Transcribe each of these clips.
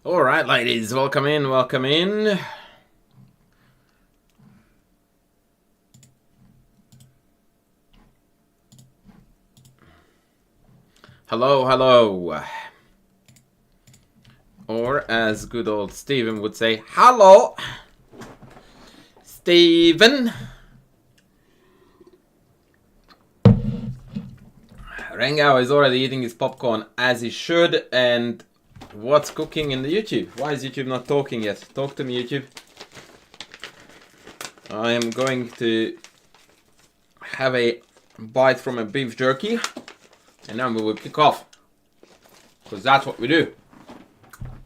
Alright, ladies, welcome in, welcome in. Hello, hello. Or as good old Steven would say, hello, Steven. Rengao is already eating his popcorn as he should, and what's cooking in the YouTube? Why is YouTube not talking yet? Talk to me, YouTube. I am going to have a bite from a beef jerky, and then we will kick off. Because that's what we do.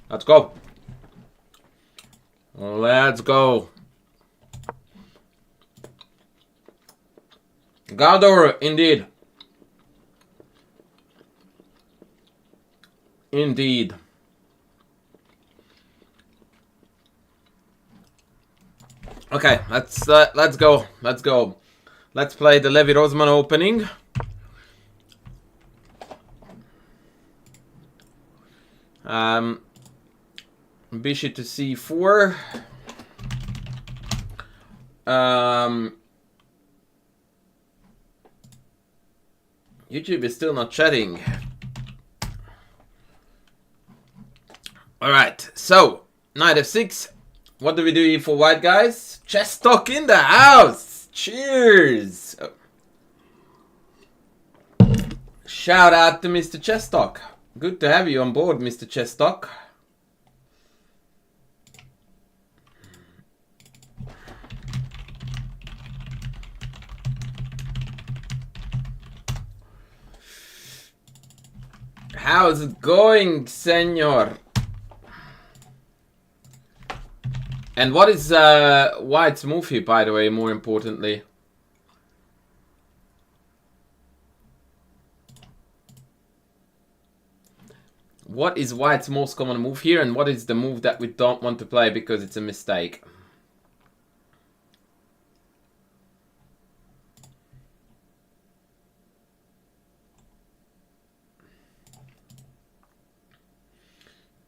Let's go. Let's go. Galdor, indeed. Indeed. Okay, let's go. Let's go. Let's play the Levi Rosman opening. Bishop to c4. YouTube is still not chatting. Alright, so knight f6. What do we do here for white, guys? Chess talk in the house. Cheers. Shout out to Mr. Chess Talk. Good to have you on board, Mr. Chess Talk. How's it going, senor? And what is White's move here, by the way, more importantly? What is White's most common move here, and what is the move that we don't want to play because it's a mistake?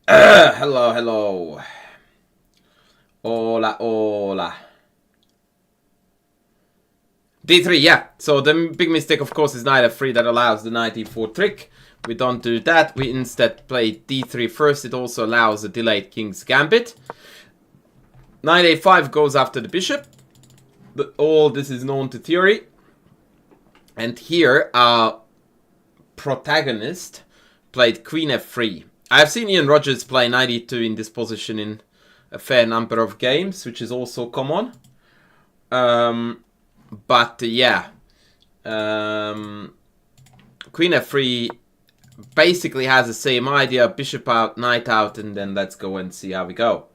Hello, hello. Hola, hola. D3, yeah. So the big mistake, of course, is knight f3 that allows the knight e4 trick. We don't do that. We instead play d3 first. It also allows a delayed king's gambit. Knight a5 goes after the bishop. But all this is known to theory. And here, our protagonist played queen f3. I have seen Ian Rogers play knight e2 in this position in a fair number of games, which is also common. But yeah, queen f3 basically has the same idea: bishop out, knight out, and then let's go and see how we go.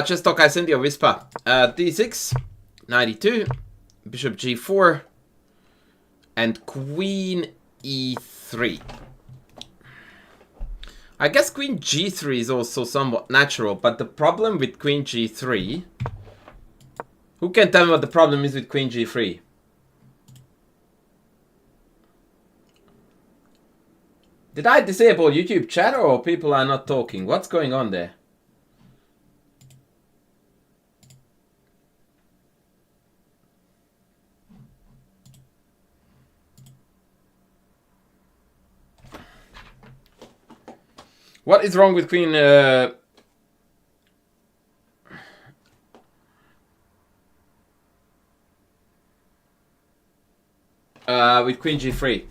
Just talk, I send you a whisper. D6, knight e2, bishop g4, and queen e3. I guess queen g3 is also somewhat natural, but the problem with queen g3... Who can tell me what the problem is with queen g3? Did I disable YouTube chat or people are not talking? What's going on there? What is wrong with queen... with queen g3?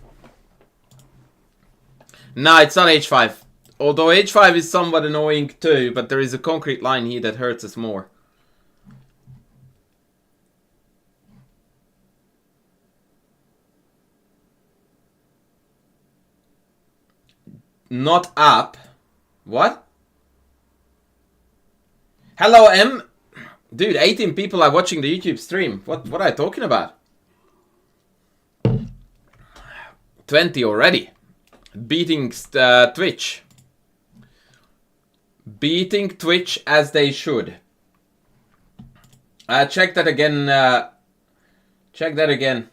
No, it's not h5. Although h5 is somewhat annoying too, but there is a concrete line here that hurts us more. Not up. What? Hello, M. Dude, 18 people are watching the YouTube stream. What are you talking about? 20 already. Beating Twitch. Beating Twitch as they should. Check that again. Check that again.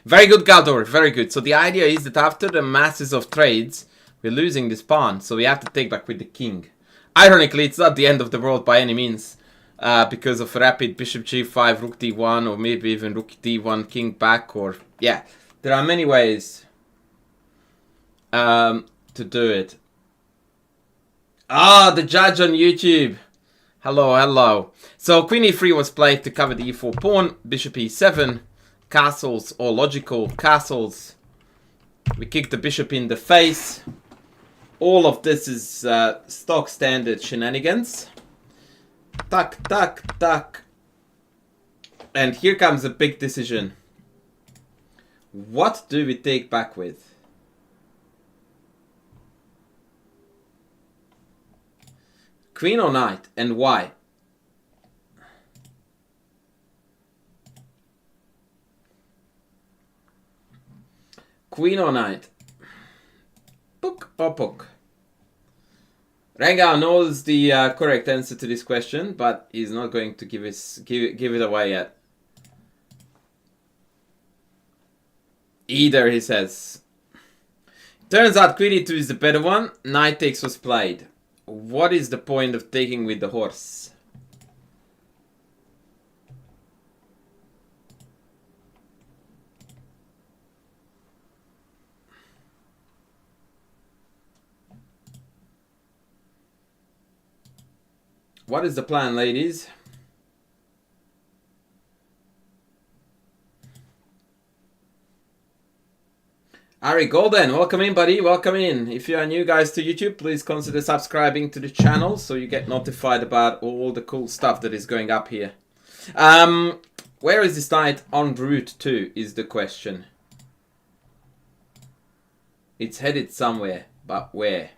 Very good, Galdor. Very good. So the idea is that after the masses of trades, we're losing this pawn. So we have to take back with the king. Ironically, it's not the end of the world by any means. Because of rapid bishop g5, rook d1, or maybe even rook d1, king back, or... Yeah, there are many ways to do it. Ah, the judge on YouTube. Hello, hello. So queen e3 was played to cover the e4 pawn, bishop e7, castles, or logical castles. We kick the bishop in the face. All of this is stock standard shenanigans. Tuck, tuck, tuck. And here comes a big decision. What do we take back with? Queen or knight, and why? Queen or knight? Book or book? Renga knows the correct answer to this question, but he's not going to give it away yet. Either, he says. Turns out queen e2 is the better one. Knight takes was played. What is the point of taking with the horse? What is the plan, ladies? Ari Golden, welcome in, buddy. Welcome in. If you are new guys to YouTube, please consider subscribing to the channel so you get notified about all the cool stuff that is going up here. Where is this knight en route to is the question. It's headed somewhere, but where?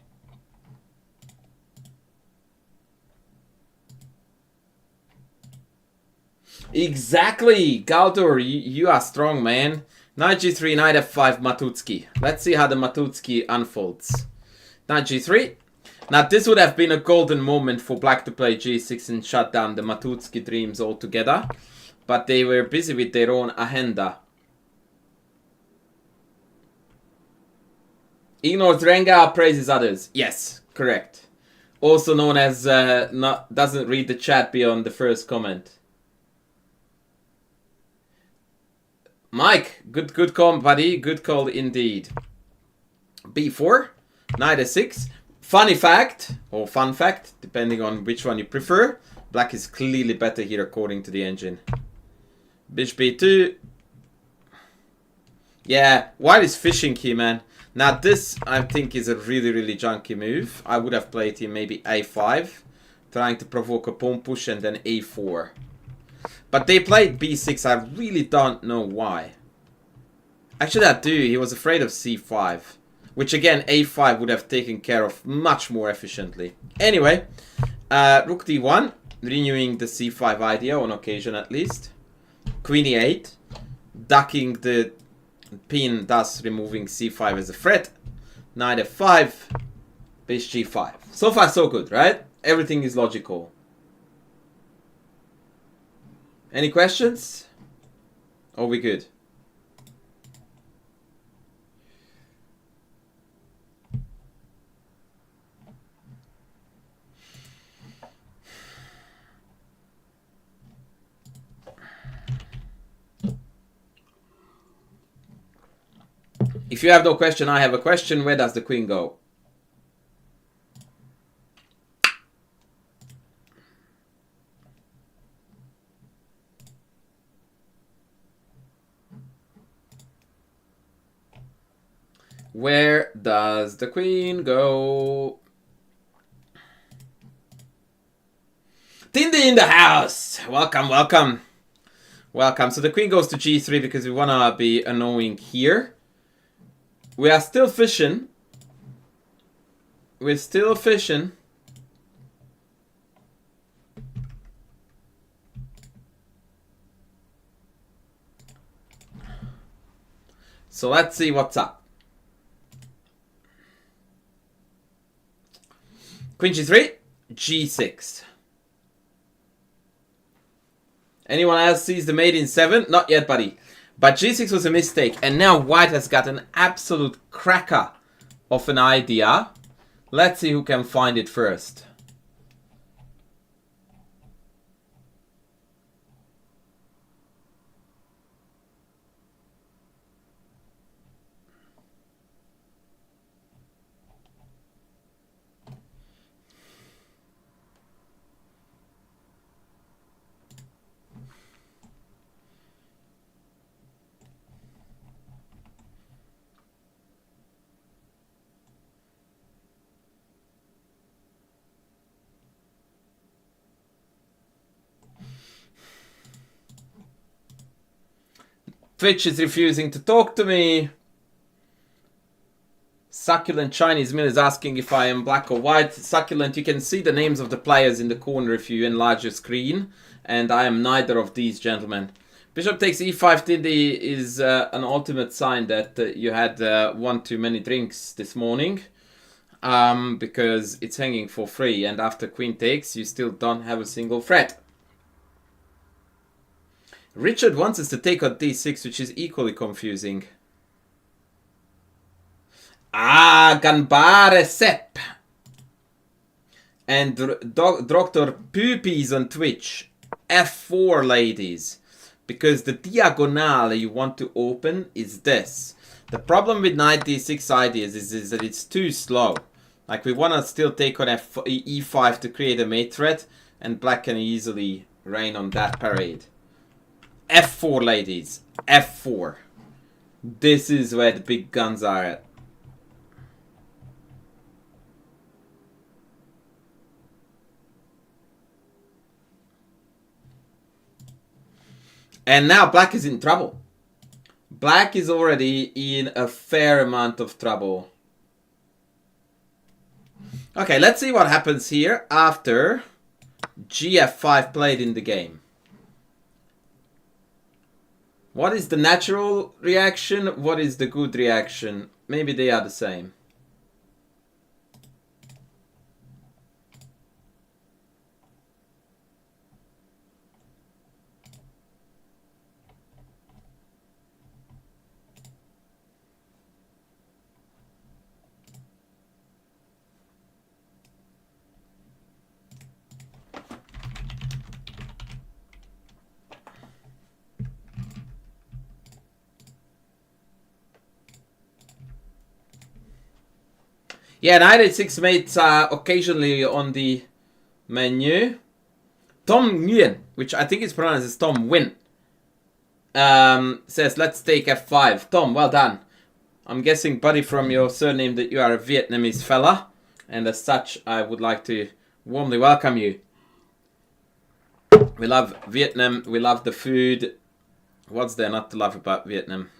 Exactly, Galdor, you are strong, man. Knight g3, knight f5, Matutsky. Let's see how the Matutsky unfolds. Knight g3. Now this would have been a golden moment for black to play g6 and shut down the Matutsky dreams altogether. But they were busy with their own agenda. Ignores Renga, praises others. Yes, correct. Also known as doesn't read the chat beyond the first comment. Mike, good call, buddy. Good call indeed. b4, knight a6. Funny fact, or fun fact, depending on which one you prefer. Black is clearly better here according to the engine. Bishop b2. Yeah, white is fishing here, man. Now this, I think, is a really junky move. I would have played here maybe a5, trying to provoke a pawn push, and then a4. But they played b6, I really don't know why. Actually I do, he was afraid of c5. Which again, a5 would have taken care of much more efficiently. Anyway, rook d1, renewing the c5 idea on occasion at least. Queen e8, ducking the pin, thus removing c5 as a threat. Knight f5, bishop g5. So far so good, right? Everything is logical. Any questions? Are we good? If you have no question, I have a question. Where does the queen go? Where does the queen go? Tindy in the house! Welcome, welcome. Welcome. So the queen goes to g3 because we want to be annoying here. We are still fishing. We're still fishing. So let's see what's up. Queen g3, g6. Anyone else sees the mate in 7? Not yet, buddy. But g6 was a mistake. And now white has got an absolute cracker of an idea. Let's see who can find it first. Twitch is refusing to talk to me. Succulent Chinese Mill is asking if I am black or white. Succulent, you can see the names of the players in the corner if you enlarge your screen. And I am neither of these gentlemen. Bishop takes e5 Tindy is an ultimate sign that you had one too many drinks this morning. Because it's hanging for free. And after queen takes, you still don't have a single threat. Richard wants us to take on d6, which is equally confusing. Ah, Ganbare Sepp. And Dr. Poopies on Twitch. F4, ladies. Because the diagonal you want to open is this. The problem with knight d6 ideas is that it's too slow. Like, we want to still take on e5 to create a mate threat. And black can easily rain on that parade. F4, ladies. F4. This is where the big guns are at. And now black is in trouble. Black is already in a fair amount of trouble. Okay, let's see what happens here after gf5 played in the game. What is the natural reaction? What is the good reaction? Maybe they are the same. Yeah, knight h6 mates are occasionally on the menu. Tom Nguyen, which I think is pronounced as Tom Win, says, let's take f5. Tom, well done. I'm guessing, buddy, from your surname that you are a Vietnamese fella. And as such, I would like to warmly welcome you. We love Vietnam. We love the food. What's there not to love about Vietnam?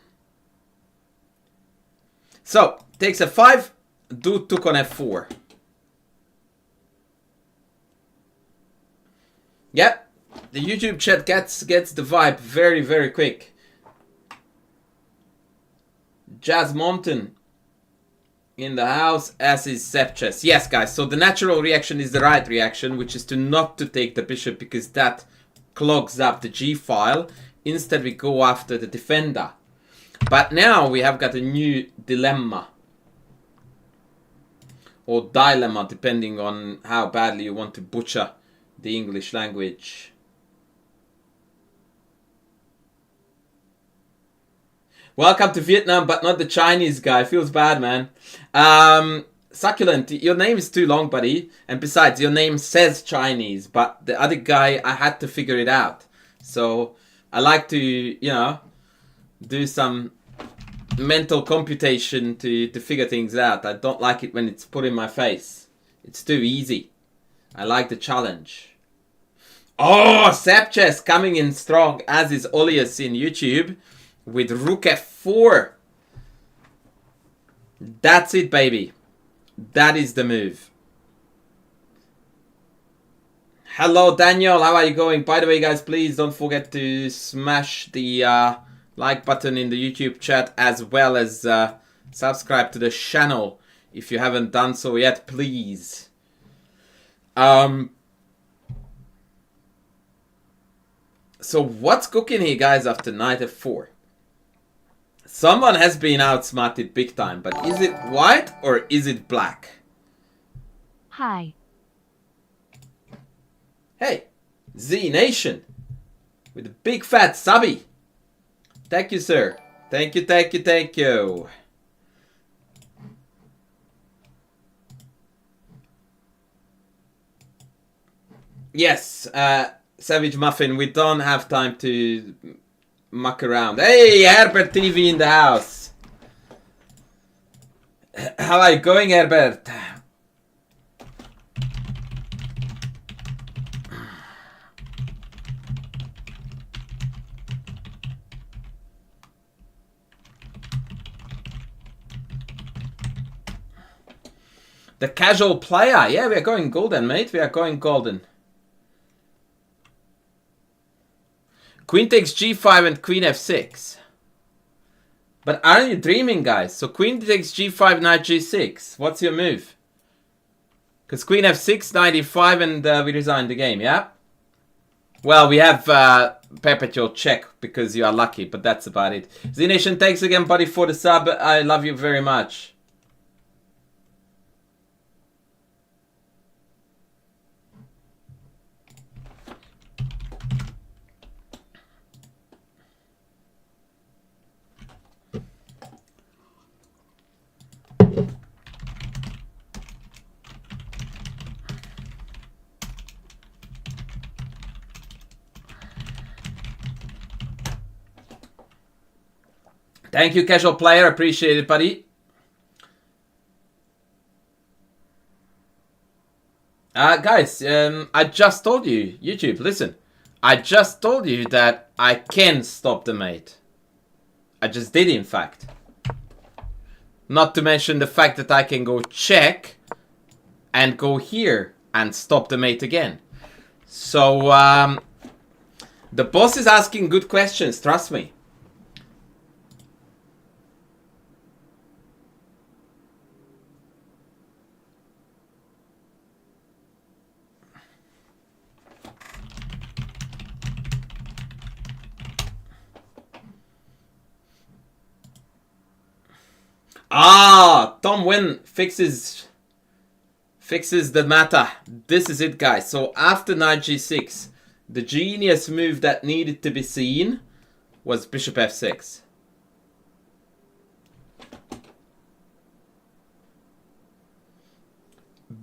So, takes f5. Dude took on f4. Yep, the YouTube chat gets the vibe very, very quick. Jazz Mountain in the house, as is Sepches. Yes, guys, so the natural reaction is the right reaction, which is to not to take the bishop because that clogs up the g file. Instead, we go after the defender. But now we have got a new dilemma. Or dilemma, depending on how badly you want to butcher the English language. Welcome to Vietnam, but not the Chinese guy. Feels bad, man. Succulent, your name is too long, buddy. And besides, your name says Chinese, but the other guy, I had to figure it out. So, I like to, you know, do some mental computation to figure things out. I don't like it when it's put in my face. It's too easy. I like the challenge. Oh, Sapchess coming in strong, as is Olius in YouTube, with Rook F4. That's it, baby. That is the move. Hello, Daniel. How are you going? By the way, guys, please don't forget to smash the like button in the YouTube chat, as well as subscribe to the channel if you haven't done so yet, please. So what's cooking here, guys, after knight f4? Someone has been outsmarted big time, but is it white or is it black? Hi. Hey, Z Nation with a big fat subby. Thank you, sir. Thank you, thank you, thank you. Yes, Savage Muffin, we don't have time to muck around. Hey, Herbert TV in the house. How are you going, Herbert? The casual player. Yeah, we are going golden, mate. We are going golden. Queen takes g5 and queen f6. But aren't you dreaming, guys? So queen takes g5, knight g6. What's your move? Because queen f6, knight e5, and we resign the game, yeah? Well, we have perpetual check because you are lucky, but that's about it. Z-Nation, thanks again, buddy, for the sub. I love you very much. Thank you, casual player. Appreciate it, buddy. Guys, I just told you, YouTube, listen. I just told you that I can stop the mate. I just did, in fact. Not to mention the fact that I can go check and go here and stop the mate again. So, the boss is asking good questions, trust me. Ah, Tom Wynn fixes the matter. This is it, guys. So after knight g6, the genius move that needed to be seen was bishop f6.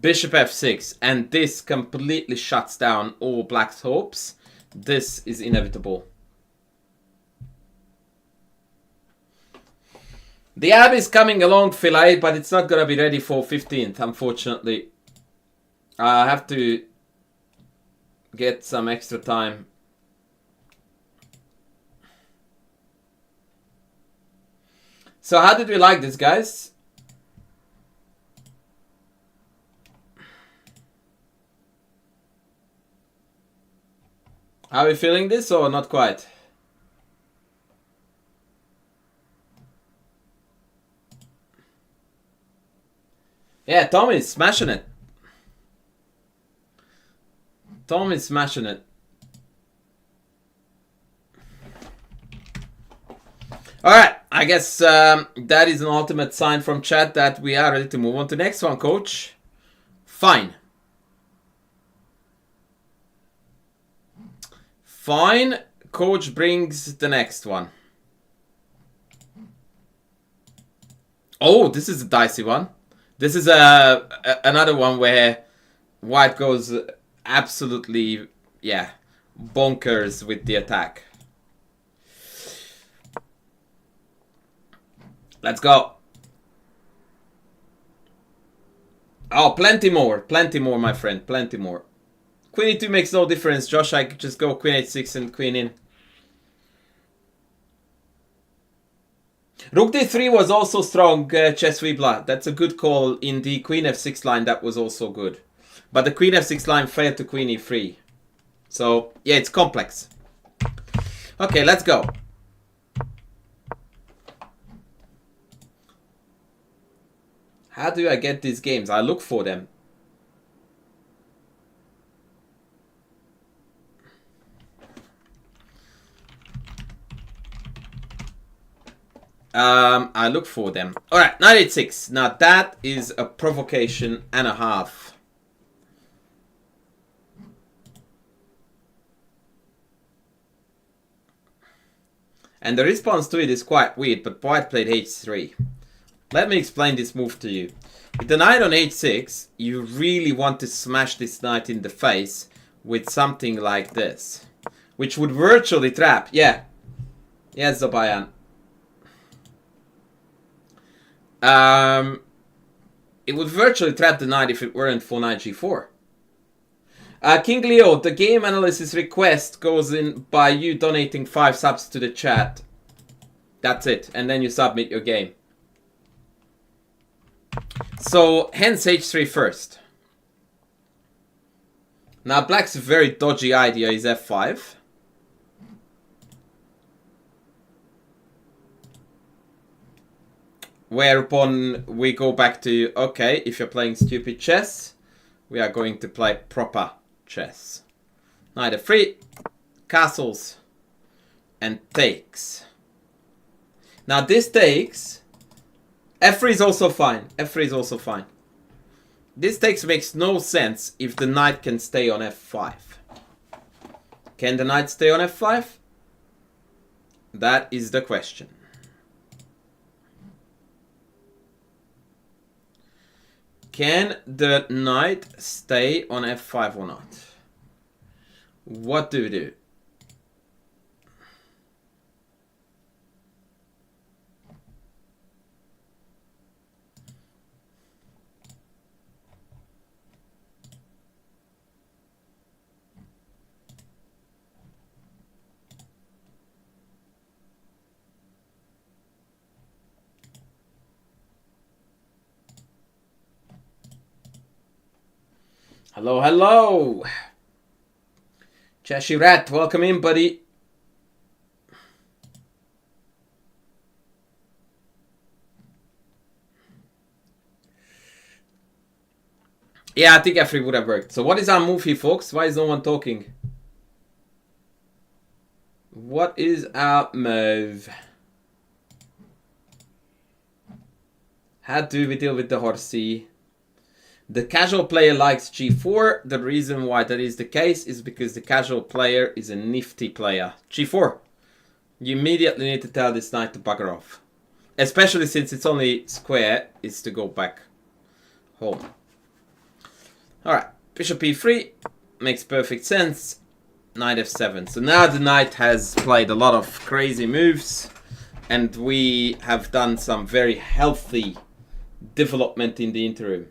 Bishop f6, and this completely shuts down all black's hopes. This is inevitable. The app is coming along, Philae, but it's not gonna be ready for 15th, unfortunately. I have to get some extra time. So how did we like this, guys? Are we feeling this or not quite? Yeah, Tom is smashing it. Tom is smashing it. Alright, I guess that is an ultimate sign from chat that we are ready to move on to the next one, coach. Fine. Fine. Coach brings the next one. Oh, this is a dicey one. This is another one where white goes absolutely, yeah, bonkers with the attack. Let's go. Oh, plenty more, my friend, plenty more. Queen e2 makes no difference, Josh. I could just go queen h6 and queen in. Rook d3 was also strong, Chess Weebla. That's a good call. In the queen f6 line, that was also good. But the queen f6 line failed to queen e3. So, yeah, it's complex. Okay, let's go. How do I get these games? I look for them. I look for them. Alright, knight h6. Now that is a provocation and a half. And the response to it is quite weird, but white played h3. Let me explain this move to you. With the knight on h6, you really want to smash this knight in the face with something like this. Which would virtually trap. Yeah. Yes, Zobayan. It would virtually trap the knight if it weren't for knight g4. King Leo, the game analysis request goes in by you donating 5 subs to the chat. That's it. And then you submit your game. So, hence h3 first. Now, black's very dodgy idea is f5. Whereupon we go back to, okay, if you're playing stupid chess, we are going to play proper chess. Knight f3, castles, and takes. Now this takes, f3 is also fine, f3 is also fine. This takes makes no sense if the knight can stay on f5. Can the knight stay on f5? That is the question. Can the knight stay on f5 or not? What do we do? Hello, hello! Cheshire Rat, welcome in, buddy. Yeah, I think f3 would have worked. So what is our move here, folks? Why is no one talking? What is our move? How do we deal with the horsey? The casual player likes g4. The reason why that is the case is because the casual player is a nifty player. g4. You immediately need to tell this knight to bugger off. Especially since it's only square, is to go back home. Alright, bishop e3. Makes perfect sense. Knight f7. So now the knight has played a lot of crazy moves. And we have done some very healthy development in the interim.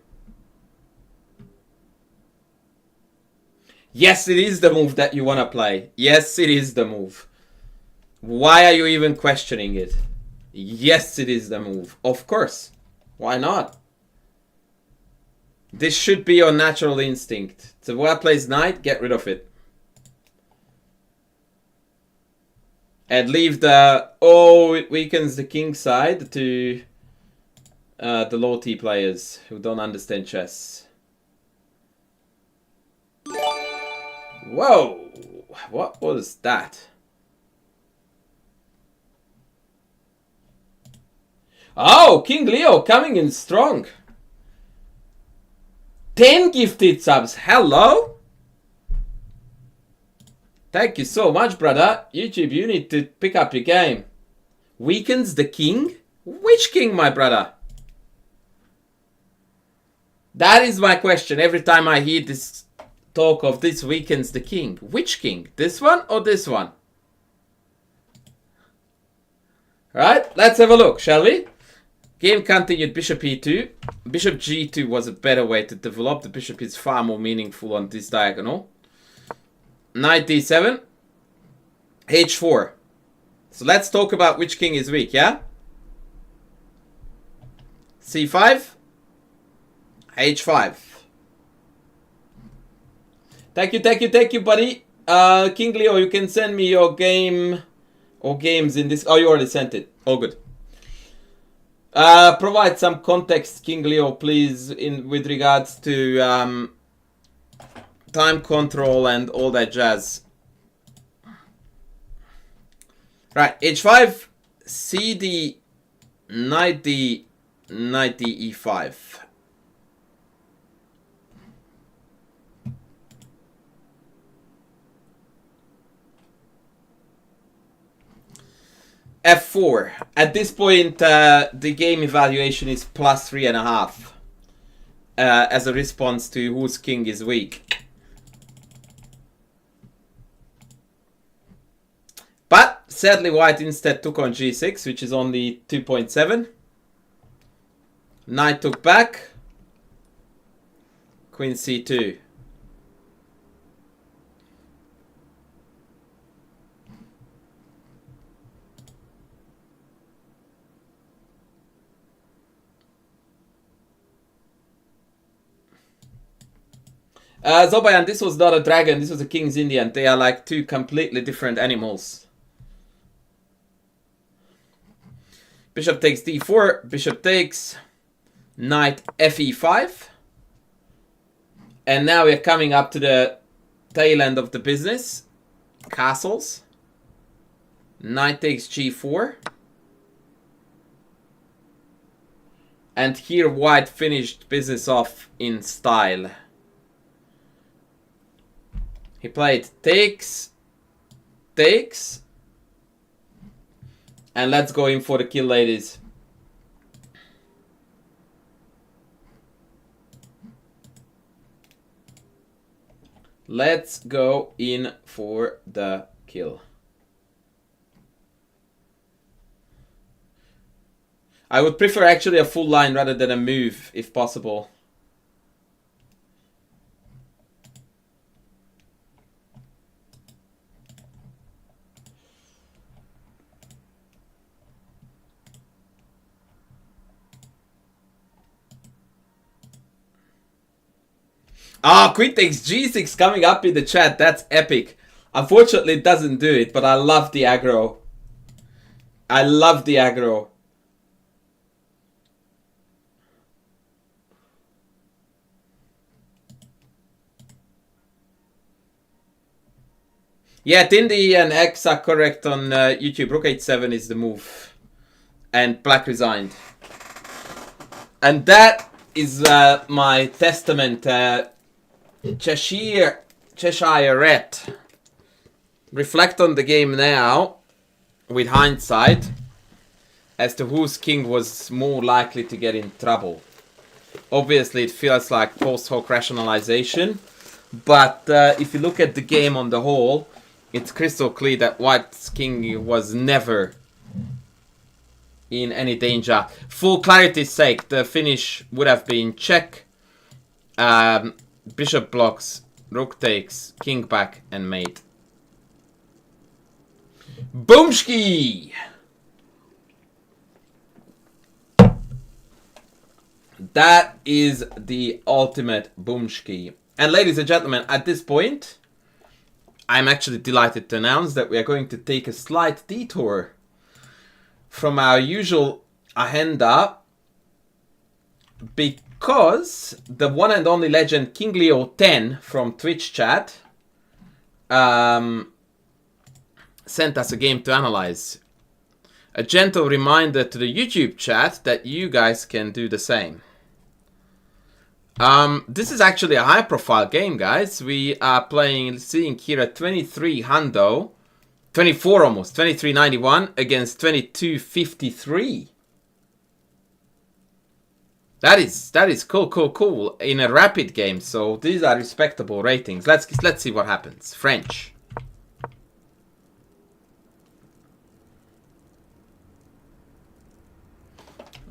Yes, it is the move that you want to play. Yes, it is the move. Why are you even questioning it? Yes, it is the move. Of course. Why not? This should be your natural instinct. So white plays knight, get rid of it. And leave the... Oh, it weakens the king side to the low T players who don't understand chess. Whoa! What was that? Oh, King Leo coming in strong. 10 gifted subs. Hello? Thank you so much, brother. YouTube, you need to pick up your game. Weakens the king? Which king, my brother? That is my question every time I hear this talk of this weakens the king. Which king? This one or this one? Right, let's have a look, shall we? Game continued, bishop e2. Bishop g2 was a better way to develop. The bishop is far more meaningful on this diagonal. Knight d7. h4. So let's talk about which king is weak, yeah? c5. h5. Thank you, buddy. King Leo, you can send me your game or games in this. Oh, you already sent it. All good. Provide some context, King Leo, please, with regards to time control and all that jazz. Right, h5, cd Knight D, Knight D E5. F4. At this point, the game evaluation is plus 3.5 as a response to whose king is weak. But sadly, white instead took on G6, which is only 2.7. Knight took back. Queen C2. Zobayan, this was not a dragon, this was a King's Indian. They are like two completely different animals. Bishop takes d4, bishop takes, knight fe5. And now we're coming up to the tail end of the business. Castles. Knight takes g4. And here white finished business off in style. He played takes, takes, and let's go in for the kill, ladies. Let's go in for the kill. I would prefer actually a full line rather than a move, if possible. Ah, queen takes g6 coming up in the chat. That's epic. Unfortunately, it doesn't do it, but I love the aggro. I love the aggro. Yeah, Tindy and X are correct on YouTube. Rook h7 is the move. And black resigned. And that is my testament. Cheshire-ette. Reflect on the game now, with hindsight, as to whose king was more likely to get in trouble. Obviously, it feels like post-hoc rationalization, but if you look at the game on the whole, it's crystal clear that white's king was never in any danger. For clarity's sake, the finish would have been check, bishop blocks, rook takes, king back, and mate. Boomski! That is the ultimate boomski. And ladies and gentlemen, at this point, I'm actually delighted to announce that we are going to take a slight detour from our usual agenda, because the one and only legend King Leo 10 from Twitch chat sent us a game to analyze. A gentle reminder to the YouTube chat that you guys can do the same. This is actually a high profile game, guys. We are seeing here a 23 hundo, 24 almost, 23.91 against 22.53. That is cool in a rapid game. So these are respectable ratings. Let's see what happens. French.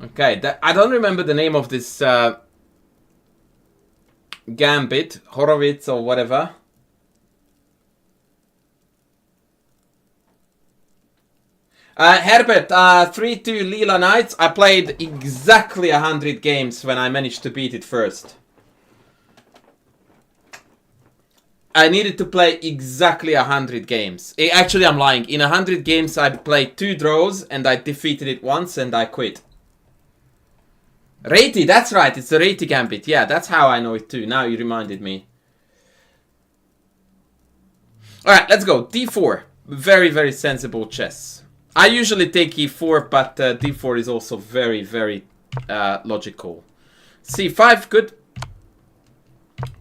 Okay, I don't remember the name of this gambit, Horowitz or whatever. Herbert, 3-2 Lila Knights. I played exactly 100 games when I managed to beat it first. I needed to play exactly 100 games. Actually, I'm lying. In 100 games, I played 2 draws and I defeated it once and I quit. Rati, that's right. It's the Rati Gambit. Yeah, that's how I know it too. Now you reminded me. Alright, let's go. D4. Very, very sensible chess. I usually take e4, but d4 is also very, very logical. c5, good.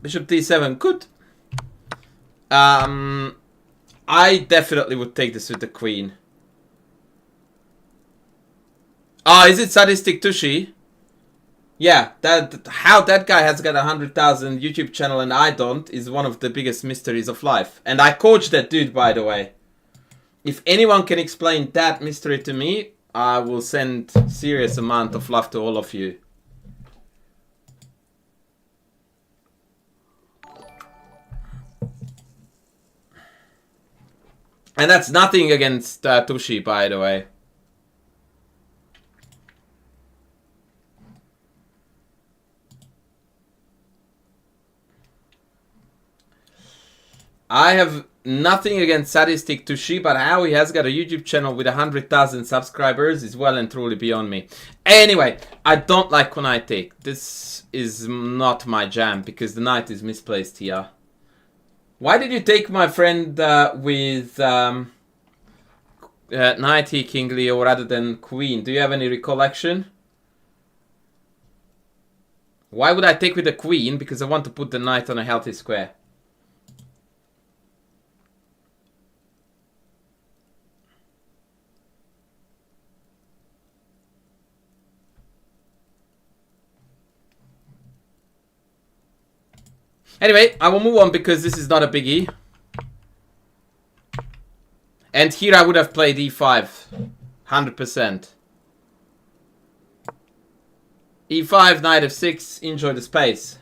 Bishop d7, good. I definitely would take this with the queen. Ah, is it sadistic Tushy? Yeah, how that guy has got 100,000 YouTube channel and I don't is one of the biggest mysteries of life. And I coached that dude, by the way. If anyone can explain that mystery to me, I will send serious amount of love to all of you. And that's nothing against Tushy, by the way. I have nothing against sadistic Tushy, but how he has got a YouTube channel with 100,000 subscribers is well and truly beyond me. Anyway, I don't like when I take. This is not my jam because the knight is misplaced here. Why did you take my friend with knight here, King Leo, rather than queen? Do you have any recollection? Why would I take with the queen? Because I want to put the knight on a healthy square. Anyway, I will move on because this is not a biggie. And here I would have played e5. 100%. e5, knight f6, enjoy the space.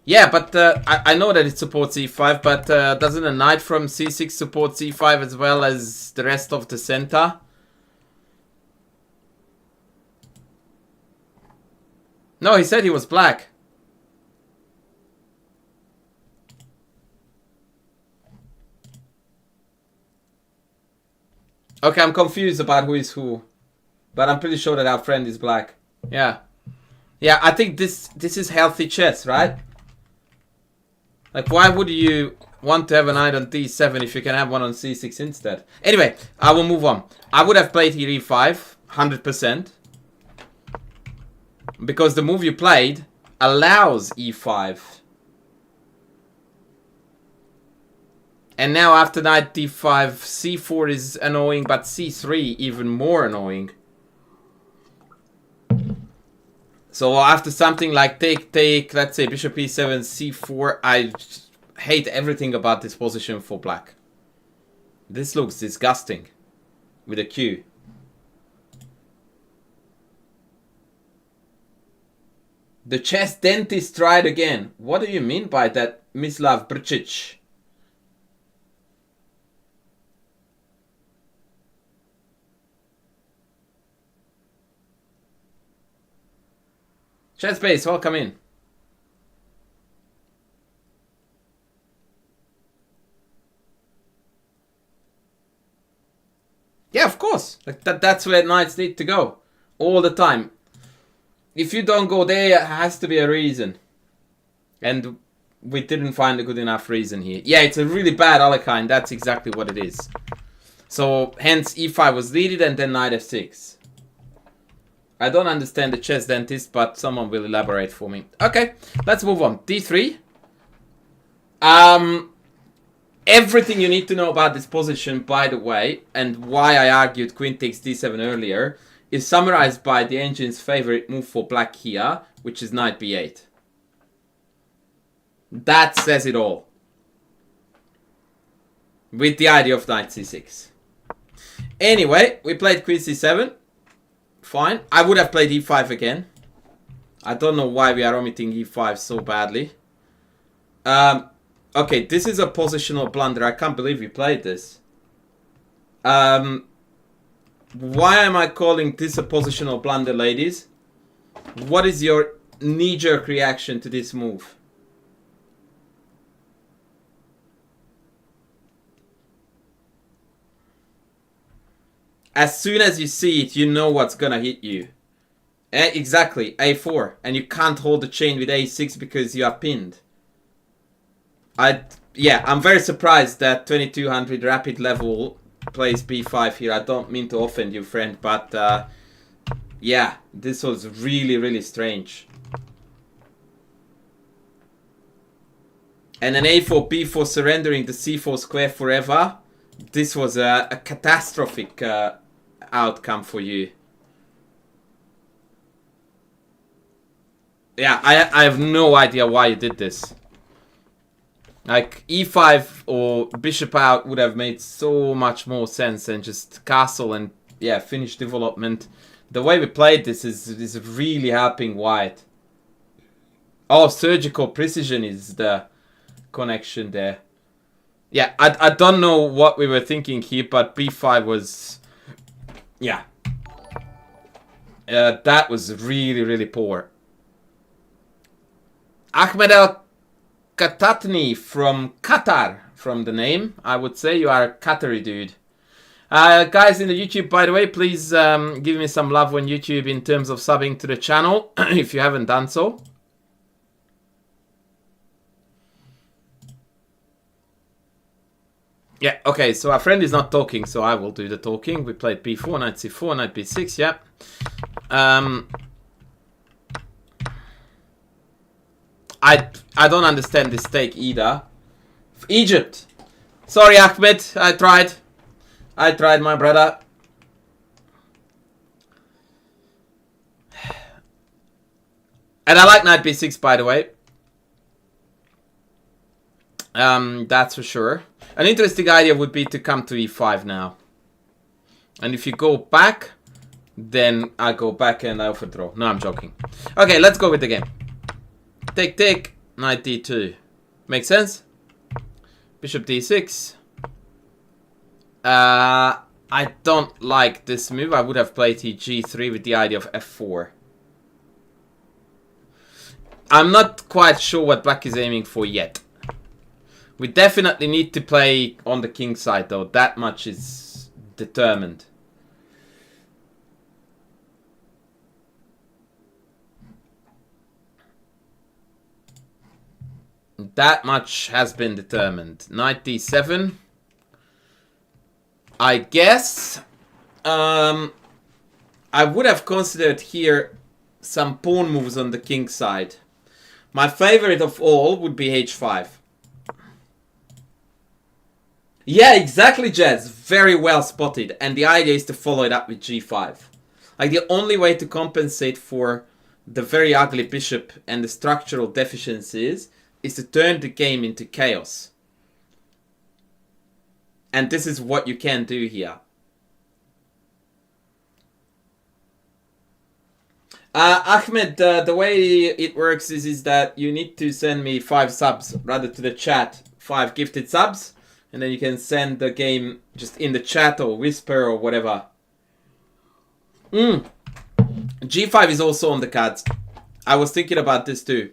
Yeah, but I know that it supports e5, but doesn't a knight from c6 support c5 as well as the rest of the center? No, he said he was black. Okay, I'm confused about who is who. But I'm pretty sure that our friend is black. Yeah. Yeah, I think this is healthy chess, right? Like, why would you want to have a knight on d7 if you can have one on c6 instead? Anyway, I will move on. I would have played here e5, 100%. Because the move you played allows e5. And now after knight d5, c4 is annoying, but c3 even more annoying. So after something like take, let's say bishop e7, c4, I hate everything about this position for black. This looks disgusting with a Q. The chess dentist tried again. What do you mean by that, Mislav Brčić? Chess base, welcome in. Yeah, of course. Like that's where knights need to go. All the time. If you don't go there, it has to be a reason. And we didn't find a good enough reason here. Yeah, it's a really bad Alekhine. That's exactly what it is. So, hence e5 was needed and then knight f6. I don't understand the chess dentist, but someone will elaborate for me. Okay, let's move on. d3. Everything you need to know about this position, by the way, and why I argued queen takes d7 earlier, is summarized by the engine's favorite move for black here, which is knight b8. That says it all. With the idea of knight c6. Anyway, we played queen c7. Fine. I would have played e5 again. I don't know why we are omitting e5 so badly. Okay, this is a positional blunder. I can't believe we played this. Why am I calling this a positional blunder, ladies? What is your knee-jerk reaction to this move? As soon as you see it, you know what's gonna hit you. Exactly, a4. And you can't hold the chain with a6 because you are pinned. yeah, I'm very surprised that 2200 rapid level plays b5 here. I don't mean to offend you, friend, but yeah, this was really, really strange. And an a4, b4 surrendering the c4 square forever. This was a catastrophic outcome for you. Yeah, I have no idea why you did this. Like, e5 or bishop out would have made so much more sense than just castle and, yeah, finish development. The way we played this is really helping white. Oh, surgical precision is the connection there. Yeah, I don't know what we were thinking here, but b5 was... Yeah. That was really, really poor. Ahmed Katatni from Qatar, from the name. I would say you are a Qatari dude. Guys in the YouTube, by the way, please give me some love on YouTube in terms of subbing to the channel, if you haven't done so. Yeah, okay, so our friend is not talking, so I will do the talking. We played b4, knight c4, knight b6, yeah. I don't understand this take either. Egypt. Sorry, Ahmed. I tried, my brother. And I like knight b6, by the way. That's for sure. An interesting idea would be to come to e5 now. And if you go back, then I go back and I overthrow. No, I'm joking. Okay, let's go with the game. Take, take, knight d2. Make sense? Bishop d6. I don't like this move. I would have played g3 with the idea of f4. I'm not quite sure what black is aiming for yet. We definitely need to play on the king side, though. That much is determined. That much has been determined. Knight d7. I guess I would have considered here some pawn moves on the king side. My favorite of all would be h5. Yeah, exactly, Jazz. Very well spotted. And the idea is to follow it up with g5. Like, the only way to compensate for the very ugly bishop and the structural deficiencies is to turn the game into chaos. And this is what you can do here. Ahmed, the way it works is that you need to send me 5 subs, rather to the chat. 5 gifted subs. And then you can send the game just in the chat or whisper or whatever. G5 is also on the cards. I was thinking about this too.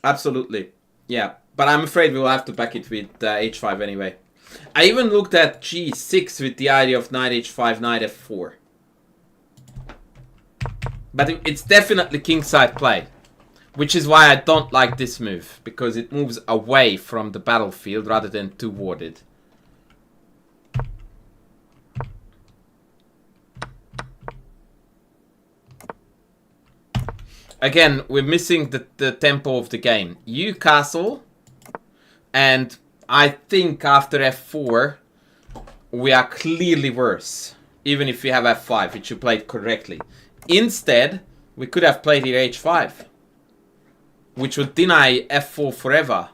Absolutely. Yeah. But I'm afraid we will have to back it with h5 anyway. I even looked at g6 with the idea of knight h5, knight f4. But it's definitely kingside play. Which is why I don't like this move. Because it moves away from the battlefield rather than toward it. Again, we're missing the tempo of the game. You castle. And I think after f4, we are clearly worse. Even if we have f5, which you played correctly. Instead, we could have played here h5. Which would deny f4 forever.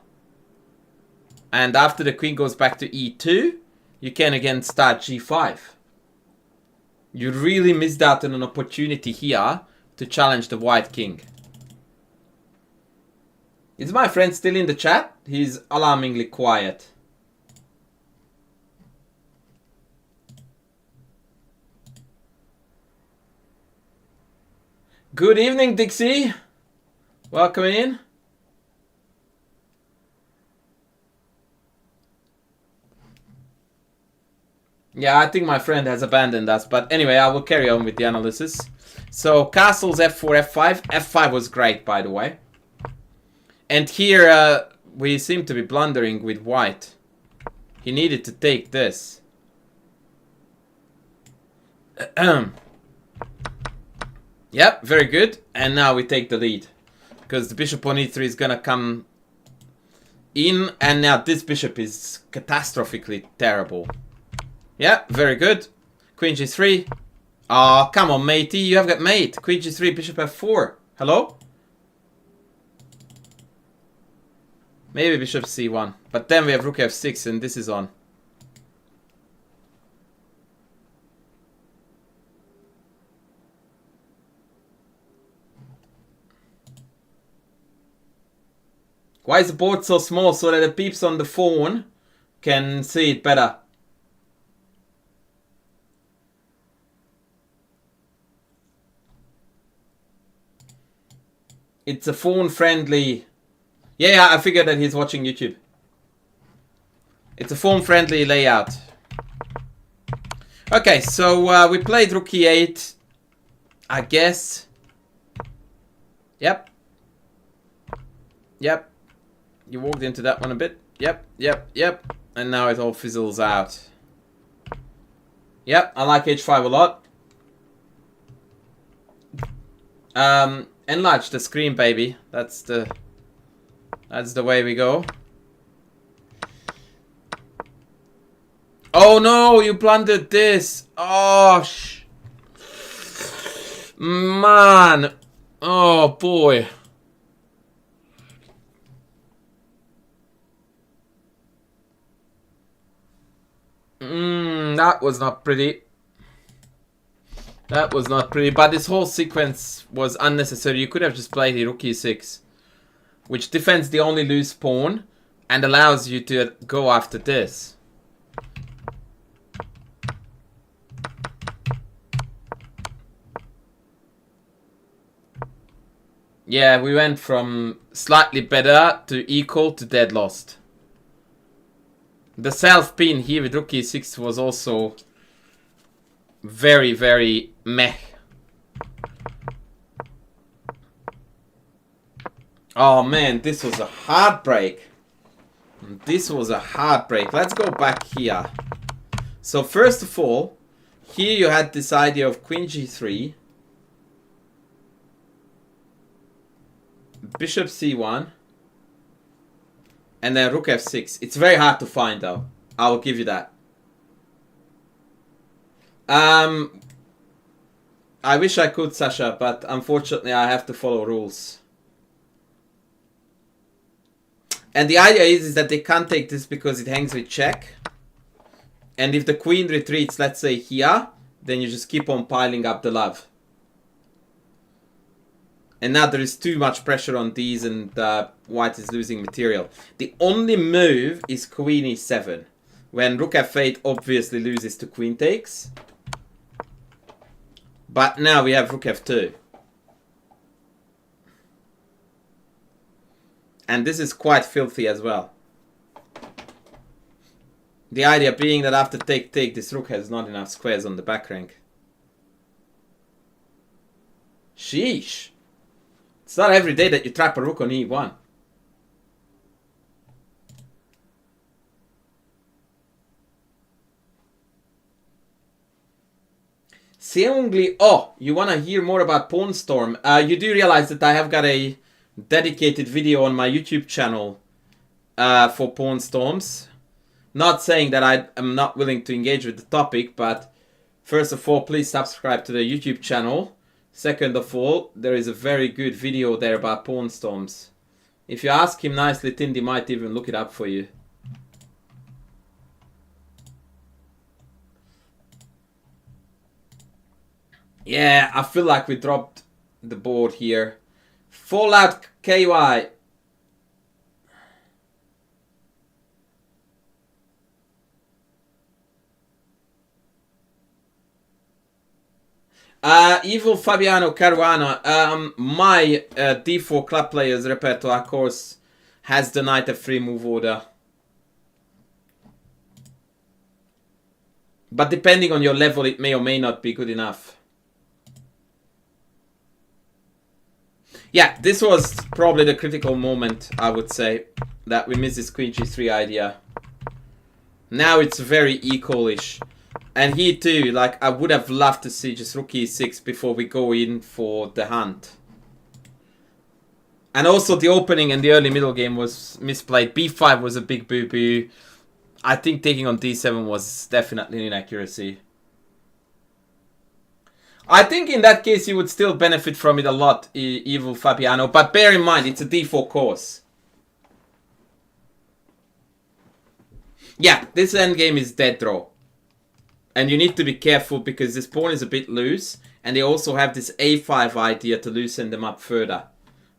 And after the queen goes back to e2, you can again start g5. You really missed out on an opportunity here to challenge the white king. Is my friend still in the chat? He's alarmingly quiet. Good evening, Dixie. Welcome in. Yeah, I think my friend has abandoned us. But anyway, I will carry on with the analysis. So, castles f4, f5. f5 was great, by the way. And here, we seem to be blundering with white. He needed to take this. Yep, very good. And now we take the lead. Because the bishop on e3 is gonna come in. And now this bishop is catastrophically terrible. Yeah, very good. Queen g3. Oh, come on, matey. You have got mate. Queen g3, bishop f4. Hello? Maybe bishop c1. But then we have rook f6 and this is on. Why is the board so small? So that the peeps on the phone can see it better. It's a phone-friendly... Yeah, I figured that he's watching YouTube. It's a phone-friendly layout. Okay, so we played rook e8. I guess. Yep. Yep. You walked into that one a bit. Yep, yep, yep. And now it all fizzles out. Yep, I like h5 a lot. Enlarge the screen, baby. That's the way we go. Oh no, you blundered this. Oh, man. Oh boy. That was not pretty. That was not pretty, but this whole sequence was unnecessary. You could have just played rook e6, which defends the only loose pawn and allows you to go after this. Yeah, we went from slightly better to equal to dead lost. The self-pin here with rook e6 was also very, very meh. Oh man, this was a heartbreak. This was a heartbreak. Let's go back here. So first of all, here you had this idea of queen g3, bishop c1, and then rook f6. It's very hard to find though. I will give you that. I wish I could, Sasha, but unfortunately I have to follow rules. And the idea is that they can't take this because it hangs with check. And if the queen retreats, let's say here, then you just keep on piling up the love. And now there is too much pressure on these and white is losing material. The only move is queen e7. When rook f8 obviously loses to queen takes. But now we have rook f2. And this is quite filthy as well. The idea being that after take, this rook has not enough squares on the back rank. Sheesh. It's not every day that you trap a rook on e1. Seungli, oh, you want to hear more about Pawn Storm? You do realize that I have got a dedicated video on my YouTube channel for Pawn Storms. Not saying that I am not willing to engage with the topic, but first of all, please subscribe to the YouTube channel. Second of all, there is a very good video there about Pawn Storms. If you ask him nicely, Tindy might even look it up for you. Yeah, I feel like we dropped the board here. Fallout KY. Evil Fabiano Caruana. My D4 club players repertoire course has the knight f3 move order. But depending on your level, it may or may not be good enough. Yeah, this was probably the critical moment, I would say. that we missed this queen g3 idea. Now it's very equal-ish. And here too, like, I would have loved to see just rook e6 before we go in for the hunt. And also the opening and the early middle game was misplayed. b5 was a big boo-boo. I think taking on d7 was definitely an inaccuracy. I think in that case you would still benefit from it a lot, Evil Fabiano. But bear in mind, it's a d4 course. Yeah, this endgame is dead draw. And you need to be careful because this pawn is a bit loose. And they also have this a5 idea to loosen them up further.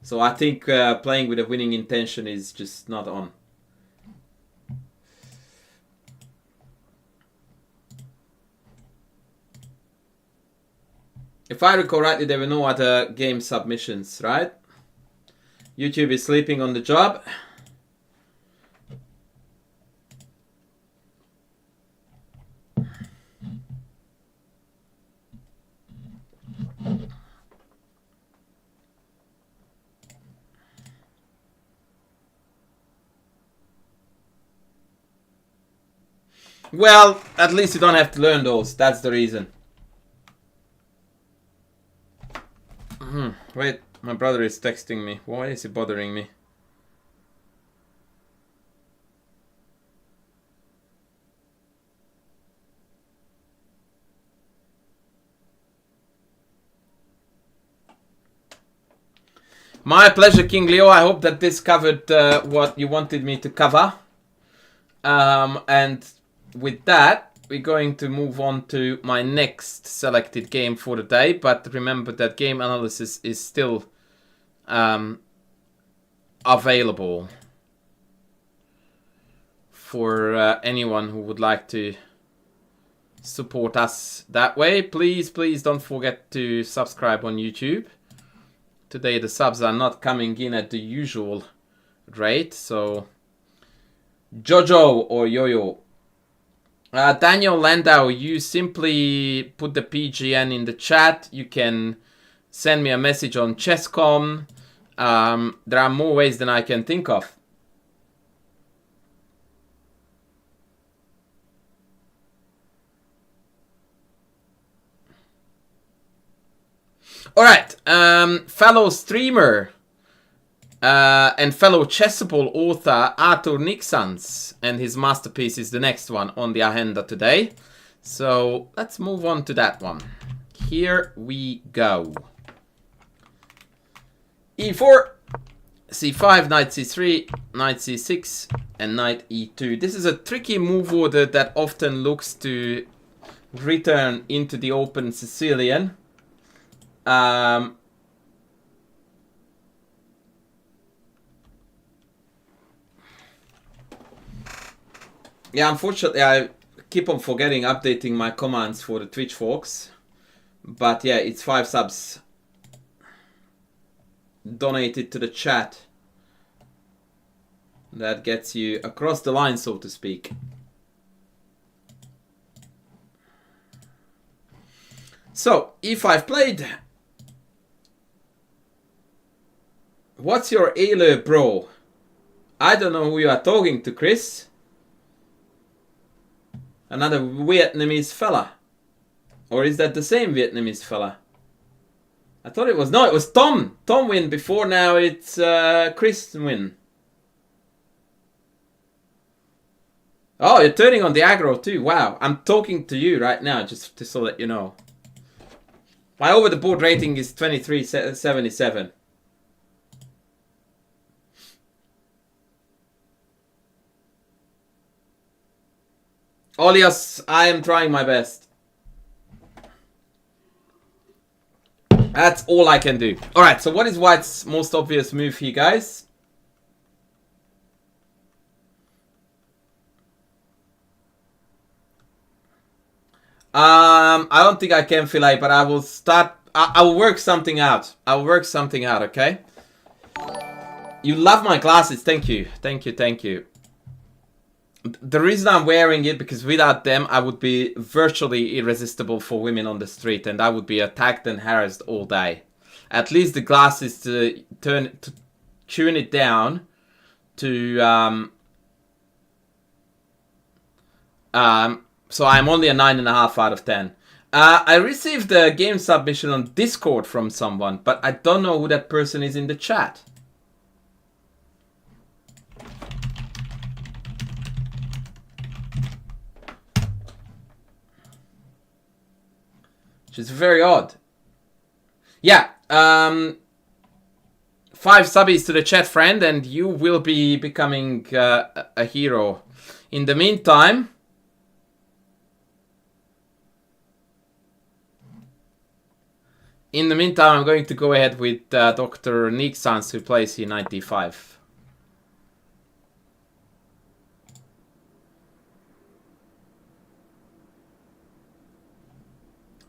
So I think playing with a winning intention is just not on. If I recall rightly, there were no other game submissions, right? YouTube is sleeping on the job. Well, at least you don't have to learn those. That's the reason. Wait, my brother is texting me. Why is he bothering me? My pleasure, King Leo. I hope that this covered what you wanted me to cover. And with that, we're going to move on to my next selected game for the day. But remember that game analysis is still available for anyone who would like to support us that way. Please don't forget to subscribe on YouTube. Today the subs are not coming in at the usual rate, so Jojo or Yo-Yo. Daniel Landau, you simply put the PGN in the chat. You can send me a message on Chess.com. There are more ways than I can think of. Alright, fellow streamer and fellow Chessable author Artur Nixon's and his masterpiece is the next one on the agenda today. So let's move on to that one. Here we go. e4, c5, knight c3, knight c6, and knight e2. This is a tricky move order that often looks to return into the open Sicilian. Yeah, unfortunately, I keep on forgetting updating my commands for the Twitch folks. But yeah, it's 5 subs donated to the chat. That gets you across the line, so to speak. So, e5 played. What's your alert, bro? I don't know who you are talking to, Chris. Another Vietnamese fella. Or is that the same Vietnamese fella? I thought it was... No, it was Tom. Tom win before, now it's Chris win. Oh, you're turning on the aggro too. Wow, I'm talking to you right now, just to so that you know. My over the board rating is 2377. Olias, I am trying my best. That's all I can do. Alright, so what is White's most obvious move here, guys? I don't think I can fillet, but I will start. I'll work something out. I'll work something out, okay? You love my glasses. Thank you. Thank you. Thank you. The reason I'm wearing it, because without them, I would be virtually irresistible for women on the street, and I would be attacked and harassed all day. At least the glasses to tune it down to so I'm only a 9.5 out of 10. I received a game submission on Discord from someone, but I don't know who that person is in the chat. Which is very odd. Yeah, 5 subbies to the chat, friend, and you will be becoming a hero. In the meantime, I'm going to go ahead with Dr. Nixon, who plays here 95.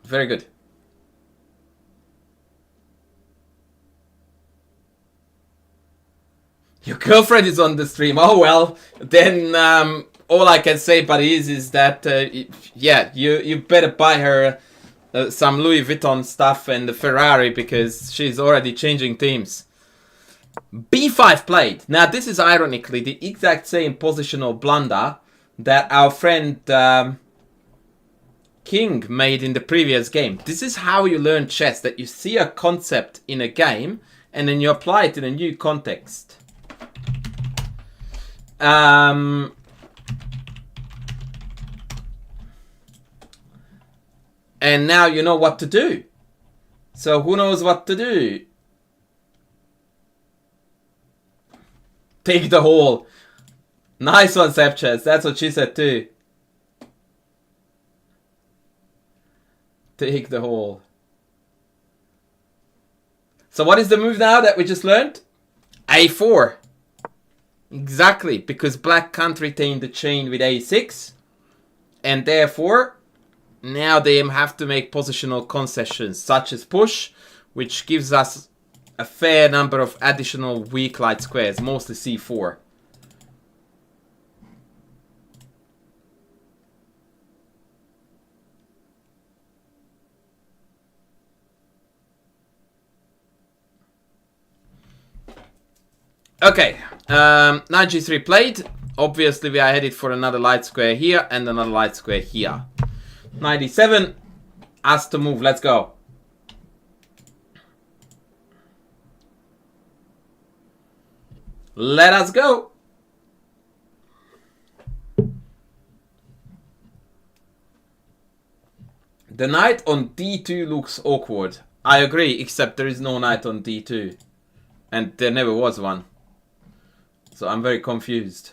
Very good. Your girlfriend is on the stream. Oh well, then all I can say, buddy, is that yeah, you better buy her some Louis Vuitton stuff and the Ferrari because she's already changing teams. B5 played. Now this is ironically the exact same positional blunder that our friend King made in the previous game. This is how you learn chess, that you see a concept in a game and then you apply it in a new context. And now you know what to do. So who knows what to do? Take the hole. Nice one, Sepchess. That's what she said too. Take the hole. So what is the move now that we just learned? A4. Exactly, because black can't retain the chain with a6. And therefore, now they have to make positional concessions, such as push, which gives us a fair number of additional weak light squares, mostly c4. Okay, knight g3 played. Obviously, we are headed for another light square here and another light square here. 97 has to move. Let's go. Let us go. The knight on d2 looks awkward. I agree, except there is no knight on d2. And there never was one. So I'm very confused.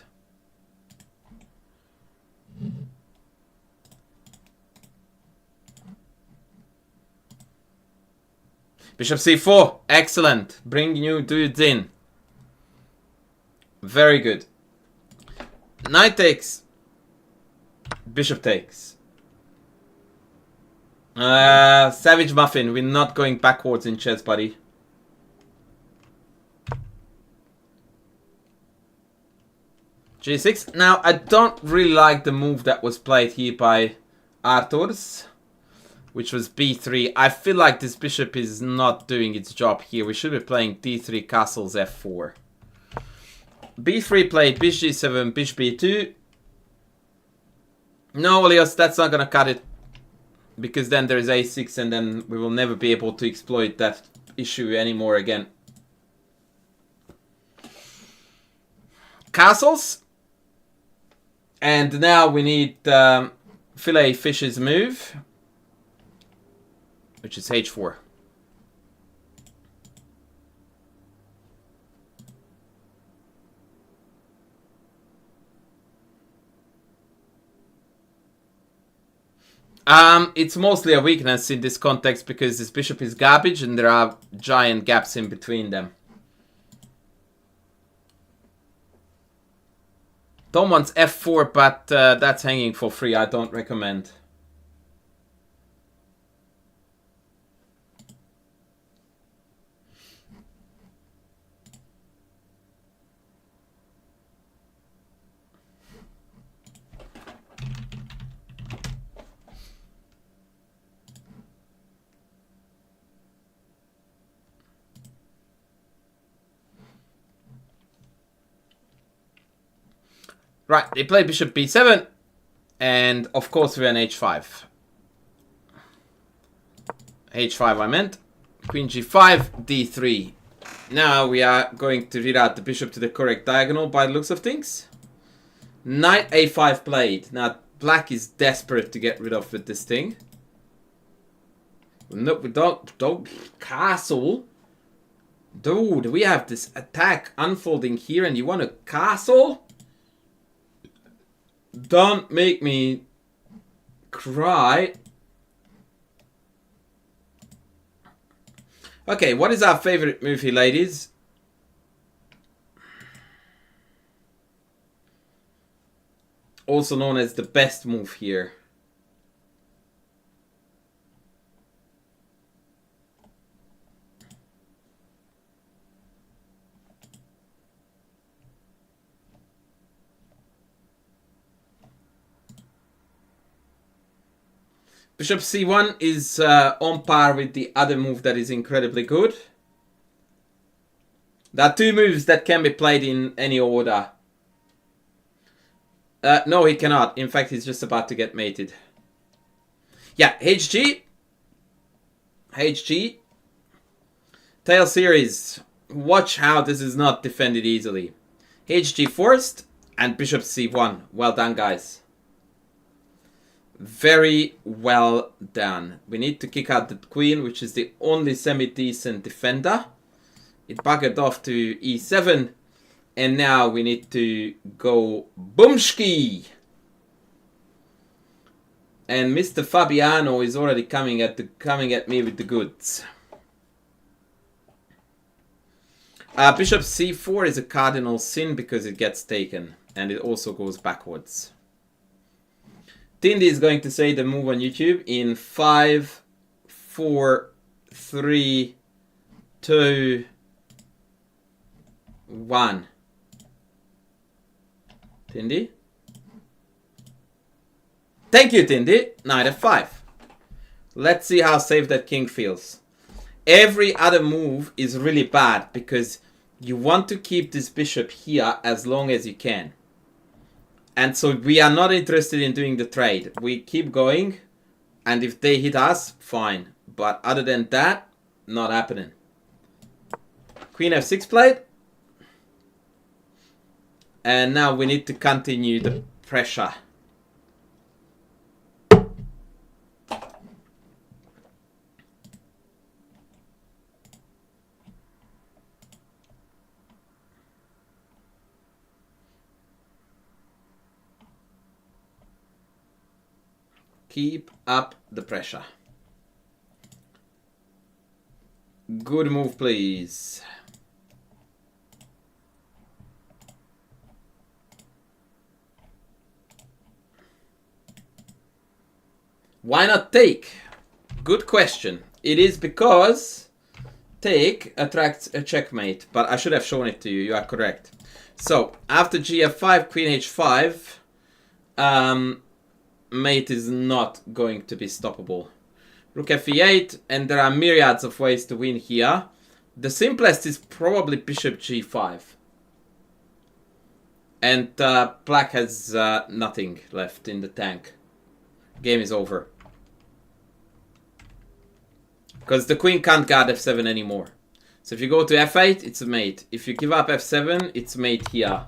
Bishop c4. Excellent. Bring new dudes in. Very good. Knight takes. Bishop takes. Savage Muffin. We're not going backwards in chess, buddy. G6. Now, I don't really like the move that was played here by Arturs, which was b3. I feel like this bishop is not doing its job here. We should be playing d3 castles f4. b3 played bishop g7, bishop b2. No, Elios, that's not gonna cut it, because then there is a6 and then we will never be able to exploit that issue anymore again. Castles. And now we need fillet fish's move, which is h4. It's mostly a weakness in this context because this bishop is garbage and there are giant gaps in between them. Tom wants f4, but that's hanging for free. I don't recommend. Right, they play bishop b7. And of course we're on h5. h5 I meant. Queen g5, d3. Now we are going to reroute the bishop to the correct diagonal by the looks of things. Knight a5 played. Now black is desperate to get rid of with this thing. No, we don't castle. Dude, we have this attack unfolding here and you want to castle? Don't make me cry. Okay, what is our favorite move here, ladies? Also known as the best move here. Bishop c1 is on par with the other move that is incredibly good. There are two moves that can be played in any order. No, he cannot. In fact, he's just about to get mated. Yeah, HG. HG. Tail series. Watch how this is not defended easily. HG first and bishop c1. Well done, guys. Very well done. We need to kick out the queen, which is the only semi-decent defender. It buggered off to e7. And now we need to go boomski. And Mr. Fabiano is already coming at me with the goods. Bishop c4 is a cardinal sin because it gets taken. And it also goes backwards. Tindy is going to say the move on YouTube in 5, 4, 3, 2, 1. Tindy? Thank you, Tindy. Knight f5. Let's see how safe that king feels. Every other move is really bad because you want to keep this bishop here as long as you can. And so we are not interested in doing the trade. We keep going. And if they hit us, fine. But other than that, not happening. Queen f6 played. And now we need to continue the pressure. Keep up the pressure. Good move, please. Why not take? Good question. It is because take attracts a checkmate, but I should have shown it to you. You are correct. So after gf5, queen h5, mate is not going to be stoppable. Rook f8, and there are myriads of ways to win here. The simplest is probably bishop g5. And black has nothing left in the tank. Game is over. Because the queen can't guard f7 anymore. So if you go to f8, it's a mate. If you give up f7, it's mate here.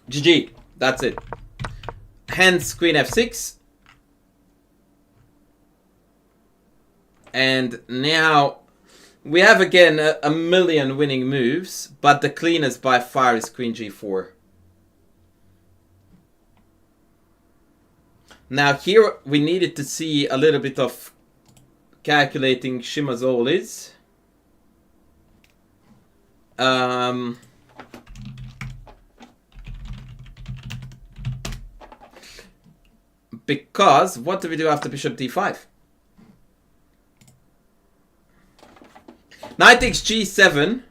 GG. That's it. Hence queen f6. And now we have again a million winning moves, but the cleanest by far is queen g4. Now here we needed to see a little bit of calculating Shimazolis. Because what do we do after bishop d5? Knight takes g7,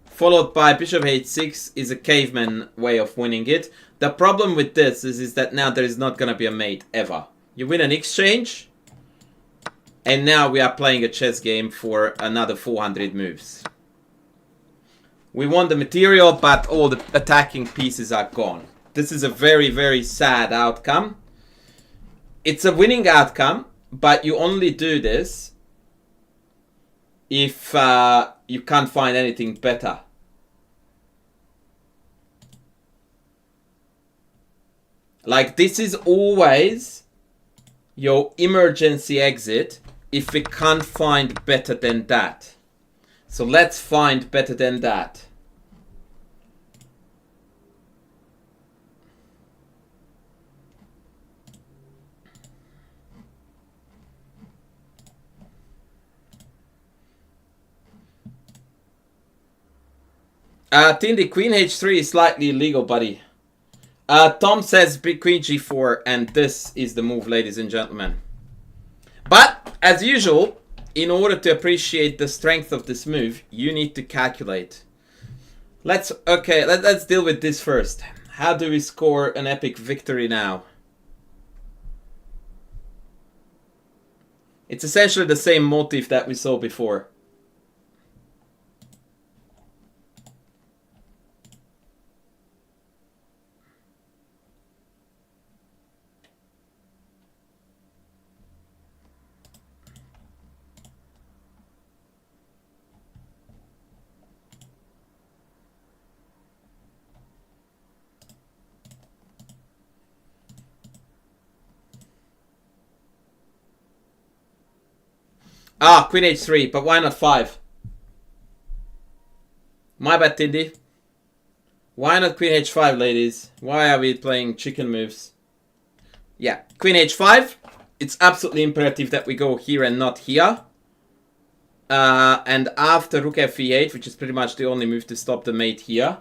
followed by bishop h6 is a caveman way of winning it. The problem with this is that now there is not going to be a mate ever. You win an exchange, And now we are playing a chess game for another 400 moves. We won the material, but all the attacking pieces are gone. This is a very, very sad outcome. It's a winning outcome, but you only do this if you can't find anything better. Like, this is always your emergency exit if we can't find better than that. So let's find better than that. Tindy, Queen H3 is slightly illegal, buddy. Tom says Queen G4, and this is the move, ladies and gentlemen. But, as usual, in order to appreciate the strength of this move, you need to calculate. Let's deal with this first. How do we score an epic victory now? It's essentially the same motif that we saw before. Ah, Queen H3, but why not 5? My bad, Tindy. Why not Queen H5, ladies? Why are we playing chicken moves? Yeah, Queen H5. It's absolutely imperative that we go here and not here. And after Rook F8, which is pretty much the only move to stop the mate here.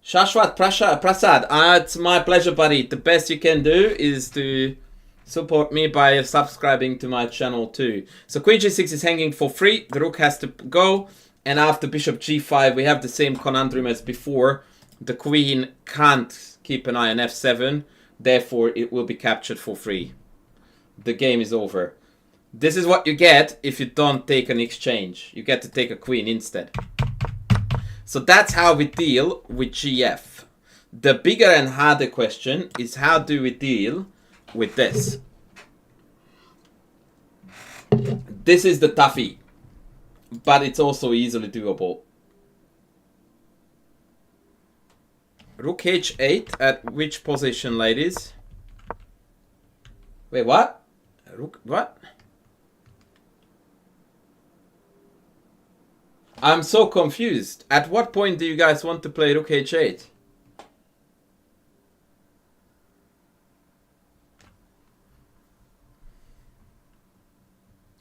Shashwat Prasad, it's my pleasure, buddy. The best you can do is to support me by subscribing to my channel too. So Queen G6 is hanging for free. The Rook has to go. And after Bishop G5, we have the same conundrum as before. The Queen can't keep an eye on F7. Therefore, it will be captured for free. The game is over. This is what you get if you don't take an exchange. You get to take a Queen instead. So that's how we deal with GF. The bigger and harder question is how do we deal with this? This is the toughie, but it's also easily doable. Rook H8 at which position, ladies? Wait, what? Rook, what? I'm so confused. At what point do you guys want to play Rook H8?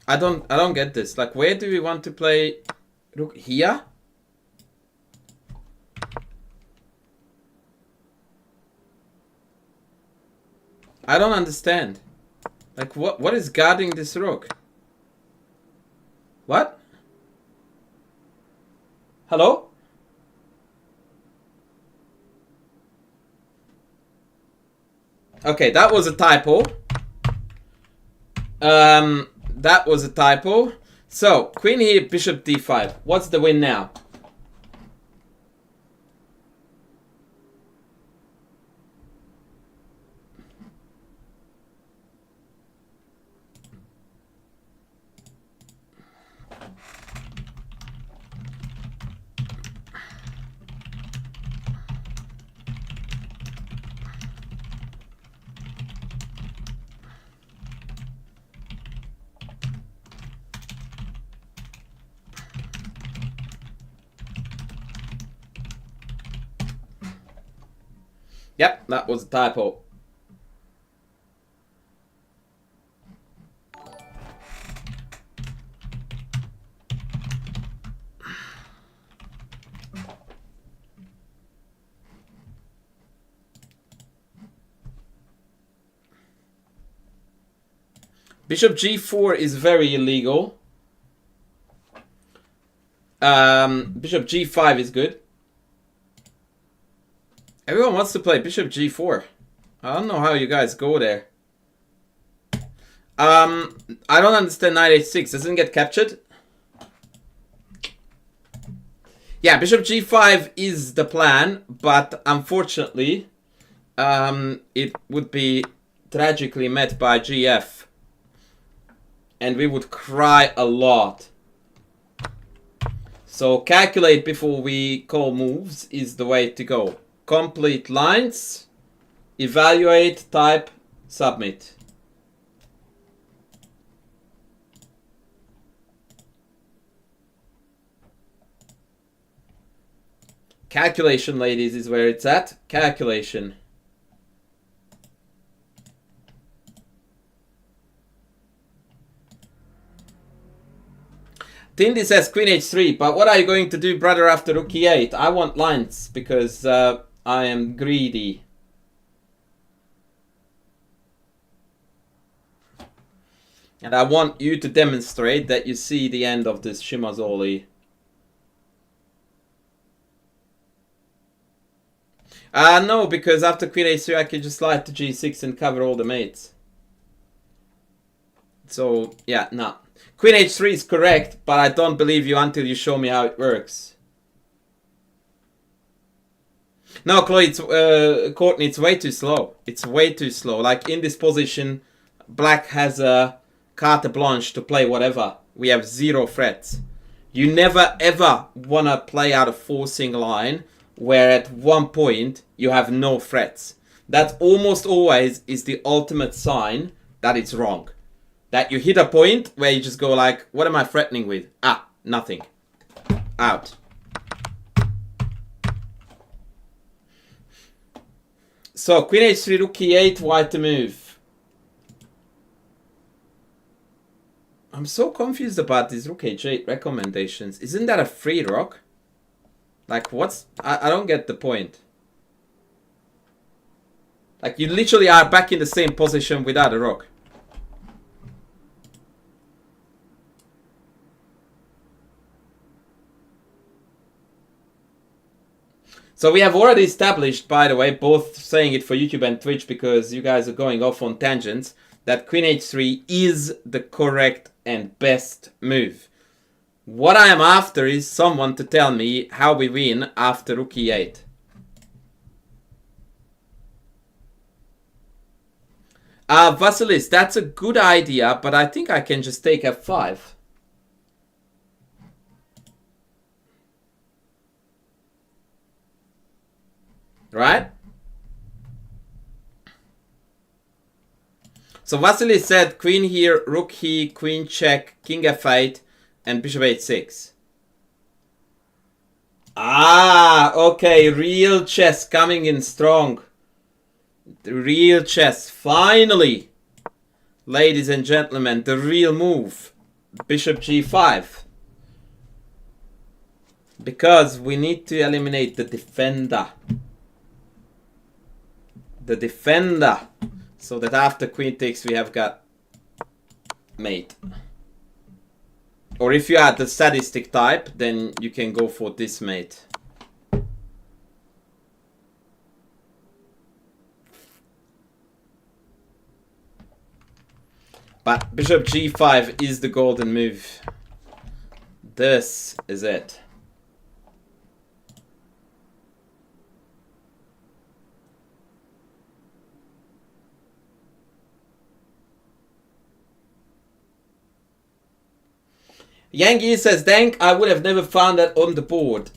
I don't get this. Like, where do we want to play Rook? Here? I don't understand. Like, what is guarding this Rook? What? Hello? Okay, that was a typo. That was a typo. So, Queen here, Bishop D5. What's the win now? Yep, that was a typo. Bishop G4 is very illegal. Bishop G5 is good. Everyone wants to play bishop g4. I don't know how you guys go there. I don't understand knight h6. Doesn't get captured? Yeah, bishop g5 is the plan, but unfortunately, it would be tragically met by gf. And we would cry a lot. So calculate before we call moves is the way to go. Complete lines, evaluate, type, submit. Calculation, ladies, is where it's at. Calculation. Tindy says queen h3, but what are you going to do, brother, after rook e8? I want lines, because I am greedy. And I want you to demonstrate that you see the end of this Shimazoli. No, because after queen h3 I can just slide to g6 and cover all the mates. So, yeah, no. Queen h3 is correct, but I don't believe you until you show me how it works. No, Chloe, Courtney, it's way too slow. It's way too slow. Like, in this position, black has a carte blanche to play whatever. We have 0 threats. You never, ever want to play out a forcing line where at one point you have no threats. That almost always is the ultimate sign that it's wrong. That you hit a point where you just go like, what am I threatening with? Ah, nothing. Out. So, queen h3, rook e8, white to move. I'm so confused about these rook h8 recommendations. Isn't that a free rook? Like, what's... I don't get the point. Like, you literally are back in the same position without a rook. So we have already established, by the way, both saying it for YouTube and Twitch because you guys are going off on tangents, that queen h3 is the correct and best move. What I am after is someone to tell me how we win after rook e8. Vasilis, that's a good idea, but I think I can just take f5. Right? So Vasily said queen here, rook here, queen check, king f8, and bishop h6. Ah, okay, real chess coming in strong. The real chess, finally. Ladies and gentlemen, the real move. Bishop g5. Because we need to eliminate the defender. The defender. So that after queen takes we have got mate. Or if you add the sadistic type, then you can go for this mate. But bishop g5 is the golden move. This is it. Yangi says, Dank, I would have never found that on the board.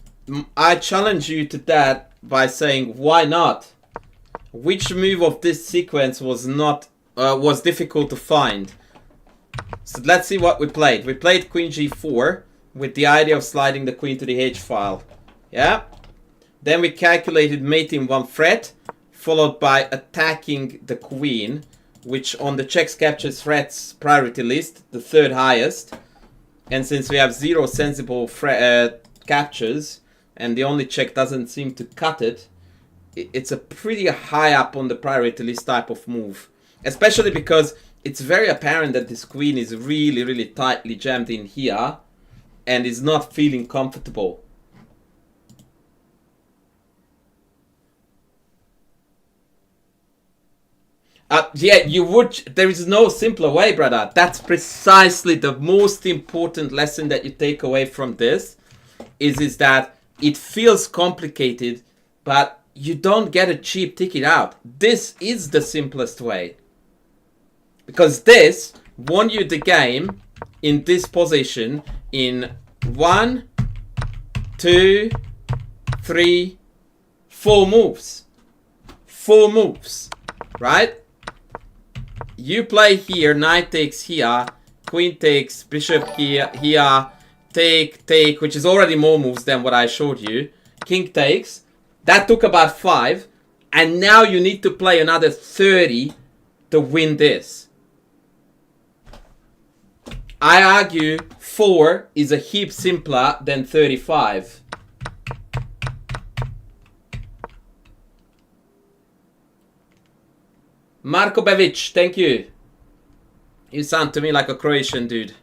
I challenge you to that by saying, why not? Which move of this sequence was not was difficult to find? So let's see what we played. We played queen g4 with the idea of sliding the queen to the h file. Yeah. Then we calculated mating 1 threat, followed by attacking the queen, which on the checks captures threats priority list, the 3rd highest. And since we have 0 sensible captures, and the only check doesn't seem to cut it, it's a pretty high up on the priority list type of move. Especially because it's very apparent that this queen is really, really tightly jammed in here, and is not feeling comfortable. Yeah, you would. There is no simpler way, brother. That's precisely the most important lesson that you take away from this. Is that it feels complicated, but you don't get a cheap ticket out. This is the simplest way. Because this won you the game in this position in 1, 2, 3, 4 moves. 4 moves, right? You play here, knight takes here, queen takes, bishop here, take, which is already more moves than what I showed you. King takes. That took about 5. And now you need to play another 30 to win this. I argue 4 is a heap simpler than 35. Marko Bevic, thank you. You sound to me like a Croatian dude.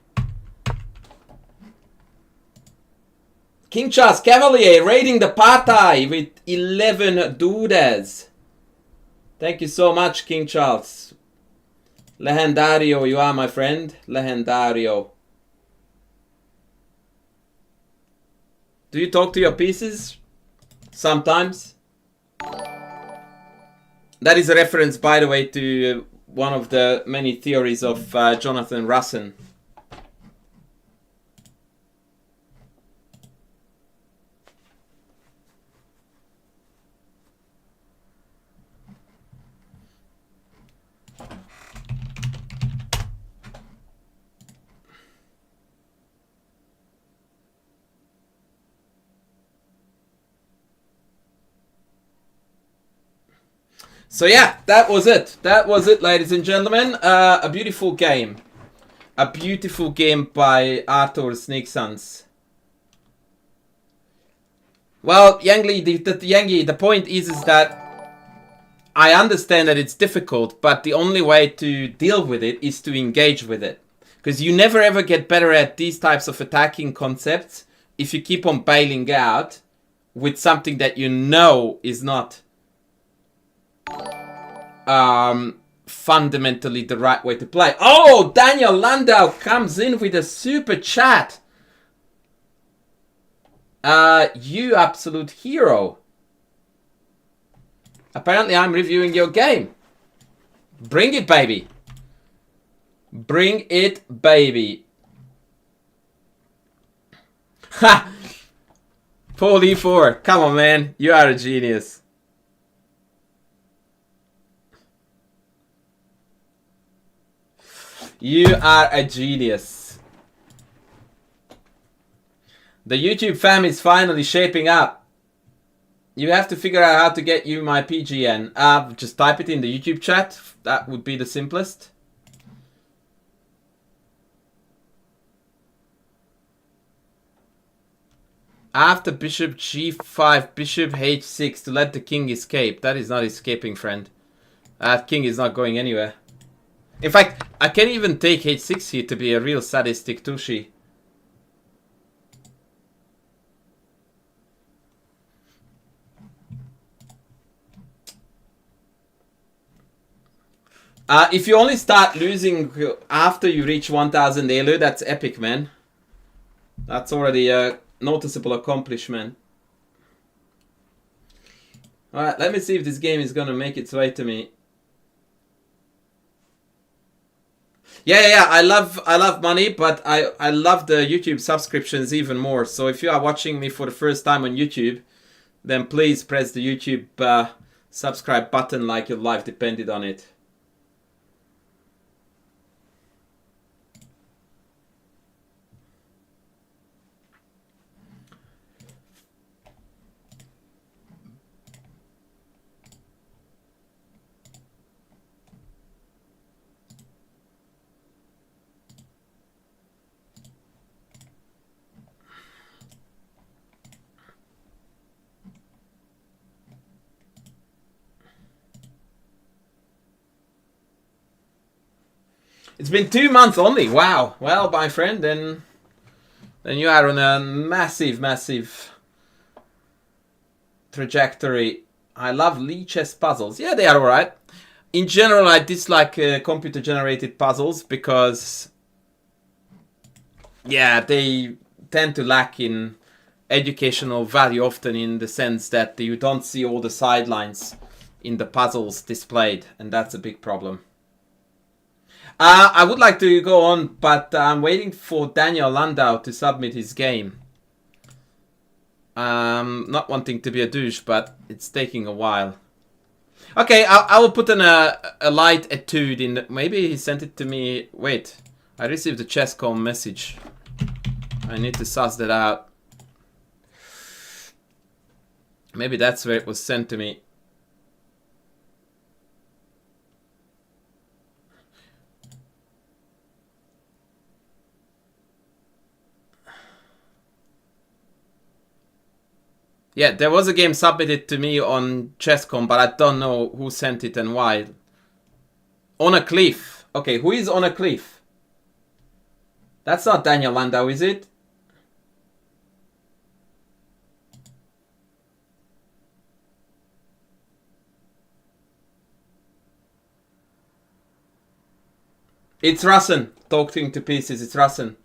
King Charles Cavalier raiding the party with 11 dudes. Thank you so much, King Charles. Legendario, you are, my friend. Legendario. Do you talk to your pieces? Sometimes. That is a reference, by the way, to one of the many theories of Jonathan Russen. So yeah, that was it. That was it, ladies and gentlemen. A beautiful game. A beautiful game by Artur Nixon. Well, Yangli, the point is that I understand that it's difficult, but the only way to deal with it is to engage with it. Because you never ever get better at these types of attacking concepts if you keep on bailing out with something that you know is not fundamentally the right way to play. Oh, Daniel Landau comes in with a super chat. You absolute hero. Apparently I'm reviewing your game. Bring it, baby. Bring it, baby. Ha! Paul E4. Come on, man. You are a genius. You are a genius. The YouTube fam is finally shaping up. You have to figure out how to get you my PGN. Just type it in the YouTube chat. That would be the simplest. After bishop g5, bishop h6 to let the king escape. That is not escaping, friend. That king is not going anywhere. In fact, I can even take h6 here to be a real sadistic Tushi. If you only start losing after you reach 1000 elu, that's epic, man. That's already a noticeable accomplishment. Alright, let me see if this game is gonna make its way to me. Yeah, I love money, but I love the YouTube subscriptions even more. So if you are watching me for the first time on YouTube, then please press the YouTube subscribe button like your life depended on it. It's been 2 months only. Wow. Well, my friend, then you are on a massive trajectory. I love Lee chess puzzles. Yeah, they are alright. in general, I dislike computer-generated puzzles because, yeah, they tend to lack in educational value often, in the sense that you don't see all the sidelines in the puzzles displayed, and that's a big problem. I would like to go on, but I'm waiting for Daniel Landau to submit his game. Not wanting to be a douche, but it's taking a while. Okay, I will put in a light etude in. Maybe he sent it to me. Wait, I received a Chesscom message. I need to suss that out. Maybe that's where it was sent to me. Yeah, there was a game submitted to me on Chesscom, but I don't know who sent it and why. On a Cliff. Okay, who is On a Cliff? That's not Daniel Landau, is it? It's Russen. Talking to pieces, it's Russen.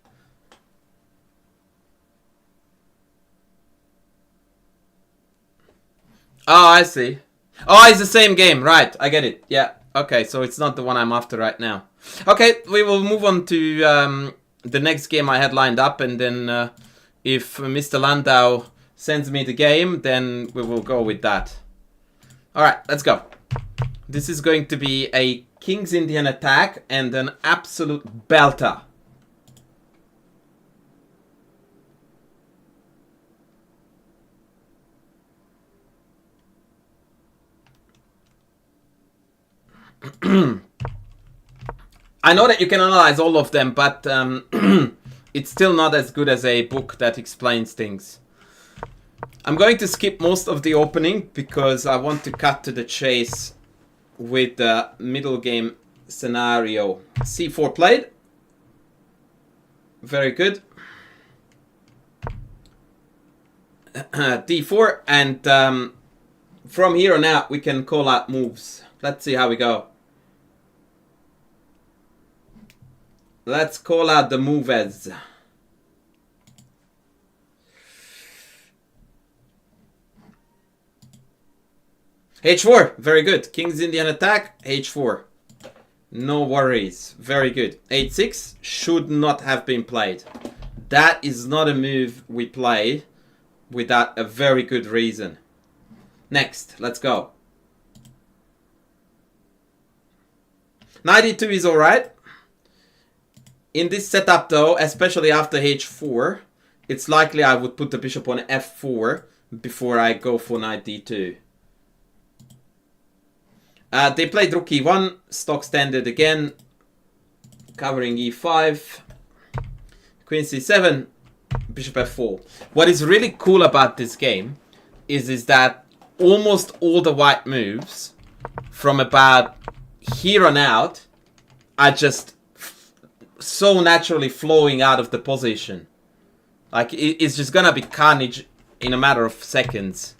Oh, I see. Oh, it's the same game. Right, I get it. Yeah, okay, so it's not the one I'm after right now. Okay, we will move on to the next game I had lined up, and then if Mr. Landau sends me the game, then we will go with that. Alright, let's go. This is going to be a King's Indian attack and an absolute belter. I know that you can analyze all of them, but it's still not as good as a book that explains things. I'm going to skip most of the opening because I want to cut to the chase with the middle game scenario. C4 played. Very good. D4, and from here on out we can call out moves. Let's see how we go. Let's call out the moves. H4, very good. King's Indian attack, H4. No worries, very good. H6 should not have been played. That is not a move we play without a very good reason. Next, let's go. Knight e2 is alright. In this setup though, especially after h4, it's likely I would put the bishop on f4 before I go for knight d2. They played rook e1, stock standard again, covering e5, queen c7, bishop f4. What is really cool about this game is that almost all the white moves from about here on out are just so naturally flowing out of the position. Like, it's just gonna be carnage in a matter of seconds.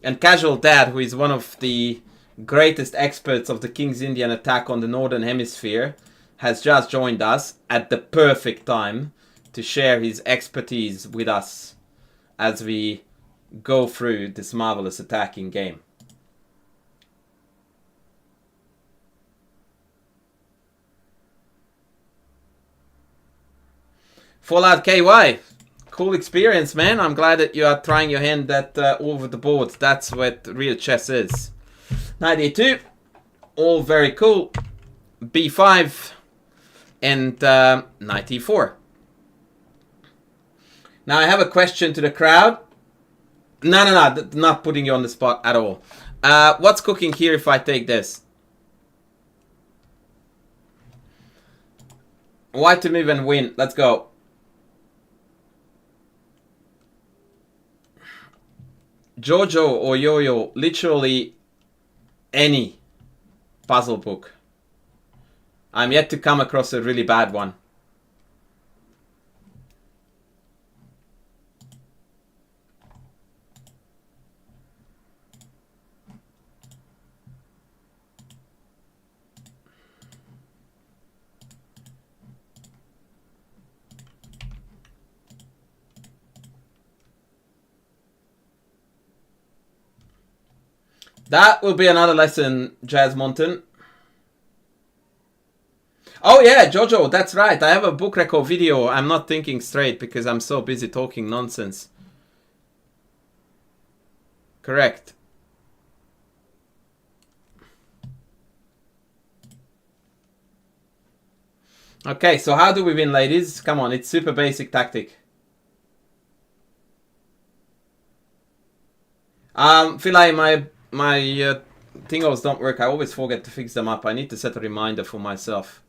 And Casual Dad, who is one of the greatest experts of the King's Indian attack on the Northern Hemisphere, has just joined us at the perfect time to share his expertise with us as we go through this marvelous attacking game. Fallout KY, cool experience, man. I'm glad that you are trying your hand at over the board. That's what real chess is. Knight e2, all very cool. b5 and knight e4. Now I have a question to the crowd. No, not putting you on the spot at all. What's cooking here if I take this? White to move and win. Let's go. Jojo or Yo-Yo, literally any puzzle book. I'm yet to come across a really bad one. That will be another lesson, Jazz Mountain. Oh yeah, Jojo, that's right. I have a book record video. I'm not thinking straight because I'm so busy talking nonsense. Correct. Okay, so how do we win, ladies? Come on, it's super basic tactic. Philae, my thingos don't work. I always forget to fix them up. I need to set a reminder for myself.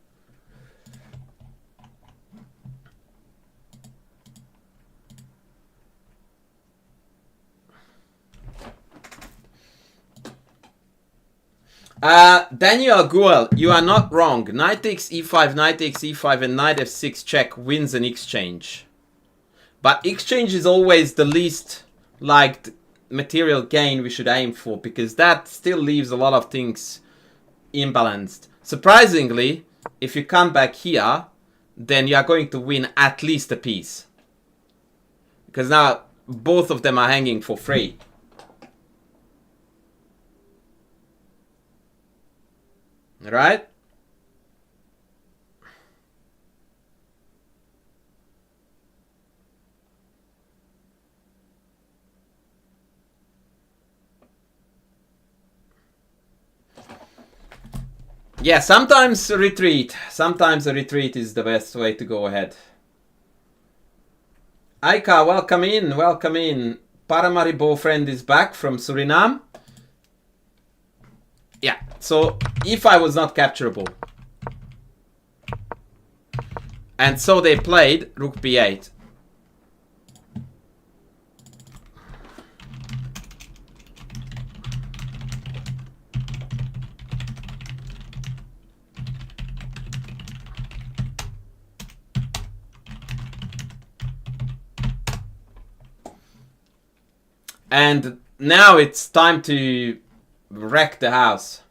Daniel Guel, you are not wrong. Knight takes e5, knight takes e5, and knight f6 check wins an exchange. But exchange is always the least liked material gain we should aim for, because that still leaves a lot of things imbalanced. Surprisingly, if you come back here, then you are going to win at least a piece. Because now both of them are hanging for free. Right? Yeah, sometimes retreat. Sometimes a retreat is the best way to go ahead. Aika, welcome in, welcome in. Paramaribo friend is back from Suriname. Yeah, so e5 was not capturable. And so they played rook b8. And now it's time to wreck the house.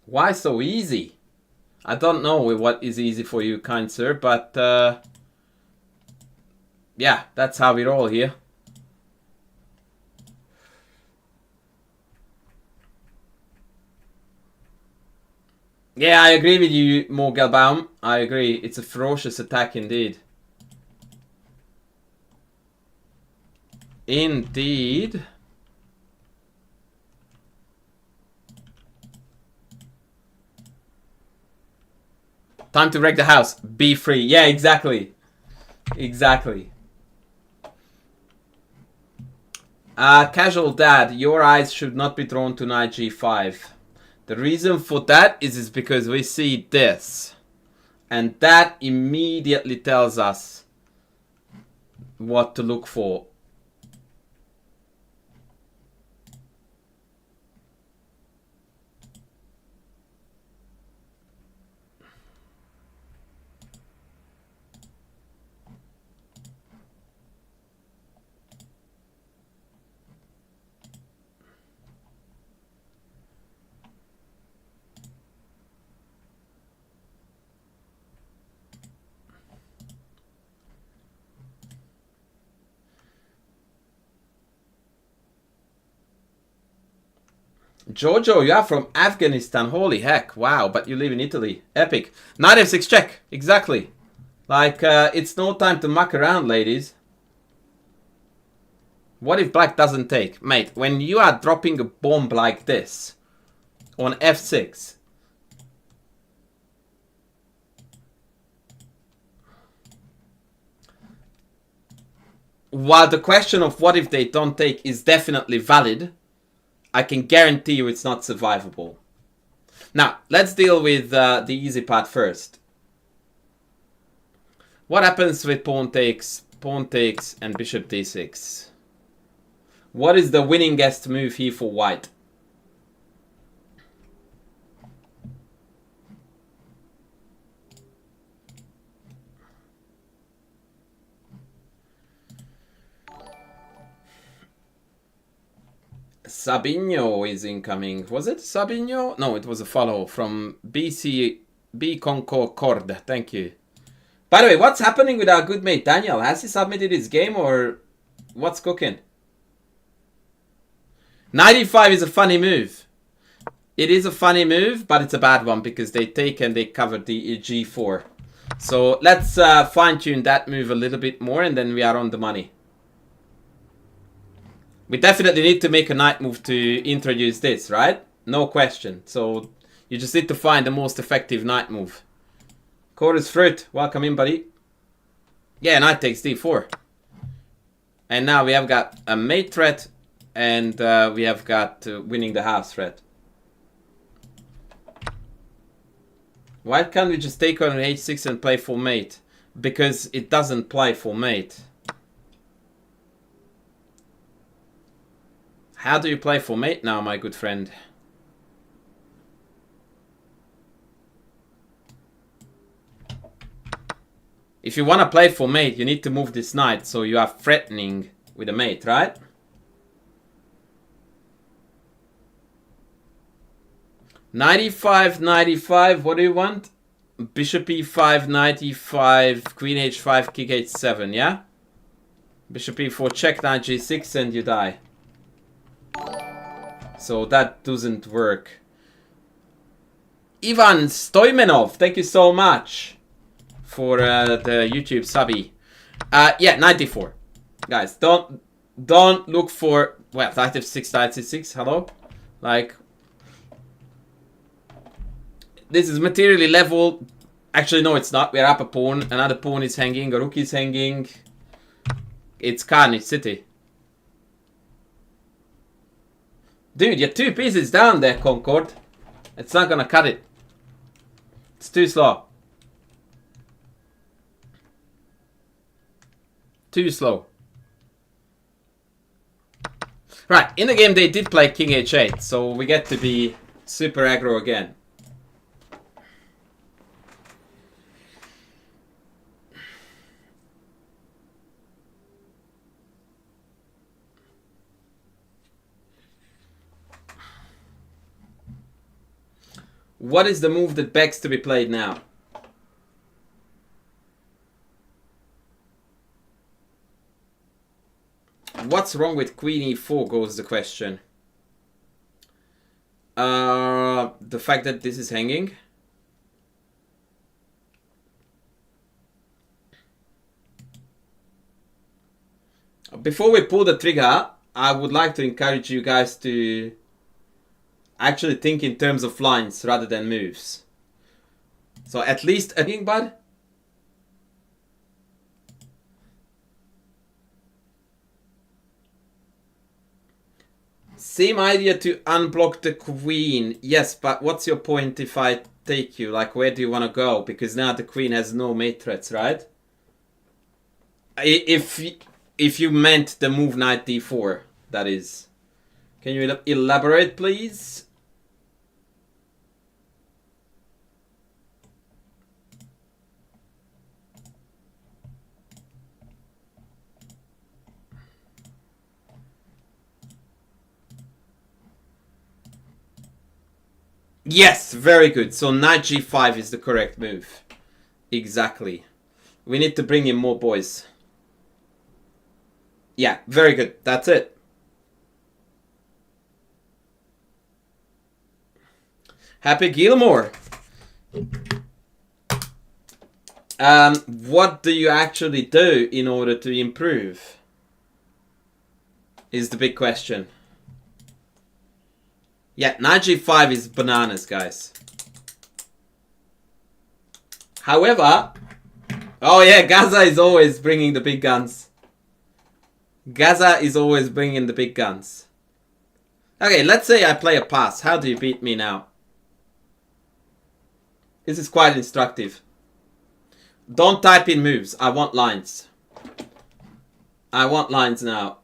Why so easy? I don't know what is easy for you, kind sir, but yeah, that's how we roll here. Yeah, I agree with you, Mogelbaum. I agree. It's a ferocious attack indeed. Indeed. Time to wreck the house. Be free. Yeah, exactly. Exactly. Casual dad, your eyes should not be drawn to knight g5. The reason for that is because we see this. And that immediately tells us what to look for. Jojo, you are from Afghanistan. Holy heck. Wow, but you live in Italy. Epic. Knight f6 check. Exactly. Like, it's no time to muck around, ladies. What if black doesn't take? Mate, when you are dropping a bomb like this on f6... while the question of what if they don't take is definitely valid, I can guarantee you it's not survivable. Now, let's deal with the easy part first. What happens with pawn takes, and bishop d6? What is the winningest move here for white? Sabino is incoming. Was it Sabino? No, it was a follow from B Concord. Thank you. By the way, what's happening with our good mate Daniel? Has he submitted his game or what's cooking? Knight e5 is a funny move. It is a funny move, but it's a bad one because they take and they cover the g4. So let's fine-tune that move a little bit more, and then we are on the money. We definitely need to make a knight move to introduce this, right? No question. So you just need to find the most effective knight move. Chorus Fruit, welcome in, buddy. Yeah, knight takes d4. And now we have got a mate threat, and we have got winning the house threat. Why can't we just take on h6 and play for mate? Because it doesn't play for mate. How do you play for mate now, my good friend? If you want to play for mate, you need to move this knight, so you are threatening with a mate, right? Knight e5, knight e5, what do you want? Bishop e5, knight e5, queen h5, king h7, yeah? Bishop e4, check, knight g6, and you die. So that doesn't work. Ivan Stoimenov, thank you so much for the YouTube subby. Yeah, 94. Guys, don't look for, well, knight f6, knight c6, hello? Like, this is materially level. Actually, no, it's not. We're up a pawn. Another pawn is hanging. A rook is hanging. It's Carnage City. Dude, you're 2 pieces down there, Concord. It's not gonna cut it. It's too slow. Too slow. Right, in the game they did play king h8, so we get to be super aggro again. What is the move that begs to be played now? What's wrong with queen e4 goes the question. The fact that this is hanging. Before we pull the trigger, I would like to encourage you guys to actually think in terms of lines rather than moves. So at least a thing, bud. Same idea to unblock the queen. Yes, but what's your point if I take you? Like, where do you want to go? Because now the queen has no mate threats, right? If you meant the move knight d4, that is. Can you elaborate, please? Yes, very good. So knight g5 is the correct move. Exactly. We need to bring in more boys. Yeah, very good. That's it. Happy Gilmore. What do you actually do in order to improve? Is the big question. Yeah, knight g5 is bananas, guys. However, oh yeah, Gaza is always bringing the big guns. Gaza is always bringing the big guns. Okay, let's say I play a pass. How do you beat me now? This is quite instructive. Don't type in moves. I want lines. I want lines now.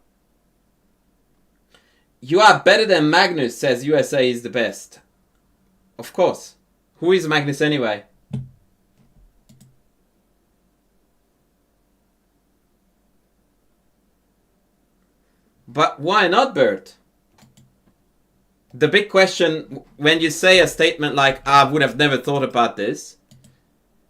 You are better than Magnus, says USA is the best. Of course. Who is Magnus anyway? But why not, Bert? The big question, when you say a statement like, I would have never thought about this,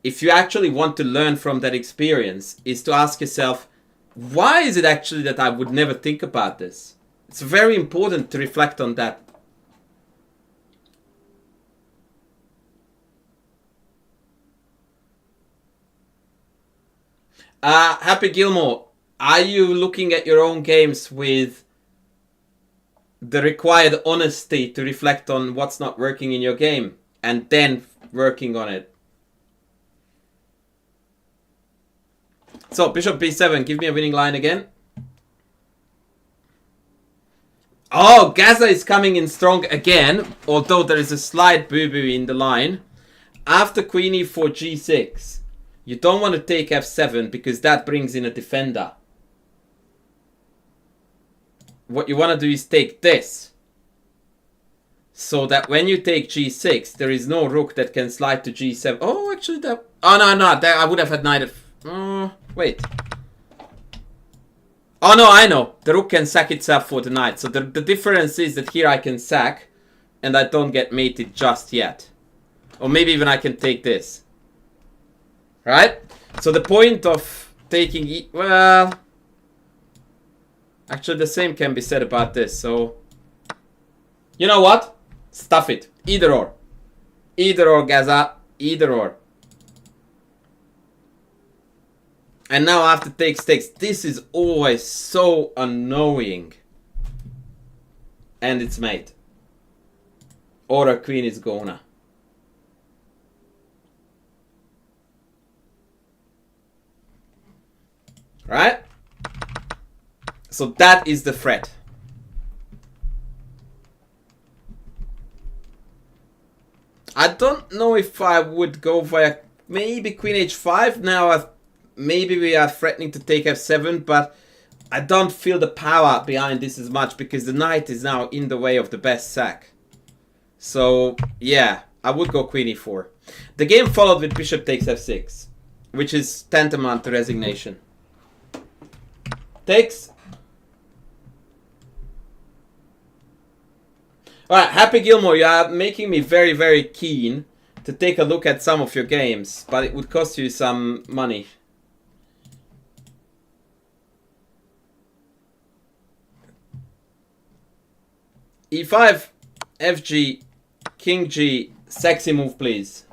if you actually want to learn from that experience, is to ask yourself, why is it actually that I would never think about this? It's very important to reflect on that. Happy Gilmore, are you looking at your own games with the required honesty to reflect on what's not working in your game and then working on it? So, bishop b7, give me a winning line again. Oh, Gaza is coming in strong again, although there is a slight boo-boo in the line. After queen e4 g6, you don't want to take f7 because that brings in a defender. What you want to do is take this, so that when you take g6, there is no rook that can slide to g7. Oh, actually that... Oh, no, that I would have had knight of... wait. Oh, no, I know. The rook can sack itself for the knight. So the difference is that here I can sack, and I don't get mated just yet. Or maybe even I can take this. Right? So the point of taking... well... Actually, the same can be said about this, so... You know what? Stuff it. Either or. Either or, Gaza. Either or. And now after takes. This is always so annoying. And it's mate. Or a queen is gonna. Right? So that is the threat. I don't know if I would go via maybe queen h5. Now maybe we are threatening to take f7, but I don't feel the power behind this as much because the knight is now in the way of the best sack. So yeah, I would go queen e4. The game followed with bishop takes f6, which is tantamount to resignation. Takes. Alright, Happy Gilmore, you are making me very, very keen to take a look at some of your games, but it would cost you some money. E5, FG, King G, sexy move please.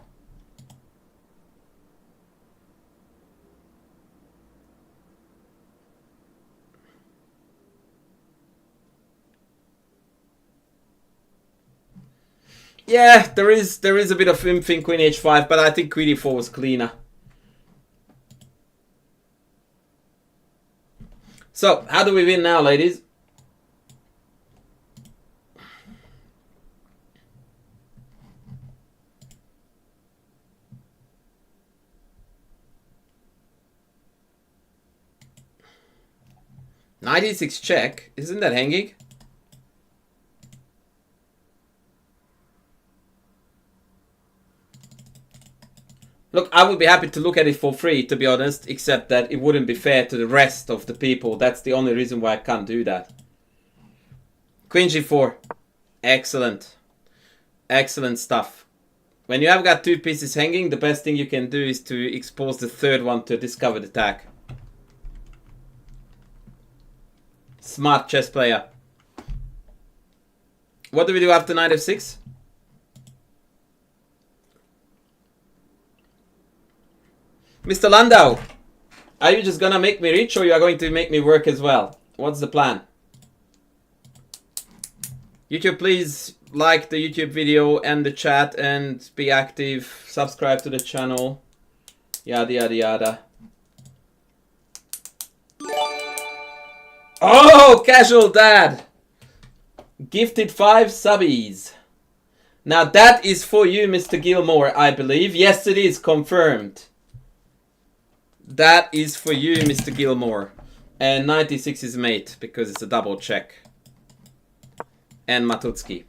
Yeah, there is a bit of imping queen h5, but I think queen e4 was cleaner. So, how do we win now, ladies? Knight e6 check. Isn't that hanging? Look, I would be happy to look at it for free, to be honest, except that it wouldn't be fair to the rest of the people. That's the only reason why I can't do that. Queen g4. Excellent. Excellent stuff. When you have got two pieces hanging, the best thing you can do is to expose the third one to a discovered attack. Smart chess player. What do we do after knight f6? Mr. Landau, are you just gonna make me rich or you are going to make me work as well? What's the plan? YouTube, please like the YouTube video and the chat and be active. Subscribe to the channel. Yada, yada, yada. Oh, Casual Dad. Gifted 5 subbies. Now that is for you, Mr. Gilmore, I believe. Yes, it is confirmed. That is for you, Mr. Gilmore. And 96 is mate, because it's a double check. And Matutsky.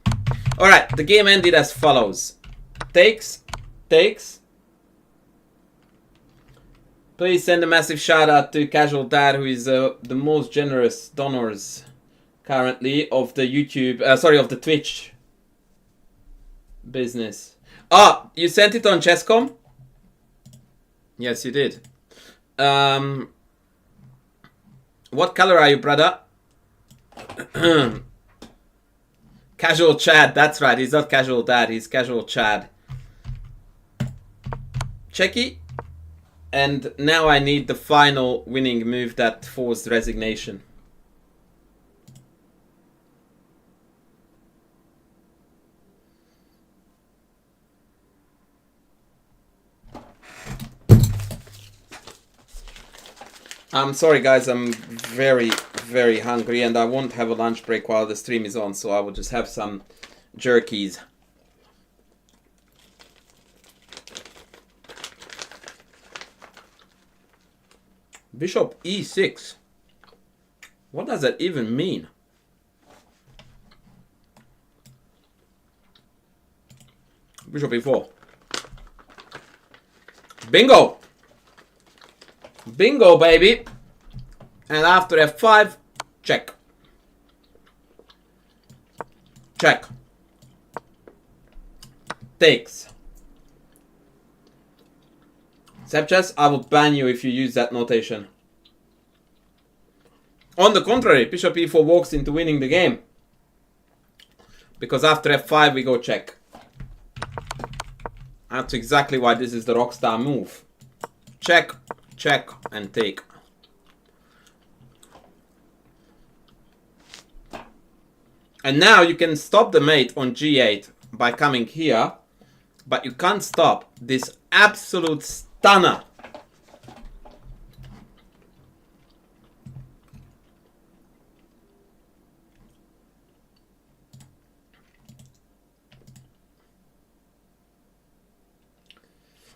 Alright, the game ended as follows. Takes. Please send a massive shout out to Casual Dad, who is the most generous donors currently of the YouTube, of the Twitch business. Ah, you sent it on Chesscom? Yes, you did. What color are you, brother? Casual Chad, that's right. He's not casual dad, he's casual Chad. Checky. And now I need the final winning move that forced resignation. I'm sorry guys, I'm very, very hungry and I won't have a lunch break while the stream is on, so I will just have some jerkies. Bishop e6. What does that even mean? Bishop e4. Bingo! Bingo, baby! And after f5, check. Check. Takes. Sepchas, I will ban you if you use that notation. On the contrary, Bishop e4 walks into winning the game. Because after f5 we go check. That's exactly why this is the rockstar move. Check, check, and take. And now you can stop the mate on g8 by coming here, but you can't stop this absolute stunner.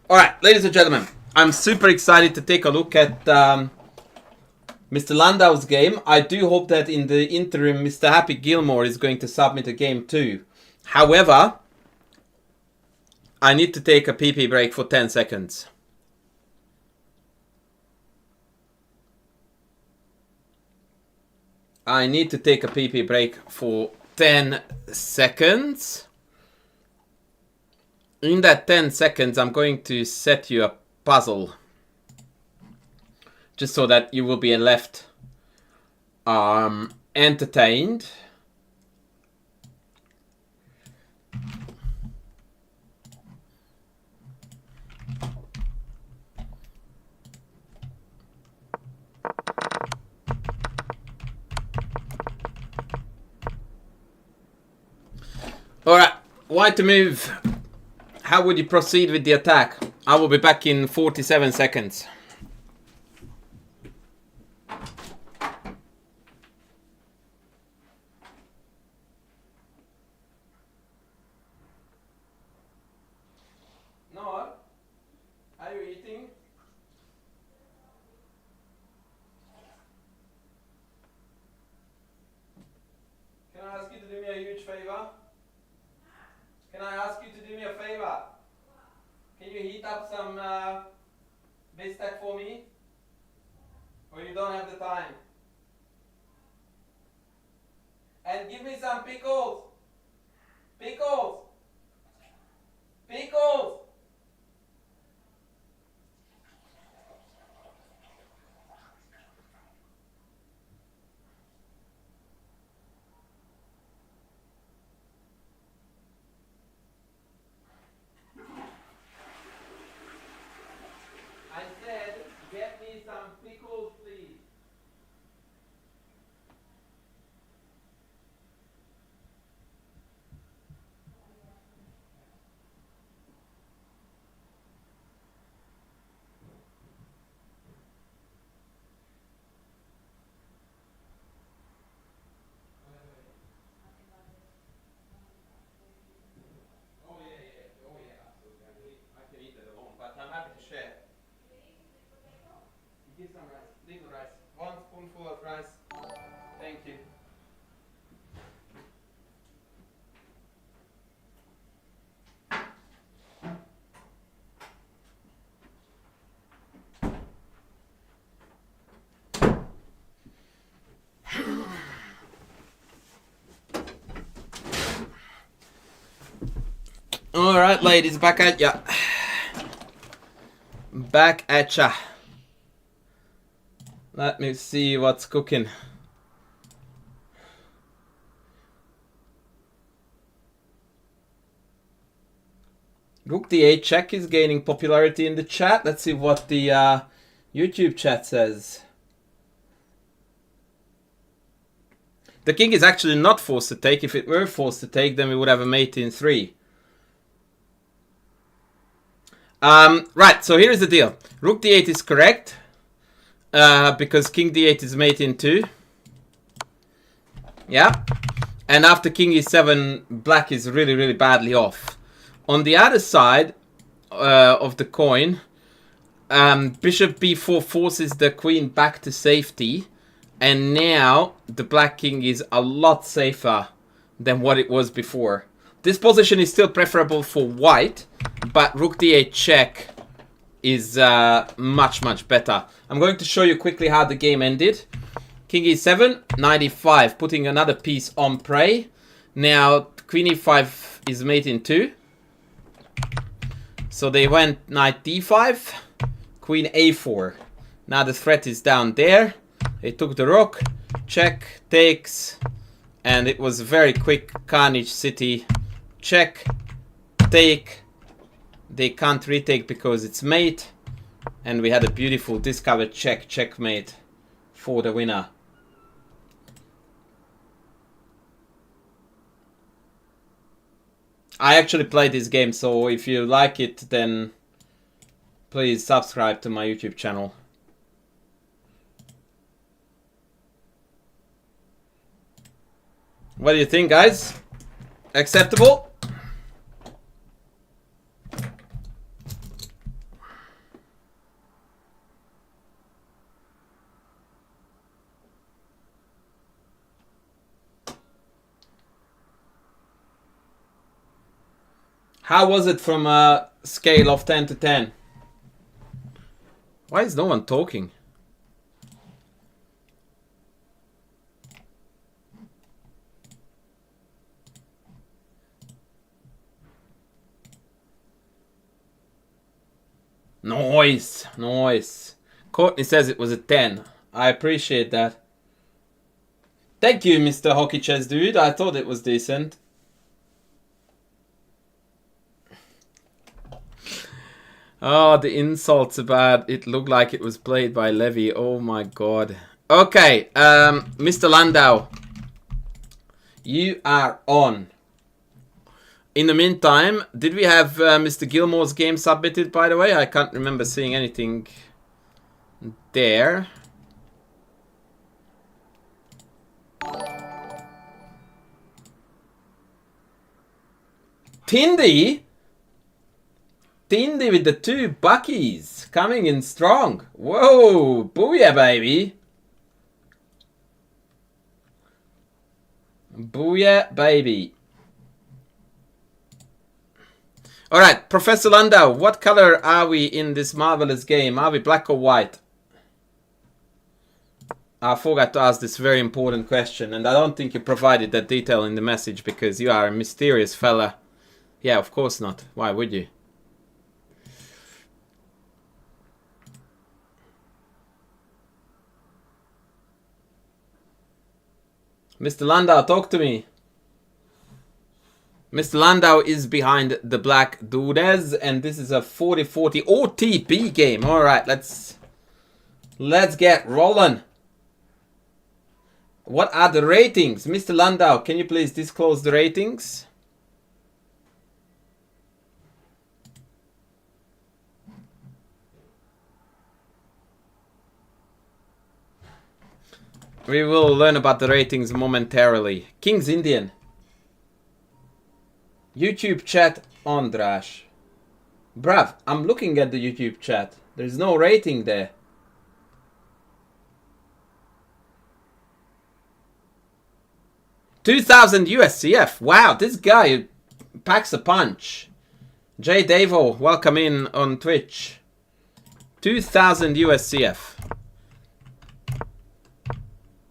Alright, ladies and gentlemen, I'm super excited to take a look at Mr. Landau's game. I do hope that in the interim, Mr. Happy Gilmore is going to submit a game too. However, I need to take a pee-pee break for 10 seconds. I need to take a pee-pee break for 10 seconds. In that 10 seconds, I'm going to set you a puzzle. Just so that you will be left entertained. Alright, why to move? How would you proceed with the attack? I will be back in 47 seconds. No, are you eating? Can I ask you to do me a huge favor? Can I ask you to do me a favor? Can you heat up some bistec for me? Or you don't have the time? And give me some pickles! Pickles! Pickles! I said, get me some pickles, please. Oh yeah, absolutely. I can eat that alone, but I'm happy to share. Give some rice, little rice, 1 spoonful of rice. Thank you. Alright, ladies, back at ya. Back at ya. Let me see what's cooking. Rook d8 check is gaining popularity in the chat. Let's see what the YouTube chat says. The king is actually not forced to take. If it were forced to take, then we would have a mate in 3. Right, so here's the deal. Rook d8 is correct. Because king d8 is mate in 2. Yeah. And after king e7, black is really, really badly off. On the other side of the coin, bishop b4 forces the queen back to safety. And now the black king is a lot safer than what it was before. This position is still preferable for white, but rook d8 check is much, much better. I'm going to show you quickly how the game ended. King e7, knight e5, putting another piece on prey. Now queen e5 is mate in 2. So they went knight d5, queen a4. Now the threat is down there. They took the rook, check, takes, and it was very quick carnage city. Check, take. They can't retake because it's mate. And we had a beautiful discovered check, checkmate for the winner. I actually played this game, so if you like it, then please subscribe to my YouTube channel. What do you think, guys? Acceptable? How was it from a scale of 10 to 10? Why is no one talking? Noise, noise. Courtney says it was a 10. I appreciate that. Thank you, Mr. Hockey Chess Dude. I thought it was decent. Oh, the insults about it looked like it was played by Levy. Oh my god. Okay, Mr. Landau. You are on. In the meantime, did we have Mr. Gilmore's game submitted, by the way? I can't remember seeing anything there. Tindy? Tindy with the 2 buckies. Coming in strong. Whoa, booyah, baby. Booyah, baby. Alright, Professor Landau, what color are we in this marvelous game? Are we black or white? I forgot to ask this very important question, and I don't think you provided that detail in the message because you are a mysterious fella. Yeah, of course not. Why would you? Mr. Landau, talk to me. Mr. Landau is behind the black dudes, and this is a 40-40 OTP game. Alright, let's get rolling. What are the ratings? Mr. Landau, can you please disclose the ratings? We will learn about the ratings momentarily. King's Indian. YouTube chat, Andras. Bruv, I'm looking at the YouTube chat. There's no rating there. $2,000 USCF. Wow, this guy packs a punch. Jay Davo, welcome in on Twitch. $2,000 USCF.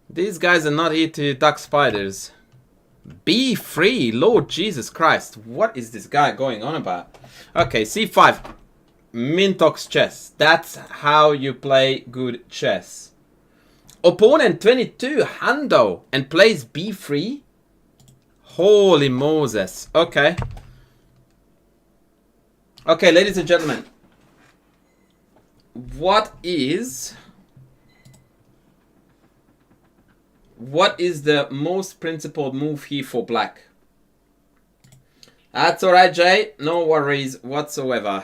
These guys are not here to duck spiders. Be free, Lord Jesus Christ. What is this guy going on about? Okay, C5. Mintox chess. That's how you play good chess. Opponent 22, Hando, and plays B3. Holy Moses. Okay. Okay, ladies and gentlemen. What is the most principled move here for black? That's alright, Jay. No worries whatsoever.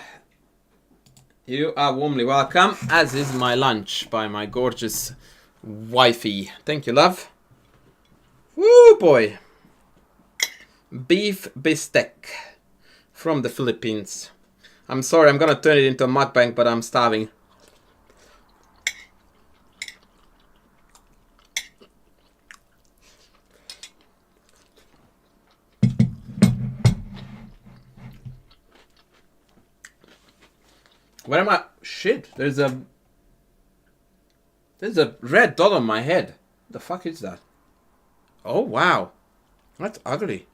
You are warmly welcome, as is my lunch by my gorgeous wifey. Thank you, love. Woo, boy. Beef bistec from the Philippines. I'm sorry, I'm gonna turn it into a mukbang, but I'm starving. Where am I? Shit, there's a red dot on my head. The fuck is that? Oh, wow. That's ugly.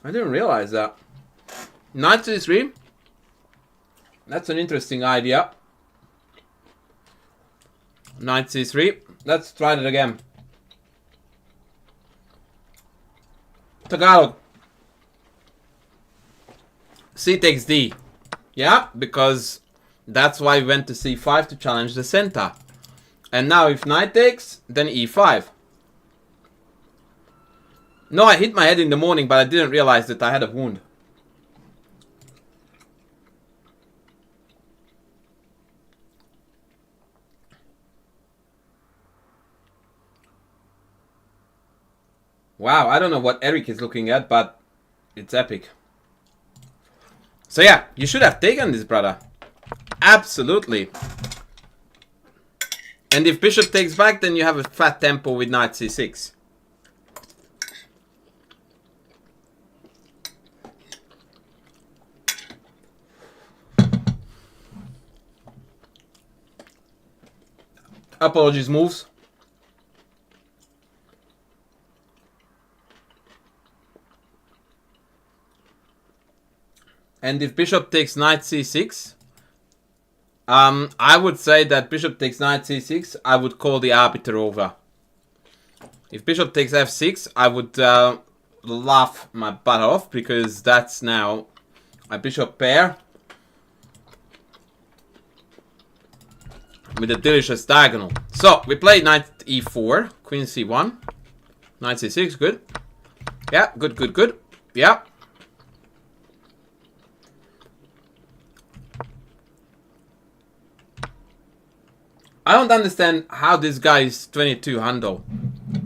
I didn't realize that. Knight c3. That's an interesting idea. Knight c3. Let's try it again. Tagalog. C takes D. Yeah, because that's why we went to c5 to challenge the center. And now if knight takes, then e5. No, I hit my head in the morning, but I didn't realize that I had a wound. Wow, I don't know what Eric is looking at, but it's epic. So yeah, you should have taken this, brother. Absolutely. And if bishop takes back, then you have a fat tempo with knight c6. Apologies, moves. And if bishop takes knight c6, I would say that bishop takes knight c6, I would call the arbiter over. If bishop takes f6, I would laugh my butt off, because that's now a bishop pair with a delicious diagonal. So we play knight e4, queen c1, knight c6, good. Yeah, good, good, good. Yeah. I don't understand how this guy is 22 handle.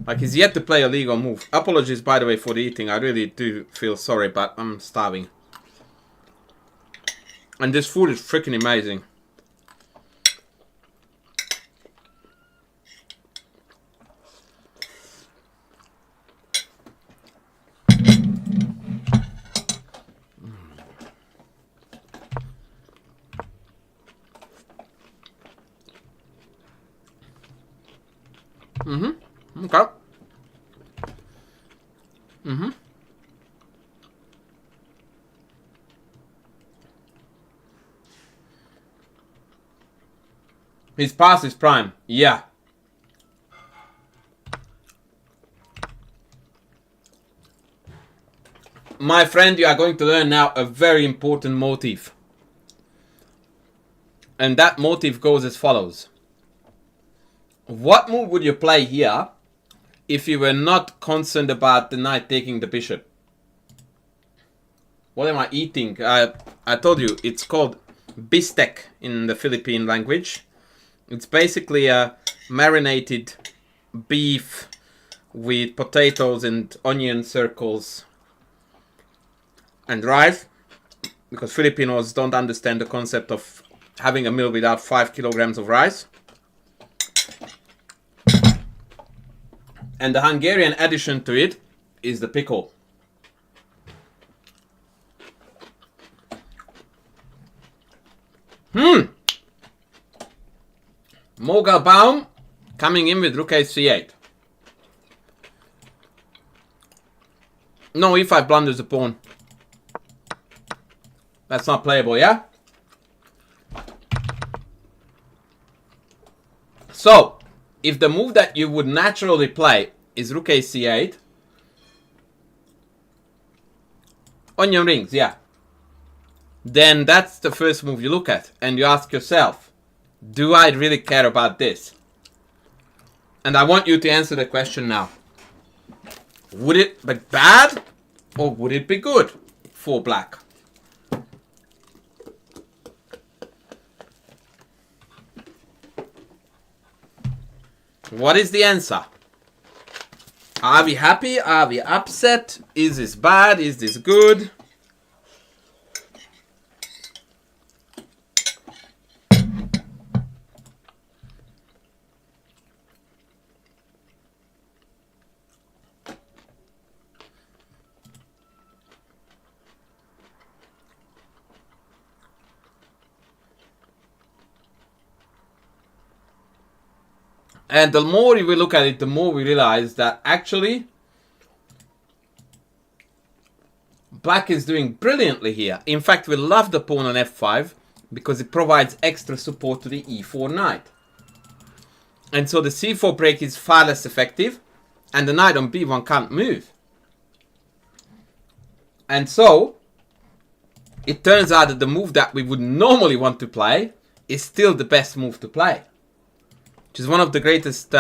Like, he's yet to play a legal move. Apologies, by the way, for the eating. I really do feel sorry, but I'm starving. And this food is freaking amazing. Okay. He's past his prime. Yeah. My friend, you are going to learn now a very important motif. And that motif goes as follows. What move would you play here if you were not concerned about the knight taking the bishop? What am I eating? I told you, it's called bistec in the Philippine language. It's basically a marinated beef with potatoes and onion circles and rice. Because Filipinos don't understand the concept of having a meal without 5 kilograms of rice. And the Hungarian addition to it is the pickle. Mogul Baum coming in with rook h8. No, e5 blunders the pawn. That's not playable, yeah? So, if the move that you would naturally play is rook ac8, onion rings, yeah. then that's the first move you look at. And you ask yourself, do I really care about this? And I want you to answer the question now. Would it be bad or would it be good for black? What is the answer? Are we happy? Are we upset? Is this bad? Is this good? And the more we look at it, the more we realize that actually black is doing brilliantly here. In fact, we love the pawn on f5 because it provides extra support to the e4 knight. And so the c4 break is far less effective and the knight on b1 can't move. And so it turns out that the move that we would normally want to play is still the best move to play. Which is one of the greatest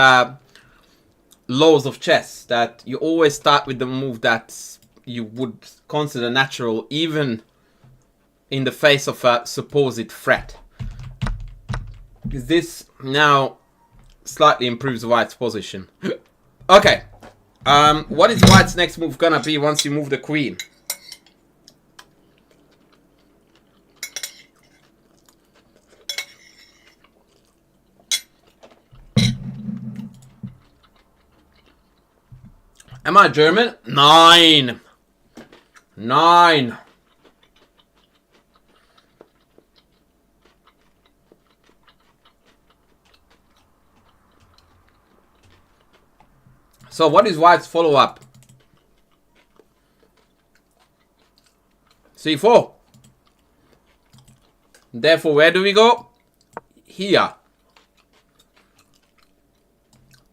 laws of chess, that you always start with the move that you would consider natural, even in the face of a supposed threat. Because this now slightly improves white's position. Okay, what is white's next move gonna be once you move the queen? Am I German? 9. 9. So what is white's follow-up? c4. Therefore, where do we go? Here.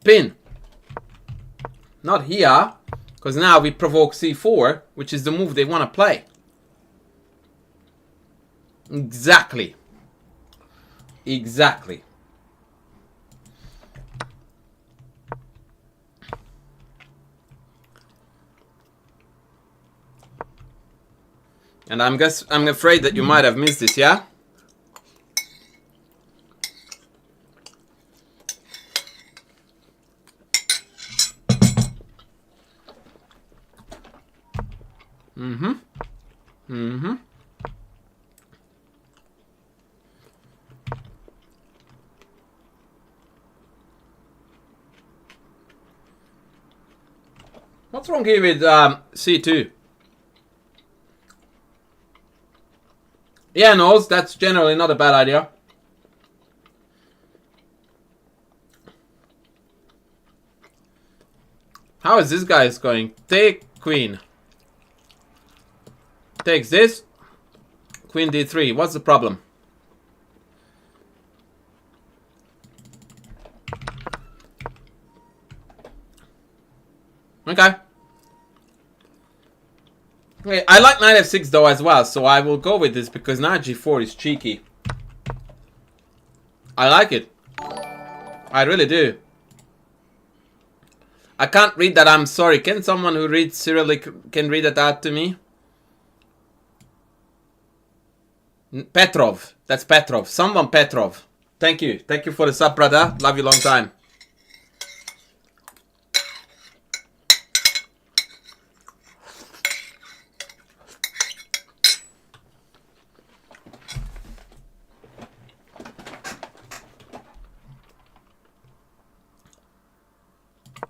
Pin. Not here, because now we provoke c4, which is the move they want to play. Exactly. Exactly. And I'm afraid that you might have missed this, yeah? What's wrong here with c2? Yeah, no, that's generally not a bad idea. How is this guy's going? Take queen. Takes this. Queen d3. What's the problem? Okay. Okay, I like knight f6 though as well, so I will go with this because knight g4 is cheeky. I like it. I really do. I can't read that, I'm sorry. Can someone who reads Cyrillic can read that out to me? Petrov. That's Petrov. Someone Petrov. Thank you. Thank you for the sub, brother. Love you long time.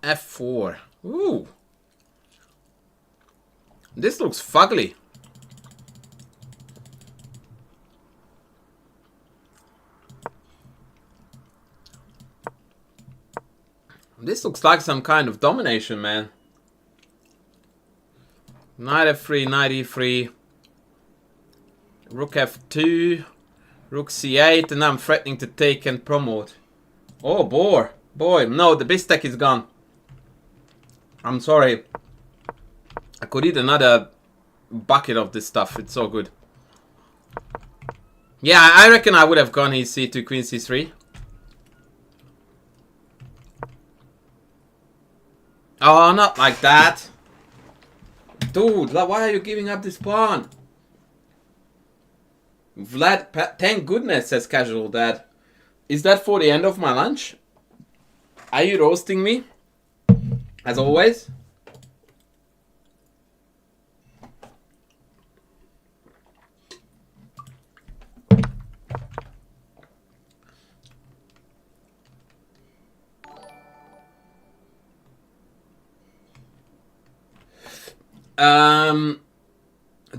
f4. Ooh. This looks fugly. This looks like some kind of domination, man. Knight f3, knight e3. Rook f2. Rook c8, and I'm threatening to take and promote. Oh, boy. Boy, no, the bistek is gone. I'm sorry. I could eat another bucket of this stuff. It's so good. Yeah, I reckon I would have gone his c2, queen c3. Oh, not like that. Dude, why are you giving up this pawn? Vlad, thank goodness, says Casual Dad. Is that for the end of my lunch? Are you roasting me? As always?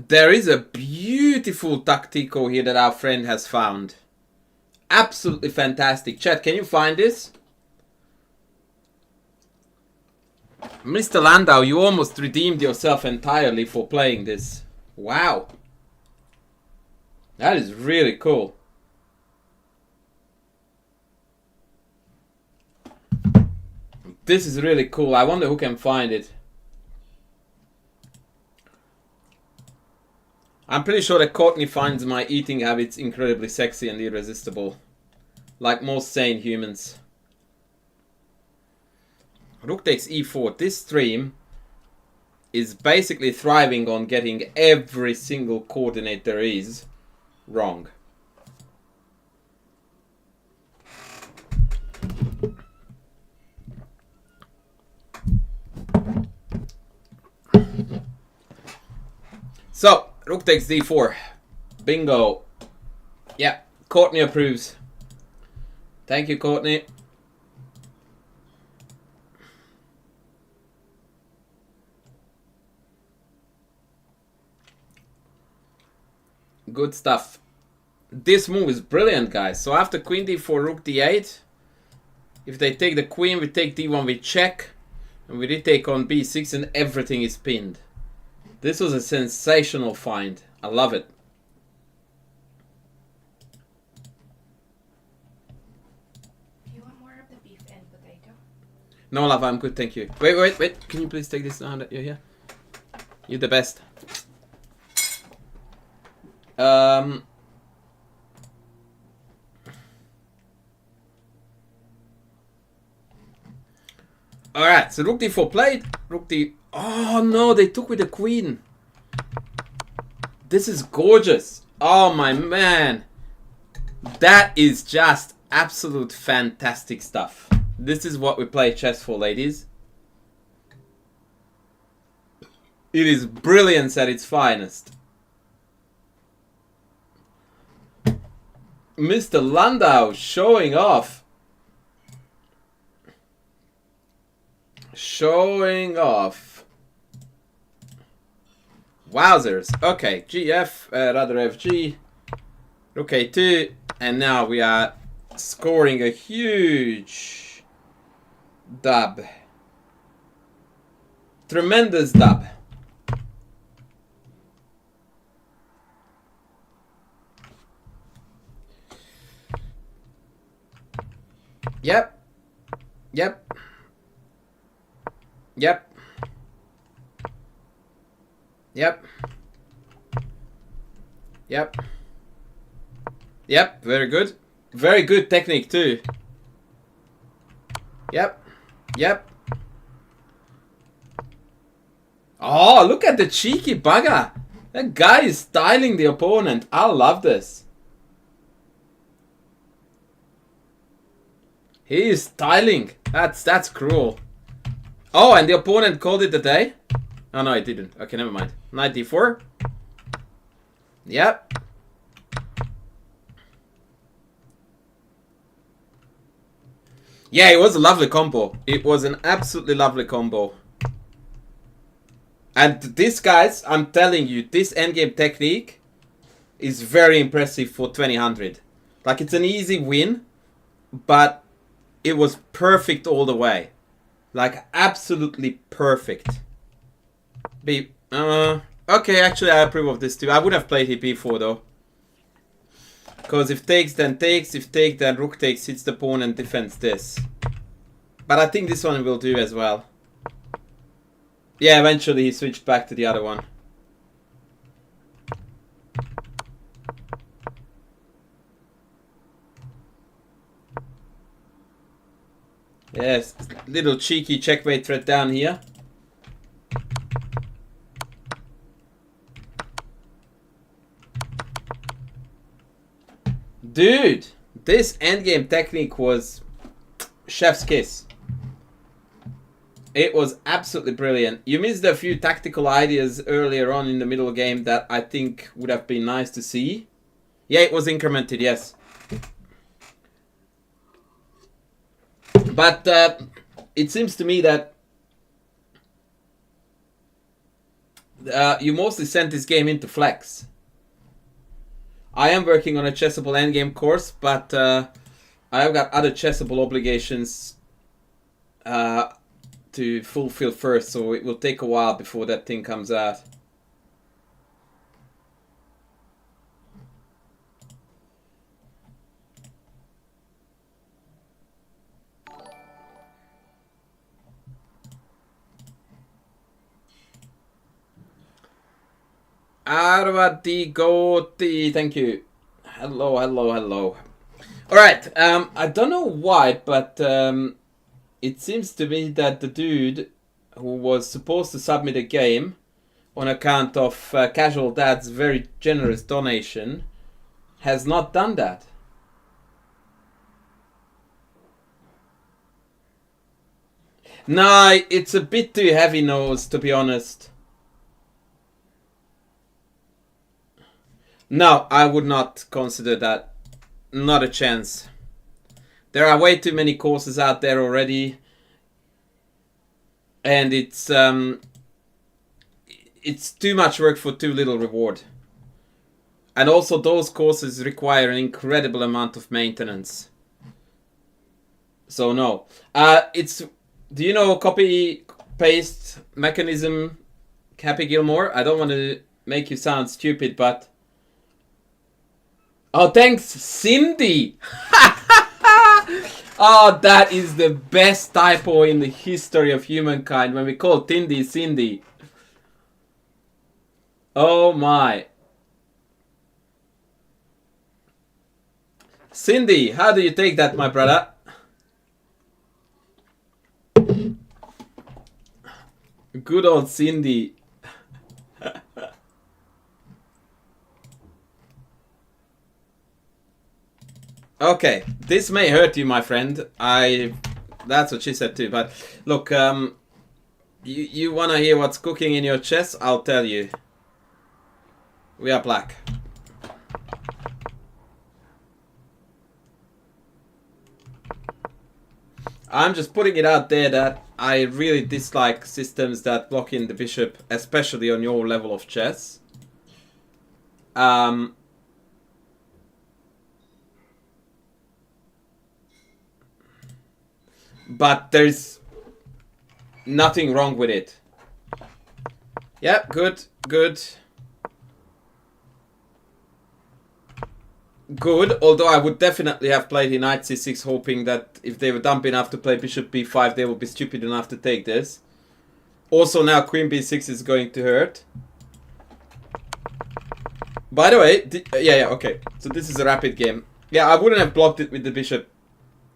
There is a beautiful tactico here that our friend has found. Absolutely fantastic. Chat, can you find this? Mr. Landau, you almost redeemed yourself entirely for playing this. Wow. That is really cool. This is really cool. I wonder who can find it. I'm pretty sure that Courtney finds my eating habits incredibly sexy and irresistible. Like most sane humans. Rook takes e4. This stream is basically thriving on getting every single coordinate there is wrong. So, Rook takes d4. Bingo. Yeah, Courtney approves. Thank you, Courtney. Good stuff. This move is brilliant, guys. So after queen d4, rook d8. If they take the queen, we take d1, we check. And we retake on b6 and everything is pinned. This was a sensational find. I love it. Do you want more of the beef and potato? No, love, I'm good, thank you. Wait. Can you please take this now that you're here? You're the best. Alright, so rook d4 played. Rook d... Oh no, they took with the queen. This is gorgeous. Oh my man. That is just absolute fantastic stuff. This is what we play chess for, ladies. It is brilliance at its finest. Mr. Landau showing off. Showing off. Wowzers. Okay, GF, rather FG. Rook A2. And now we are scoring a huge dub. Tremendous dub. Yep. Yep. Yep. Yep. Yep. Yep, very good. Very good technique too. Yep. Yep. Oh, look at the cheeky bugger. That guy is styling the opponent. I love this. He is styling. That's cruel. Oh, and the opponent called it a day? Oh no, it didn't. Okay, never mind. Knight d4. Yep. Yeah, it was a lovely combo. It was an absolutely lovely combo. And this, guys, I'm telling you, this endgame technique is very impressive for 2000. Like, it's an easy win, but it was perfect all the way. Like, absolutely perfect. Okay, actually, I approve of this too. I would have played b4 though. Because if takes, then takes. If take, then rook takes, hits the pawn and defends this. But I think this one will do as well. Yeah, eventually he switched back to the other one. Yes, little cheeky checkmate threat down here. Dude, this endgame technique was chef's kiss. It was absolutely brilliant. You missed a few tactical ideas earlier on in the middle game that I think would have been nice to see. Yeah, it was incremented, yes. But it seems to me that you mostly sent this game into flex. I am working on a chessable endgame course, but I've got other chessable obligations to fulfill first, so it will take a while before that thing comes out. Arvati Goti, thank you. Hello, hello, hello. Alright, I don't know why, but it seems to me that the dude who was supposed to submit a game on account of Casual Dad's very generous donation has not done that. Nah, it's a bit too heavy-nosed, to be honest. No, I would not consider that. Not a chance. There are way too many courses out there already. And it's too much work for too little reward. And also those courses require an incredible amount of maintenance. So no. Do you know copy paste mechanism, Happy Gilmore? I don't want to make you sound stupid, but oh, thanks, Cindy! Oh, that is the best typo in the history of humankind when we call Tindy Cindy. Oh my. Cindy, how do you take that, my brother? Good old Cindy. Okay, this may hurt you, my friend. That's what she said too. But look, you wanna hear what's cooking in your chest? I'll tell you. We are black. I'm just putting it out there that I really dislike systems that block in the bishop, especially on your level of chess. But there's nothing wrong with it. Yeah, good, good. Good, although I would definitely have played in knight c6 hoping that if they were dumb enough to play bishop b5 they would be stupid enough to take this. Also now queen b6 is going to hurt. By the way, yeah, okay. So this is a rapid game. Yeah, I wouldn't have blocked it with the bishop.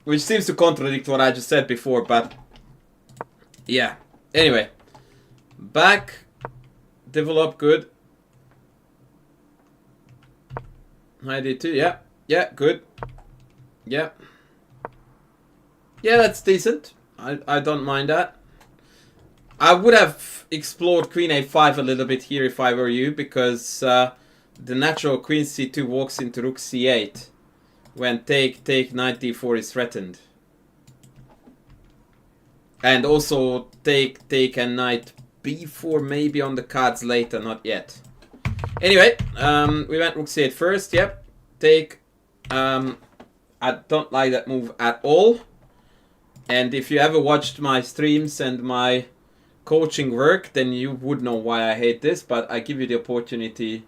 Which seems to contradict what I just said before, but yeah. Anyway, back, develop, good. Knight d2, yeah, yeah, good, yeah, yeah, that's decent. I don't mind that. I would have explored queen a5 a little bit here if I were you, because the natural queen c2 walks into rook c8. When take knight d4 is threatened. And also take and knight b4 maybe on the cards later, not yet. Anyway, we went rook c8 first, yep. Take. I don't like that move at all. And if you ever watched my streams and my coaching work, then you would know why I hate this, but I give you the opportunity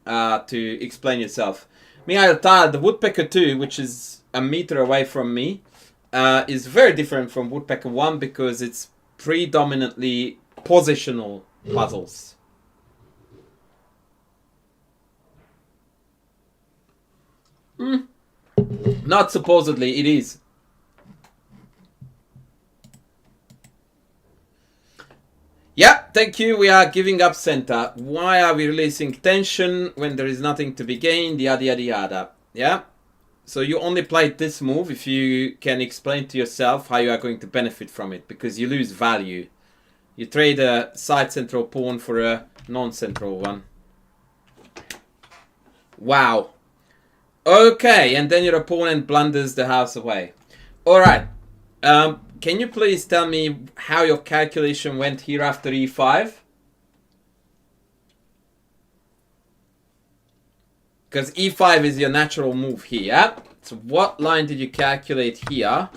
to explain yourself. Mihail Tal, the Woodpecker 2, which is a meter away from me, is very different from Woodpecker 1 because it's predominantly positional puzzles. Not supposedly, it is. Yeah, thank you. We are giving up center. Why are we releasing tension when there is nothing to be gained? Yada yada yada. Yeah. So you only played this move if you can explain to yourself how you are going to benefit from it, because you lose value. You trade a side central pawn for a non-central one. Wow. Okay, and then your opponent blunders the house away. Alright. Can you please tell me how your calculation went here after e5? Because e5 is your natural move here. So what line did you calculate here?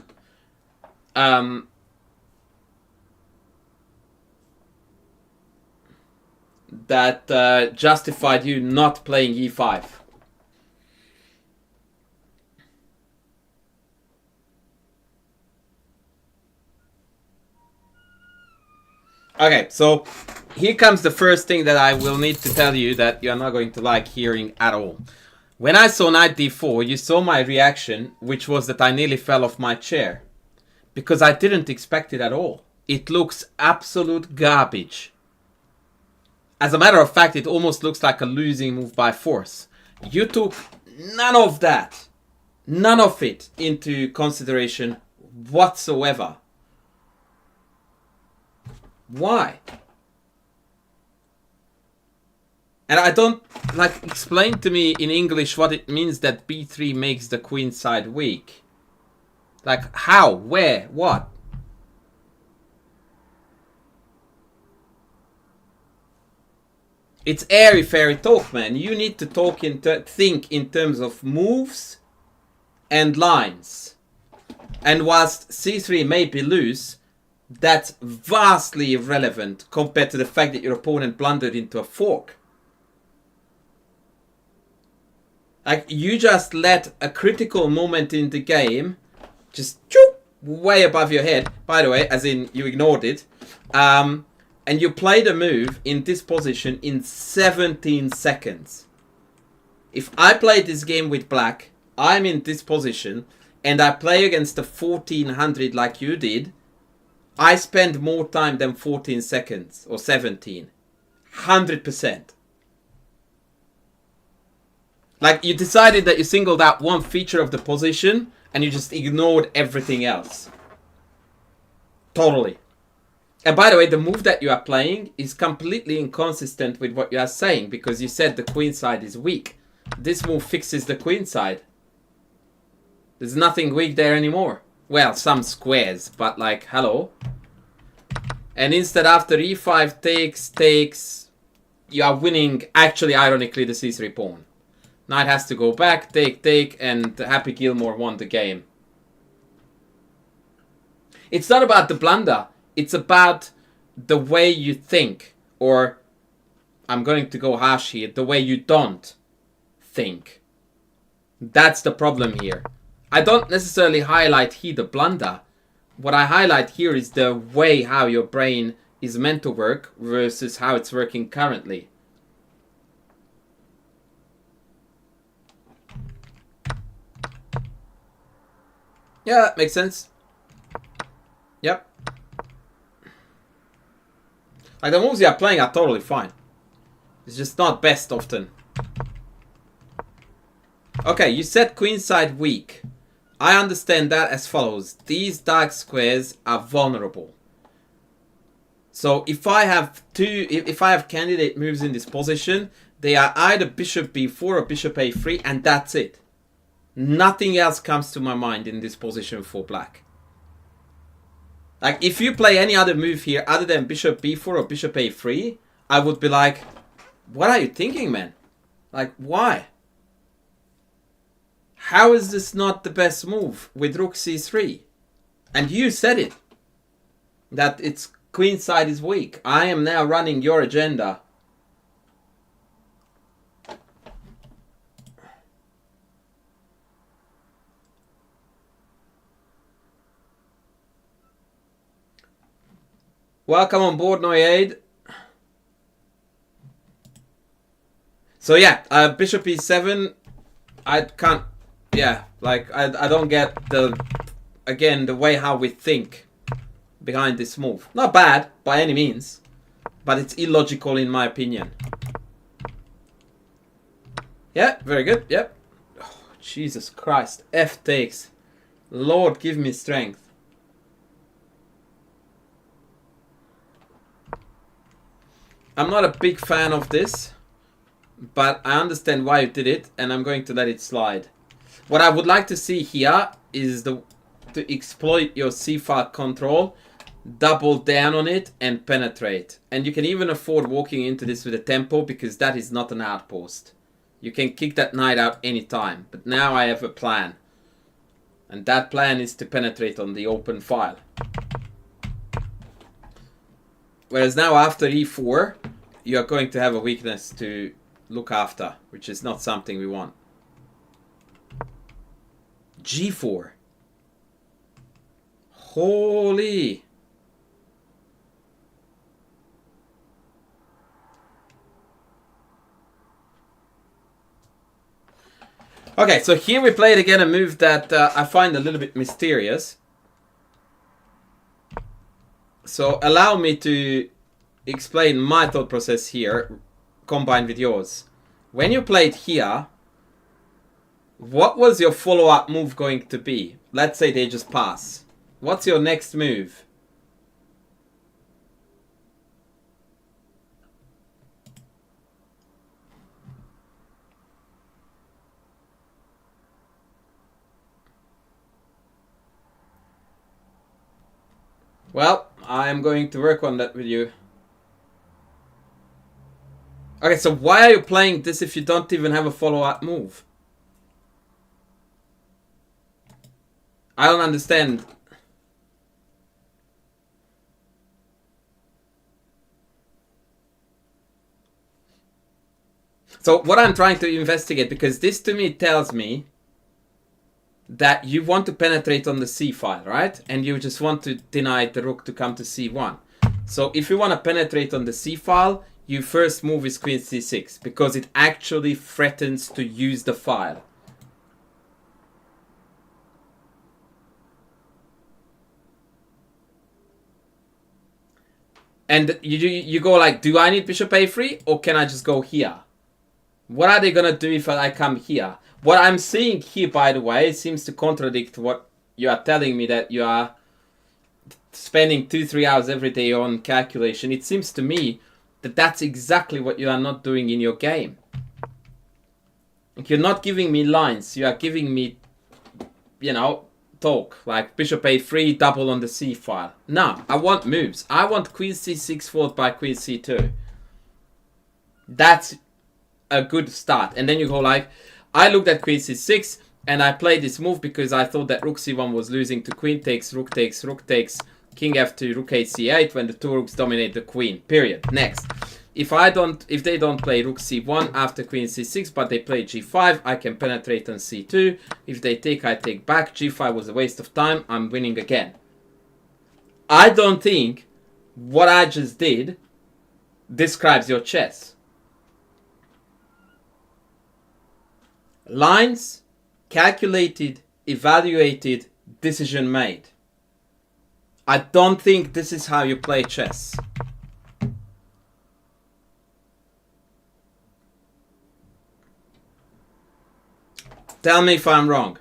That justified you not playing e5. Okay, so here comes the first thing that I will need to tell you that you're not going to like hearing at all. When I saw knight d4, you saw my reaction, which was that I nearly fell off my chair. Because I didn't expect it at all. It looks absolute garbage. As a matter of fact, it almost looks like a losing move by force. You took none of that, none of it into consideration whatsoever. Why? And I don't, like, explain to me in English what it means that b3 makes the queen side weak. Like, how? Where? What? It's airy-fairy talk, man. You need to talk think in terms of moves and lines. And whilst c3 may be loose, that's vastly irrelevant compared to the fact that your opponent blundered into a fork. Like, you just let a critical moment in the game just way above your head. By the way, as in you ignored it. And you played a move in this position in 17 seconds. If I play this game with black, I'm in this position, and I play against the 1400 like you did, I spend more time than 14 seconds, or 17. 100%. Like, you decided that you singled out one feature of the position, and you just ignored everything else. Totally. And by the way, the move that you are playing is completely inconsistent with what you are saying, because you said the queen side is weak. This move fixes the queen side. There's nothing weak there anymore. Well, some squares, but like, hello. And instead, after e5 takes, you are winning, actually, ironically, the c3 pawn. Knight has to go back, take, and Happy Gilmore won the game. It's not about the blunder. It's about the way you think. Or, I'm going to go harsh here, the way you don't think. That's the problem here. I don't necessarily highlight here the blunder. What I highlight here is the way how your brain is meant to work versus how it's working currently. Yeah, that makes sense. Yep. Like, the moves you are playing are totally fine. It's just not best often. Okay, you said queenside weak. I understand that as follows. These dark squares are vulnerable. So if I have candidate moves in this position, they are either bishop b4 or bishop a3, and that's it. Nothing else comes to my mind in this position for black. Like, if you play any other move here other than bishop b4 or bishop a3, I would be like, what are you thinking, man? Like, why? How is this not the best move with rook c3? And you said it. That its queen side is weak. I am now running your agenda. Welcome on board, Noyade. So yeah, bishop e7. I can't. Yeah, like, I don't get the way how we think behind this move. Not bad, by any means. But it's illogical in my opinion. Yeah, very good. Yep. Oh, Jesus Christ. F takes. Lord, give me strength. I'm not a big fan of this, but I understand why you did it, and I'm going to let it slide. What I would like to see here is to exploit your c-file control, double down on it, and penetrate. And you can even afford walking into this with a tempo, because that is not an outpost. You can kick that knight out anytime, but now I have a plan. And that plan is to penetrate on the open file. Whereas now after e4, you are going to have a weakness to look after, which is not something we want. g4. Holy. Okay, so here we played again a move that I find a little bit mysterious. So allow me to explain my thought process here, combined with yours. When you played here, what was your follow-up move going to be? Let's say they just pass. What's your next move? Well, I'm going to work on that with you. Okay, so why are you playing this if you don't even have a follow-up move? I don't understand. So what I'm trying to investigate, because this to me tells me that you want to penetrate on the c file, right? And you just want to deny the rook to come to c1. So if you want to penetrate on the c file, your first move is queen c6, because it actually threatens to use the file. And you go like, do I need bishop a3 or can I just go here? What are they going to do if I come here? What I'm seeing here, by the way, seems to contradict what you are telling me, that you are spending 2-3 hours every day on calculation. It seems to me that that's exactly what you are not doing in your game. Like, you're not giving me lines. You are giving me, you know, talk. Like bishop a3, double on the c file. No, I want moves. I want queen c6 followed by queen c2. That's a good start. And then you go like, I looked at queen c6 and I played this move because I thought that rook c1 was losing to queen takes, rook takes, rook takes, king f2, rook a c8 when the two rooks dominate the queen. Period. Next. If they don't play rook c1 after queen c6 but they play g5, I can penetrate on c2. If they take, I take back. g5 was a waste of time. I'm winning again. I don't think what I just did describes your chess. Lines, calculated, evaluated, decision made. I don't think this is how you play chess. Tell me if I'm wrong.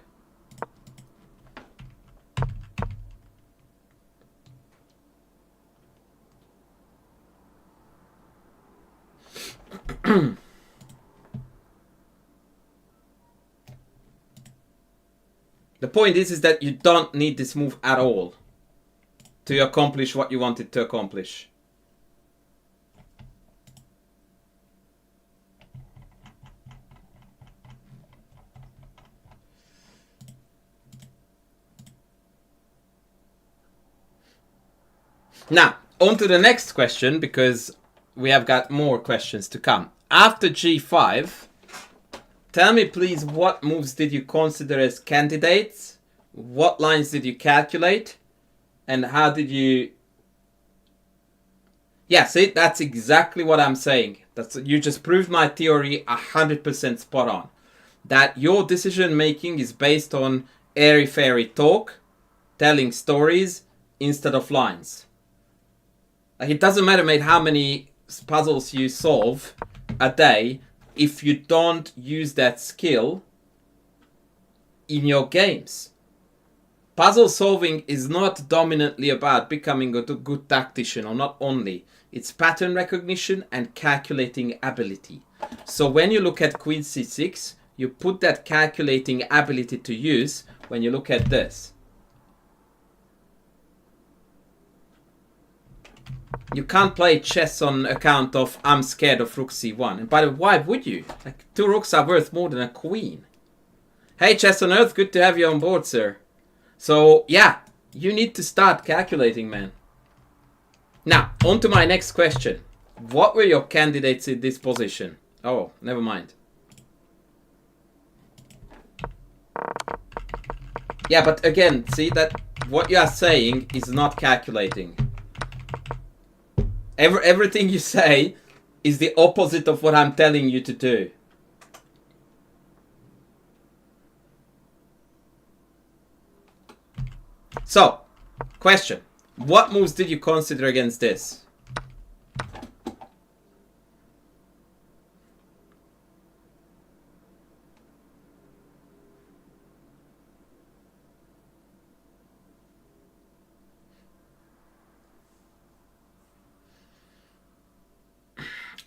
The point is that you don't need this move at all to accomplish what you wanted to accomplish. Now, on to the next question, because we have got more questions to come. After g5, tell me please, what moves did you consider as candidates? What lines did you calculate? And how did you... Yeah, see, that's exactly what I'm saying. You just proved my theory 100% spot on. That your decision making is based on airy-fairy talk, telling stories instead of lines. Like, it doesn't matter, mate, how many puzzles you solve a day if you don't use that skill in your games. Puzzle solving is not dominantly about becoming a good tactician, or not only. It's pattern recognition and calculating ability. So when you look at Queen C6, you put that calculating ability to use when you look at this. You can't play chess on account of I'm scared of rook c1. And by the way, why would you? Like, 2 rooks are worth more than a queen. Hey, Chess on Earth, good to have you on board, sir. So, yeah, you need to start calculating, man. Now, on to my next question. What were your candidates in this position? Oh, never mind. Yeah, but again, see that what you are saying is not calculating. Everything you say is the opposite of what I'm telling you to do. So, question. What moves did you consider against this?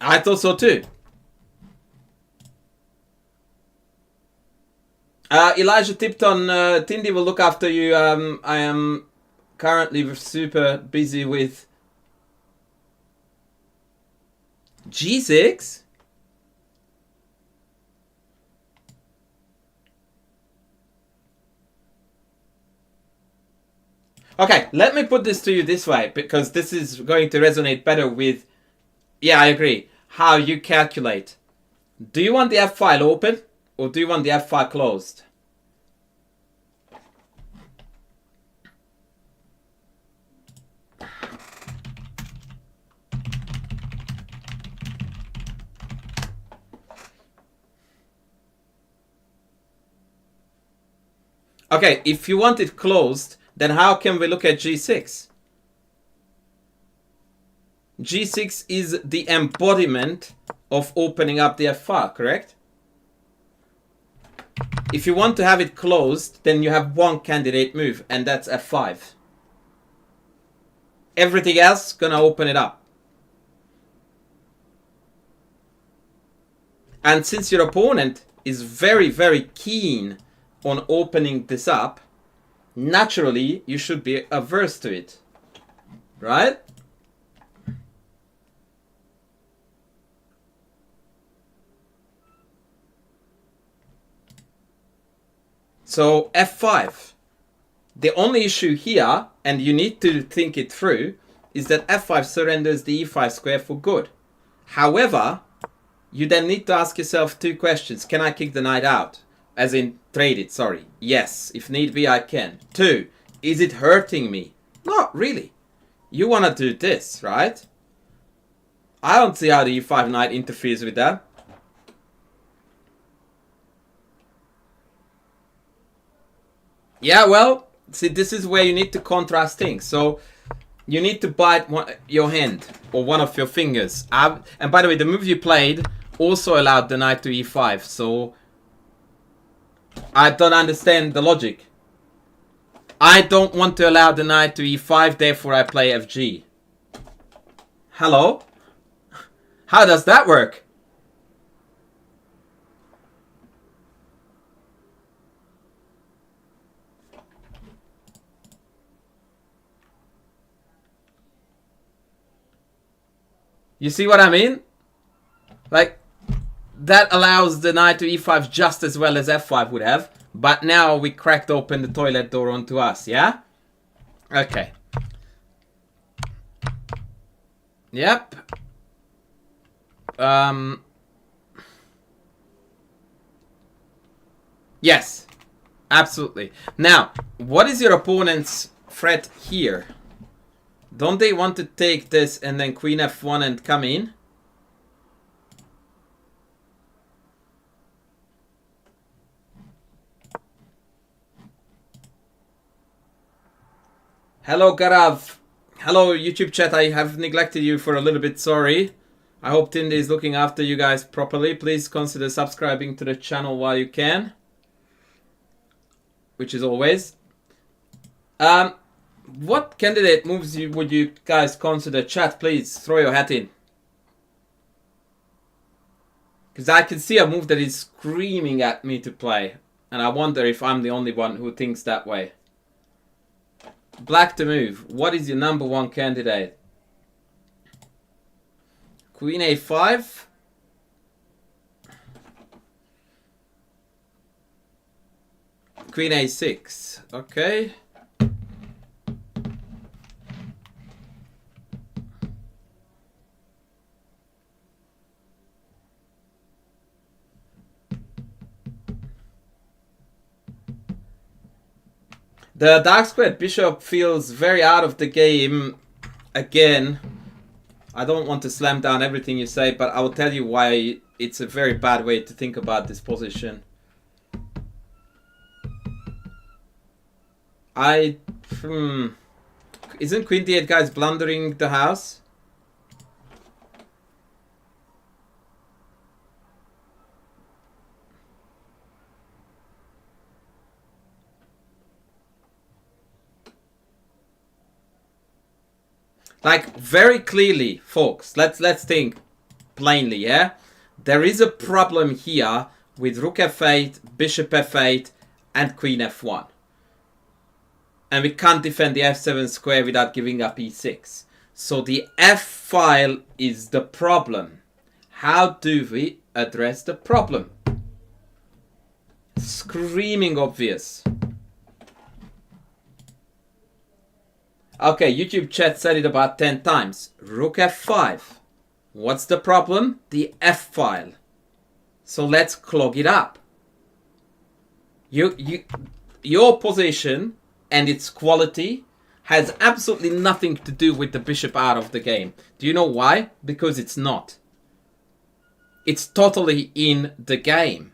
I thought so too. Elijah Tipton, Tindy will look after you. I am currently super busy with G6. Okay, let me put this to you this way, because this is going to resonate better with, yeah, I agree, how you calculate. Do you want the F file open, or do you want the F file closed? Okay, if you want it closed, then how can we look at G6? G6 is the embodiment of opening up the F file, correct? If you want to have it closed, then you have one candidate move, and that's F5. Everything else gonna open it up. And since your opponent is very, very keen on opening this up, naturally you should be averse to it, right? So F5. The only issue here, and you need to think it through, is that F5 surrenders the E5 square for good. However, you then need to ask yourself 2 questions. Can I kick the knight out? As in, trade it, sorry. Yes, if need be, I can. 2, is it hurting me? Not really. You want to do this, right? I don't see how the E5 knight interferes with that. Yeah, well, see, this is where you need to contrast things. So, you need to bite your hand, or one of your fingers. And by the way, the move you played also allowed the knight to E5, so I don't understand the logic. I don't want to allow the knight to E5, therefore I play FG. Hello? How does that work? You see what I mean? Like, that allows the knight to E5 just as well as F5 would have. But now we cracked open the toilet door onto us, yeah? Okay. Yep. Yes. Absolutely. Now, what is your opponent's threat here? Don't they want to take this and then Queen F1 and come in? Hello, Garav. Hello, YouTube chat. I have neglected you for a little bit. Sorry. I hope Tindy is looking after you guys properly. Please consider subscribing to the channel while you can. Which is always. What candidate moves would you guys consider? Chat, please throw your hat in. Because I can see a move that is screaming at me to play. And I wonder if I'm the only one who thinks that way. Black to move. What is your number one candidate? Queen a5. Queen a6. Okay. The dark squared bishop feels very out of the game again. I don't want to slam down everything you say, but I will tell you why it's a very bad way to think about this position. Isn't Queen d8 guys blundering the house? Like, very clearly, folks, let's think plainly, yeah? There is a problem here with rook f8, bishop f8, and queen f1. And we can't defend the f7 square without giving up e6. So the f-file is the problem. How do we address the problem? Screaming obvious. Okay, YouTube chat said it about 10 times. Rook f5. What's the problem? The f-file. So let's clog it up. Your position and its quality has absolutely nothing to do with the bishop out of the game. Do you know why? Because it's not. It's totally in the game.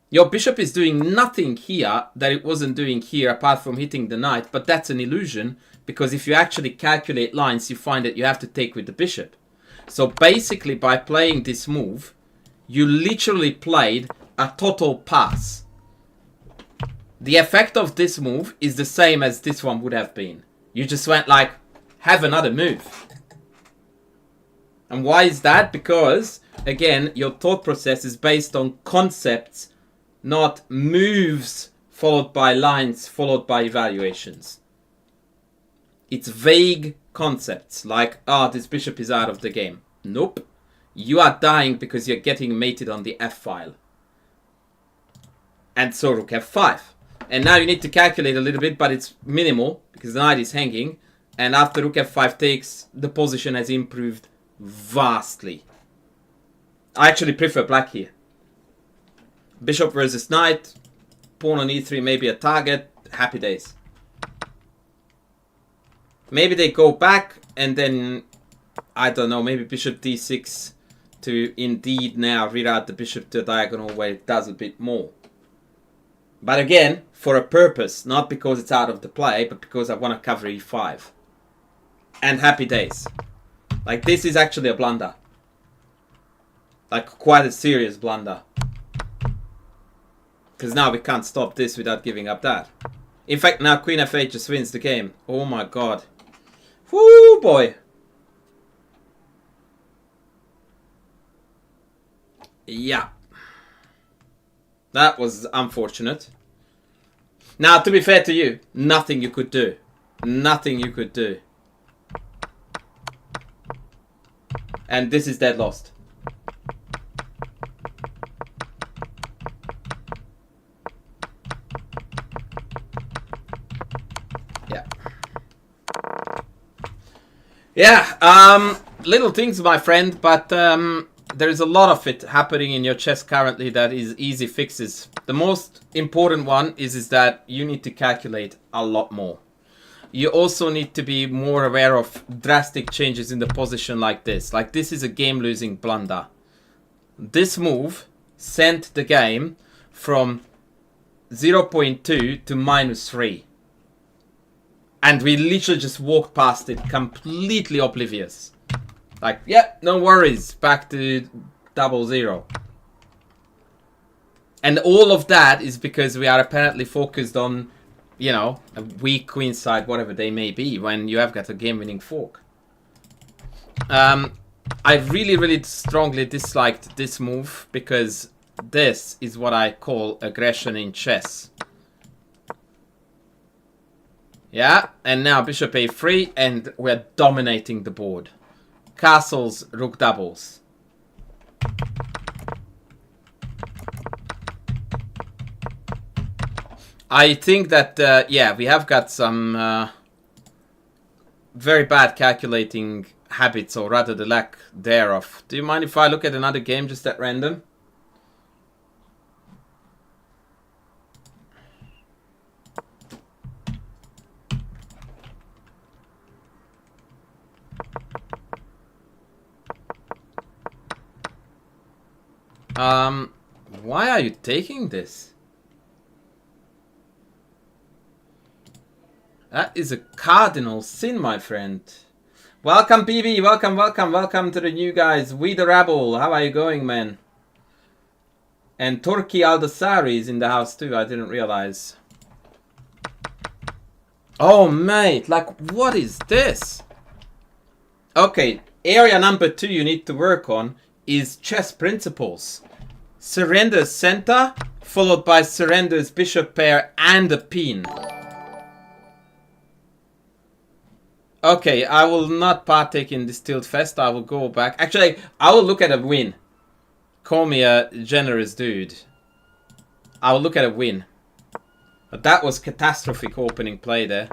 Your bishop is doing nothing here that it wasn't doing here apart from hitting the knight, but that's an illusion because if you actually calculate lines, you find that you have to take with the bishop. So basically by playing this move, you literally played a total pass. The effect of this move is the same as this one would have been. You just went like, have another move. And why is that? Because, again, your thought process is based on concepts, not moves followed by lines followed by evaluations. It's vague concepts like, this bishop is out of the game. Nope. You are dying because you're getting mated on the f-file. And so rook f5. And now you need to calculate a little bit, but it's minimal because the knight is hanging. And after rook f5 takes, the position has improved vastly. I actually prefer black here. Bishop versus knight. Pawn on e3 maybe a target. Happy days. Maybe they go back and then, I don't know, maybe bishop d6 to indeed now reroute the bishop to a diagonal where it does a bit more. But again, for a purpose, not because it's out of the play, but because I want to cover e5. And happy days. Like, this is actually a blunder. Like, quite a serious blunder. Because now we can't stop this without giving up that. In fact, now queen f8 just wins the game. Oh my god. Whoo, boy. Yeah. That was unfortunate. Now, to be fair to you, nothing you could do. Nothing you could do. And this is dead lost. Yeah. Yeah, little things, my friend, but there is a lot of it happening in your chess currently that is easy fixes. The most important one is that you need to calculate a lot more. You also need to be more aware of drastic changes in the position like this. Like, this is a game-losing blunder. This move sent the game from 0.2 to -3. And we literally just walked past it completely oblivious. Like, yeah, no worries. Back to 0-0. And all of that is because we are apparently focused on, you know, a weak queenside, whatever they may be, when you have got a game-winning fork. I really strongly disliked this move because this is what I call aggression in chess. Yeah, and now bishop a3, and we're dominating the board. Castles, rook doubles. I think that, yeah, we have got some very bad calculating habits, or rather the lack thereof. Do you mind if I look at another game just at random? Why are you taking this? That is a cardinal sin, my friend. Welcome, BB. Welcome to the new guys. We the Rabble. How are you going, man? And Turki Aldasari is in the house too. I didn't realize. Oh, mate. Like, what is this? Okay. Area number 2 you need to work on is chess principles. Surrenders center, followed by surrenders bishop pair and a pin. Okay, I will not partake in this tilt fest. I will go back. Actually, I will look at a win. Call me a generous dude. I will look at a win. But that was catastrophic opening play there.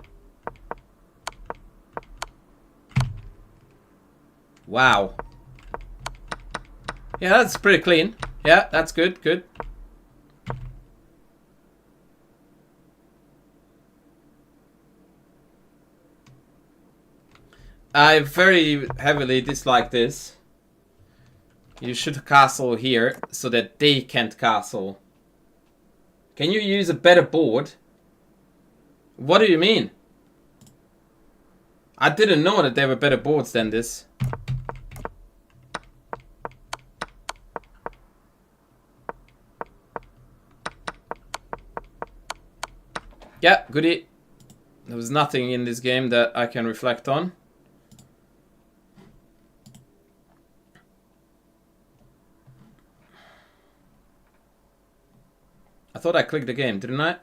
Wow. Yeah, that's pretty clean. Yeah, that's good, good. I very heavily dislike this. You should castle here so that they can't castle. Can you use a better board? What do you mean? I didn't know that there were better boards than this. Yeah, goodie. There was nothing in this game that I can reflect on. I thought I clicked the game, didn't I?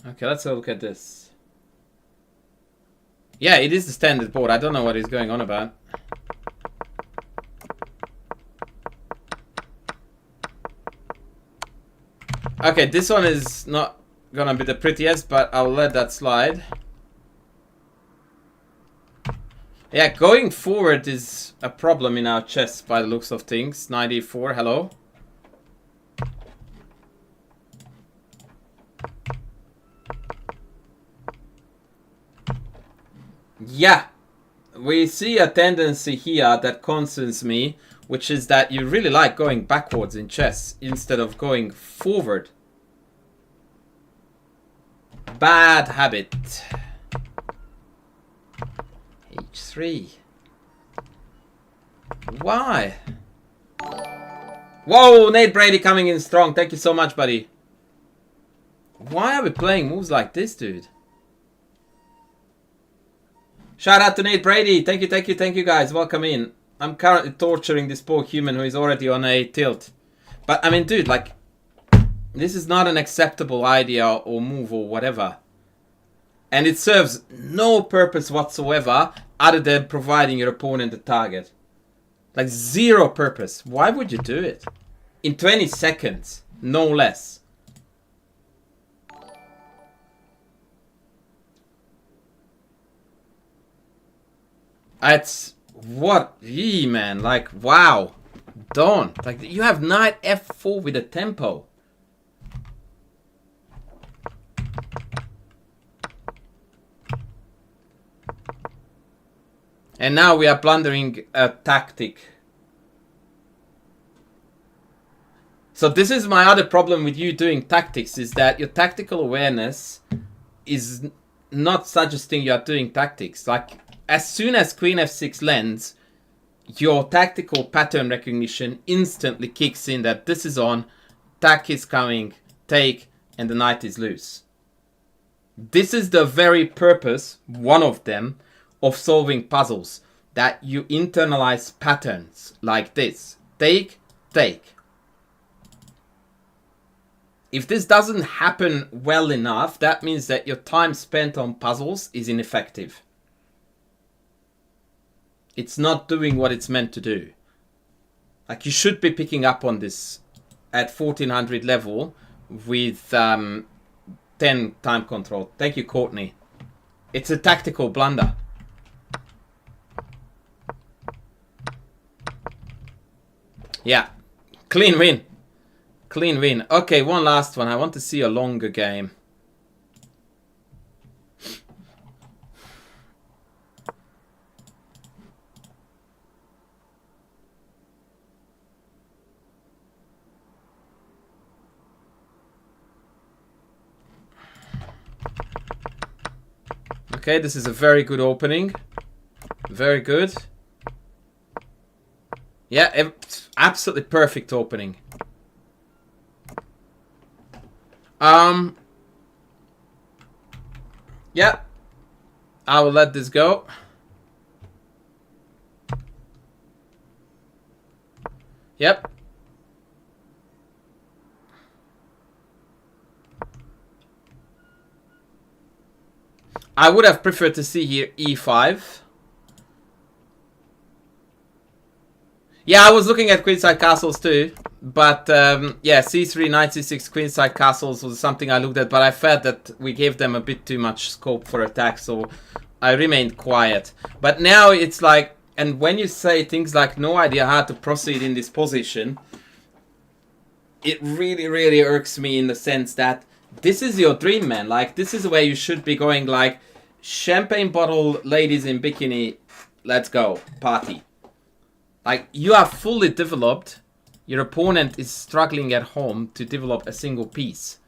Okay, let's have a look at this. Yeah, it is the standard board. I don't know what he's going on about. Okay, this one is not gonna be the prettiest, but I'll let that slide. Yeah, going forward is a problem in our chess by the looks of things. 94, hello. Yeah, we see a tendency here that concerns me, which is that you really like going backwards in chess instead of going forward. Bad habit. H3. Why? Whoa, Nate Brady coming in strong. Thank you so much, buddy. Why are we playing moves like this, dude? Shout out to Nate Brady. Thank you guys. Welcome in. I'm currently torturing this poor human who is already on a tilt. But, I mean, dude, like, this is not an acceptable idea or move or whatever. And it serves no purpose whatsoever other than providing your opponent a target. Like, zero purpose. Why would you do it? In 20 seconds, no less. It's what? Yee, man. Like, wow. Don't. Like, you have knight f4 with a tempo. And now we are blundering a tactic. So this is my other problem with you doing tactics, is that your tactical awareness is not suggesting you are doing tactics. Like, as soon as Queen F6 lands, your tactical pattern recognition instantly kicks in that this is on, attack is coming, take, and the knight is loose. This is the very purpose, one of them, of solving puzzles. That you internalize patterns like this. Take, take. If this doesn't happen well enough, that means that your time spent on puzzles is ineffective. It's not doing what it's meant to do. Like, you should be picking up on this at 1400 level with 10 time control. Thank you, Courtney. It's a tactical blunder. Yeah, clean win. Clean win. Okay, one last one. I want to see a longer game. Okay, this is a very good opening. Very good. Yeah, absolutely perfect opening. Yeah, I will let this go. Yep. I would have preferred to see here e5. Yeah, I was looking at queenside castles too. But yeah, c3, knight c6, queenside castles was something I looked at. But I felt that we gave them a bit too much scope for attack. So I remained quiet. But now it's like, and when you say things like no idea how to proceed in this position, it really, really irks me in the sense that this is your dream, man. Like, this is where you should be going, like, champagne bottle, ladies in bikini, let's go, party. Like, you are fully developed. Your opponent is struggling at home to develop a single piece.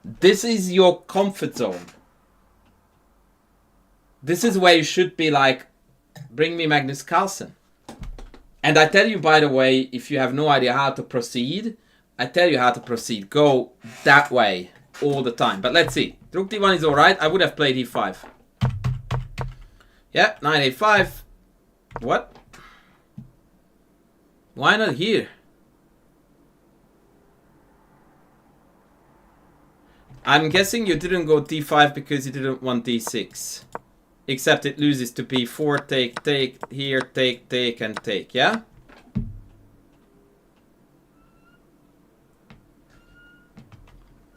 This is your comfort zone. This is where you should be like, bring me Magnus Carlsen. And I tell you, by the way, if you have no idea how to proceed, I tell you how to proceed. Go that way all the time. But let's see. Rook d1 is alright. I would have played e5. Yeah, knight a5. What? Why not here? I'm guessing you didn't go d5 because you didn't want d6. Except it loses to b4, take, take, here, take, take, and take, yeah?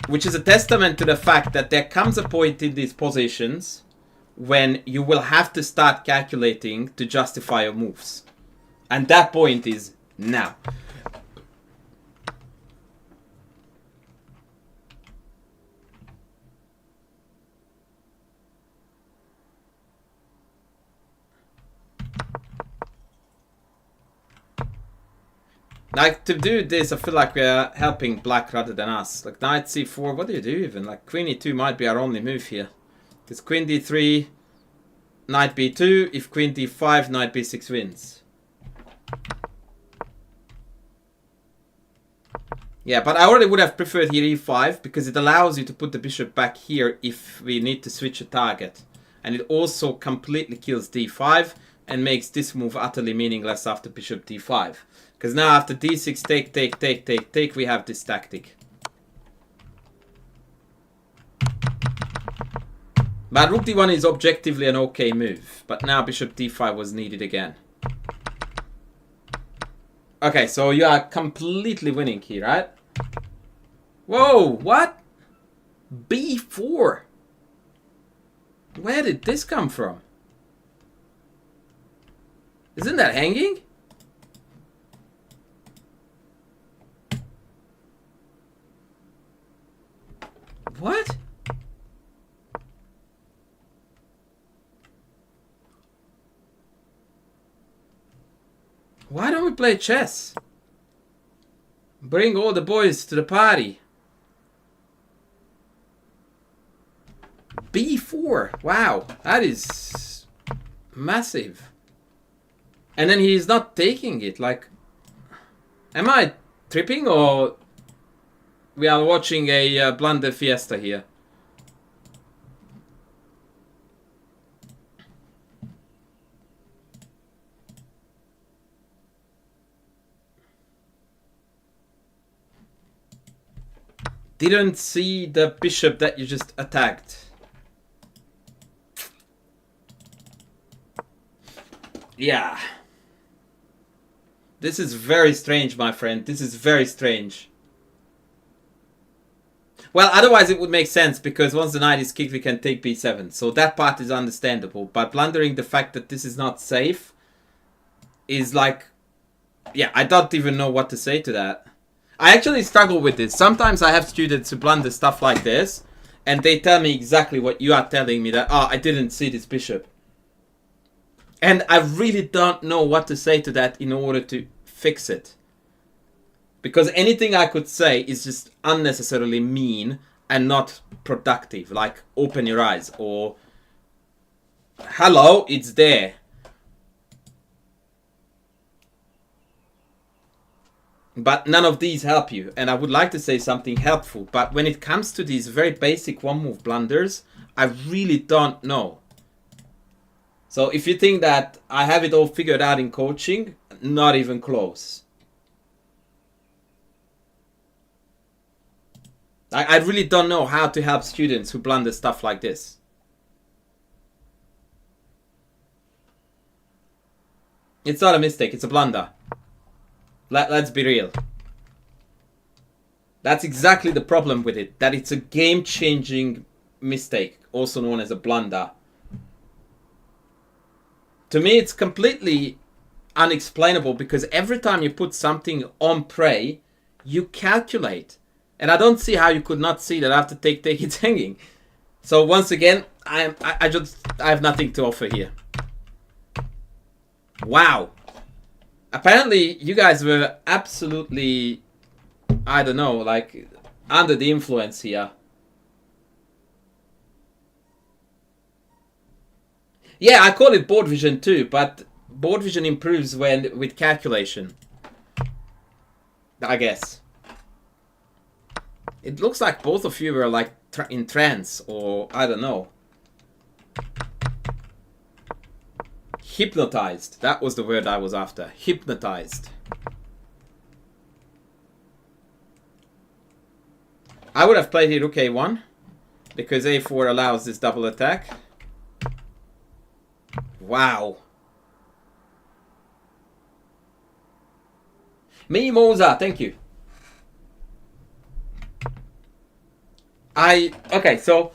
Which is a testament to the fact that there comes a point in these positions when you will have to start calculating to justify your moves. And that point is now. Like, to do this, I feel like we're helping black rather than us. Like, knight c4, what do you do even? Like, queen e2 might be our only move here. Because queen d3, knight b2, if queen d5, knight b6 wins. Yeah, but I already would have preferred here e5, because it allows you to put the bishop back here if we need to switch a target. And it also completely kills d5 and makes this move utterly meaningless after bishop d5. Because now after d6, take, take, take, take, take, we have this tactic. But rook d1 is objectively an okay move. But now bishop d5 was needed again. Okay, so you are completely winning here, right? Whoa, what? b4. Where did this come from? Isn't that hanging? What? Why don't we play chess? Bring all the boys to the party. B4. Wow, that is massive. And then he's not taking it. Like, am I tripping or we are watching a blunder fiesta here? Didn't see the bishop that you just attacked. Yeah. This is very strange, my friend. This is very strange. Well, otherwise it would make sense, because once the knight is kicked, we can take b7. So that part is understandable. But blundering the fact that this is not safe is like... Yeah, I don't even know what to say to that. I actually struggle with this. Sometimes I have students who blunder stuff like this, and they tell me exactly what you are telling me, that, oh, I didn't see this bishop. And I really don't know what to say to that in order to fix it. Because anything I could say is just unnecessarily mean and not productive. Like, open your eyes, or hello, it's there. But none of these help you. And I would like to say something helpful. But when it comes to these very basic one-move blunders, I really don't know. So if you think that I have it all figured out in coaching, not even close. I really don't know how to help students who blunder stuff like this. It's not a mistake, it's a blunder. Let's be real. That's exactly the problem with it. That it's a game-changing mistake, also known as a blunder. To me, it's completely unexplainable, because every time you put something on prey, you calculate. And I don't see how you could not see that after take it's hanging. So once again, I have nothing to offer here. Wow. Apparently, you guys were absolutely, I don't know, like, under the influence here. Yeah, I call it board vision too, but board vision improves with calculation. I guess. It looks like both of you were like in trance, or I don't know. Hypnotized. That was the word I was after. Hypnotized. I would have played here rook a1, because a4 allows this double attack. Wow. Mimosa, thank you. Okay, so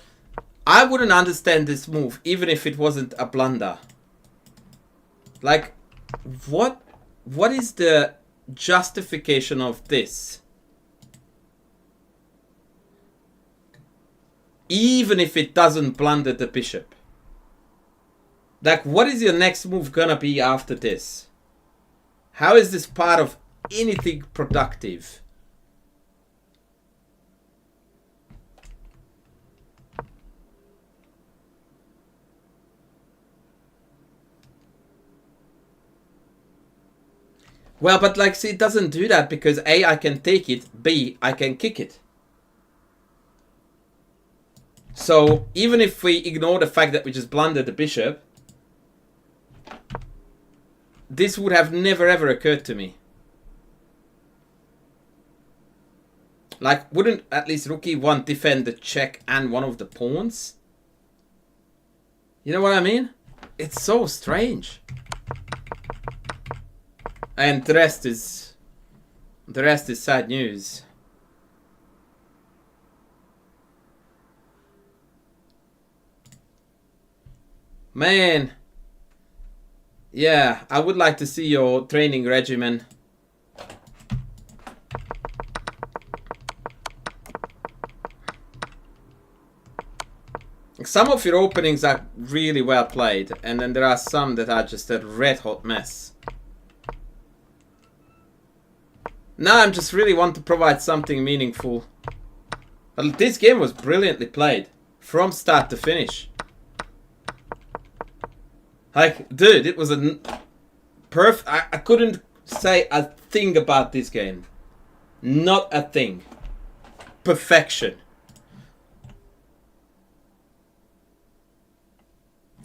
I wouldn't understand this move even if it wasn't a blunder. Like, what is the justification of this? Even if it doesn't blunder the bishop. Like, what is your next move gonna be after this? How is this part of anything productive? Well, but like, see, it doesn't do that, because A, I can take it, B, I can kick it. So, even if we ignore the fact that we just blundered the bishop, this would have never ever occurred to me. Like, wouldn't at least rook e1 defend the check and one of the pawns? You know what I mean? It's so strange. And the rest is sad news. Man. Yeah, I would like to see your training regimen. Some of your openings are really well played, and then there are some that are just a red hot mess. Now I'm just really want to provide something meaningful. But this game was brilliantly played. From start to finish. Like, dude, it was a I couldn't say a thing about this game. Not a thing. Perfection.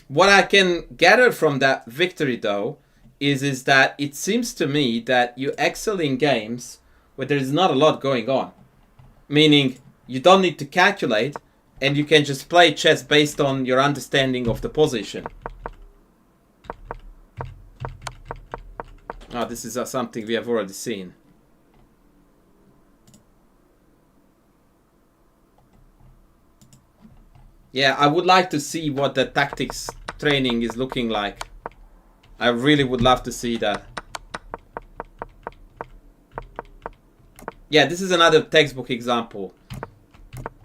What I can gather from that victory, though, is that it seems to me that you excel in games where there is not a lot going on. Meaning, you don't need to calculate, and you can just play chess based on your understanding of the position. Oh, this is something we have already seen. Yeah, I would like to see what the tactics training is looking like. I really would love to see that. Yeah, this is another textbook example.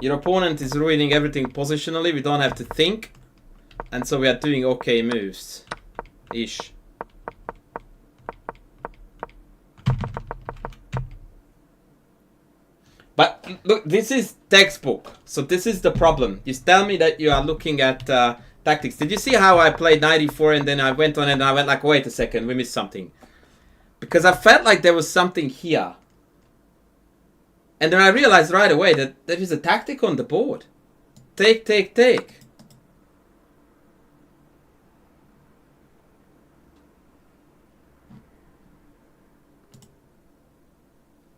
Your opponent is ruining everything positionally. We don't have to think. And so we are doing okay moves. Ish. But look, this is textbook. So this is the problem. You tell me that you are looking at tactics. Did you see how I played 94 and then I went on and I went like, wait a second, we missed something. Because I felt like there was something here. And then I realized right away that there is a tactic on the board. Take, take, take.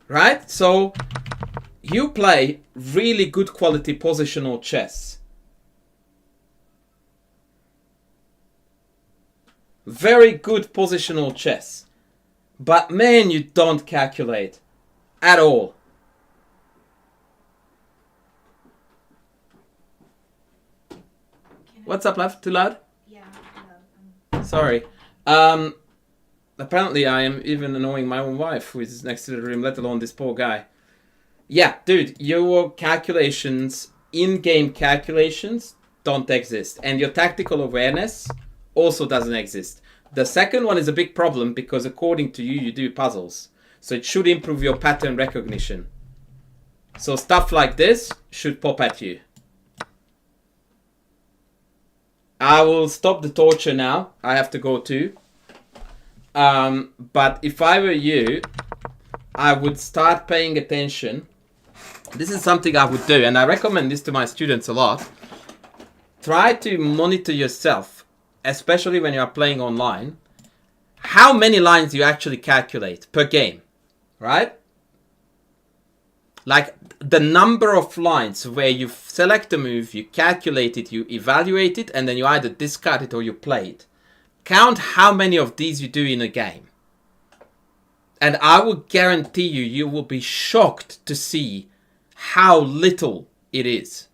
Right? So you play really good quality positional chess. Very good positional chess. But man, you don't calculate at all. What's up, love? Too loud? Yeah, Sorry. Apparently I am even annoying my own wife who is next to the room, let alone this poor guy. Yeah, dude, your calculations, in-game calculations, don't exist. And your tactical awareness also doesn't exist. The second one is a big problem because according to you, you do puzzles. So it should improve your pattern recognition. So stuff like this should pop at you. I will stop the torture now. I have to go too. But if I were you, I would start paying attention. This is something I would do, and I recommend this to my students a lot. Try to monitor yourself, especially when you are playing online, how many lines you actually calculate per game, right? Like the number of lines where you select a move, you calculate it, you evaluate it, and then you either discard it or you play it. Count how many of these you do in a game. And I will guarantee you, you will be shocked to see how little it is.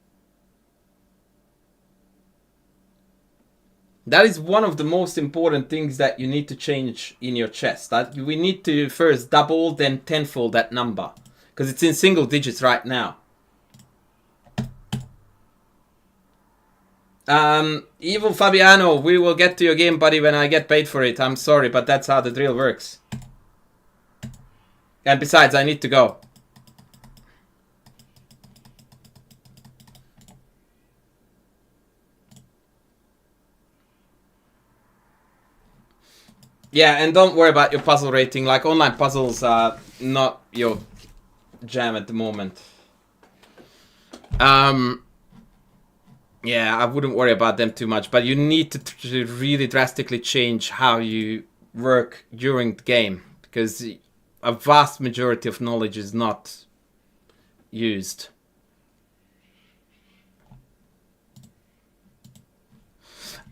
That is one of the most important things that you need to change in your chess. That we need to first double, then tenfold that number. Because it's in single digits right now. Evil Fabiano, we will get to your game, buddy, when I get paid for it. I'm sorry, but that's how the drill works. And besides, I need to go. Yeah, and don't worry about your puzzle rating. Like, online puzzles are not your jam at the moment. Yeah, I wouldn't worry about them too much, but you need to really drastically change how you work during the game, because a vast majority of knowledge is not used.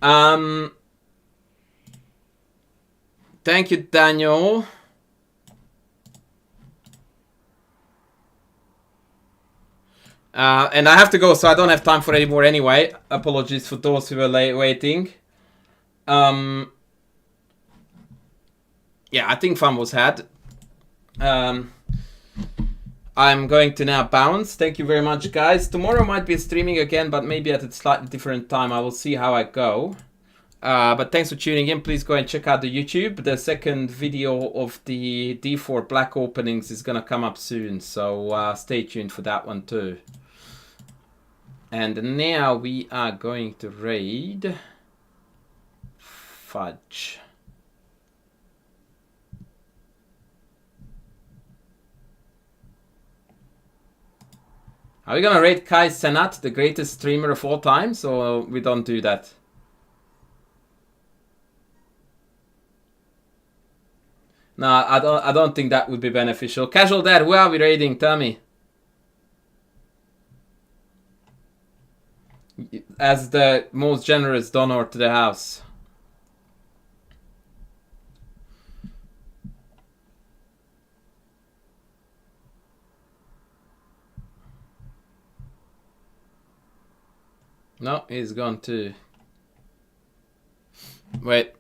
Thank you, Daniel. And I have to go, so I don't have time for any more anyway. Apologies for those who were waiting. Yeah, I think fun was had. I'm going to now bounce. Thank you very much, guys. Tomorrow might be streaming again, but maybe at a slightly different time. I will see how I go. But thanks for tuning in. Please go and check out the YouTube. The second video of the D4 black openings is gonna come up soon, so stay tuned for that one too. And now we are going to raid Fudge. Are we gonna raid Kai Cenat, the greatest streamer of all time? So we don't do that. No, I don't think that would be beneficial. Casual Dad, who are we raiding? Tell me. As the most generous donor to the house. No, he's gone too. Wait.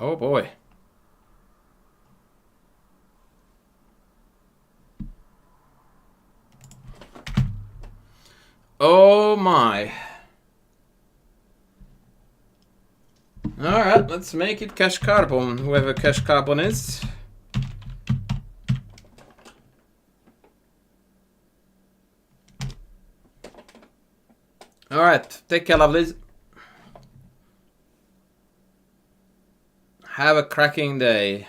Oh boy. Oh my. Alright, let's make it Cash Carbon, whoever Cash Carbon is. Alright, take care, lovelies. Have a cracking day.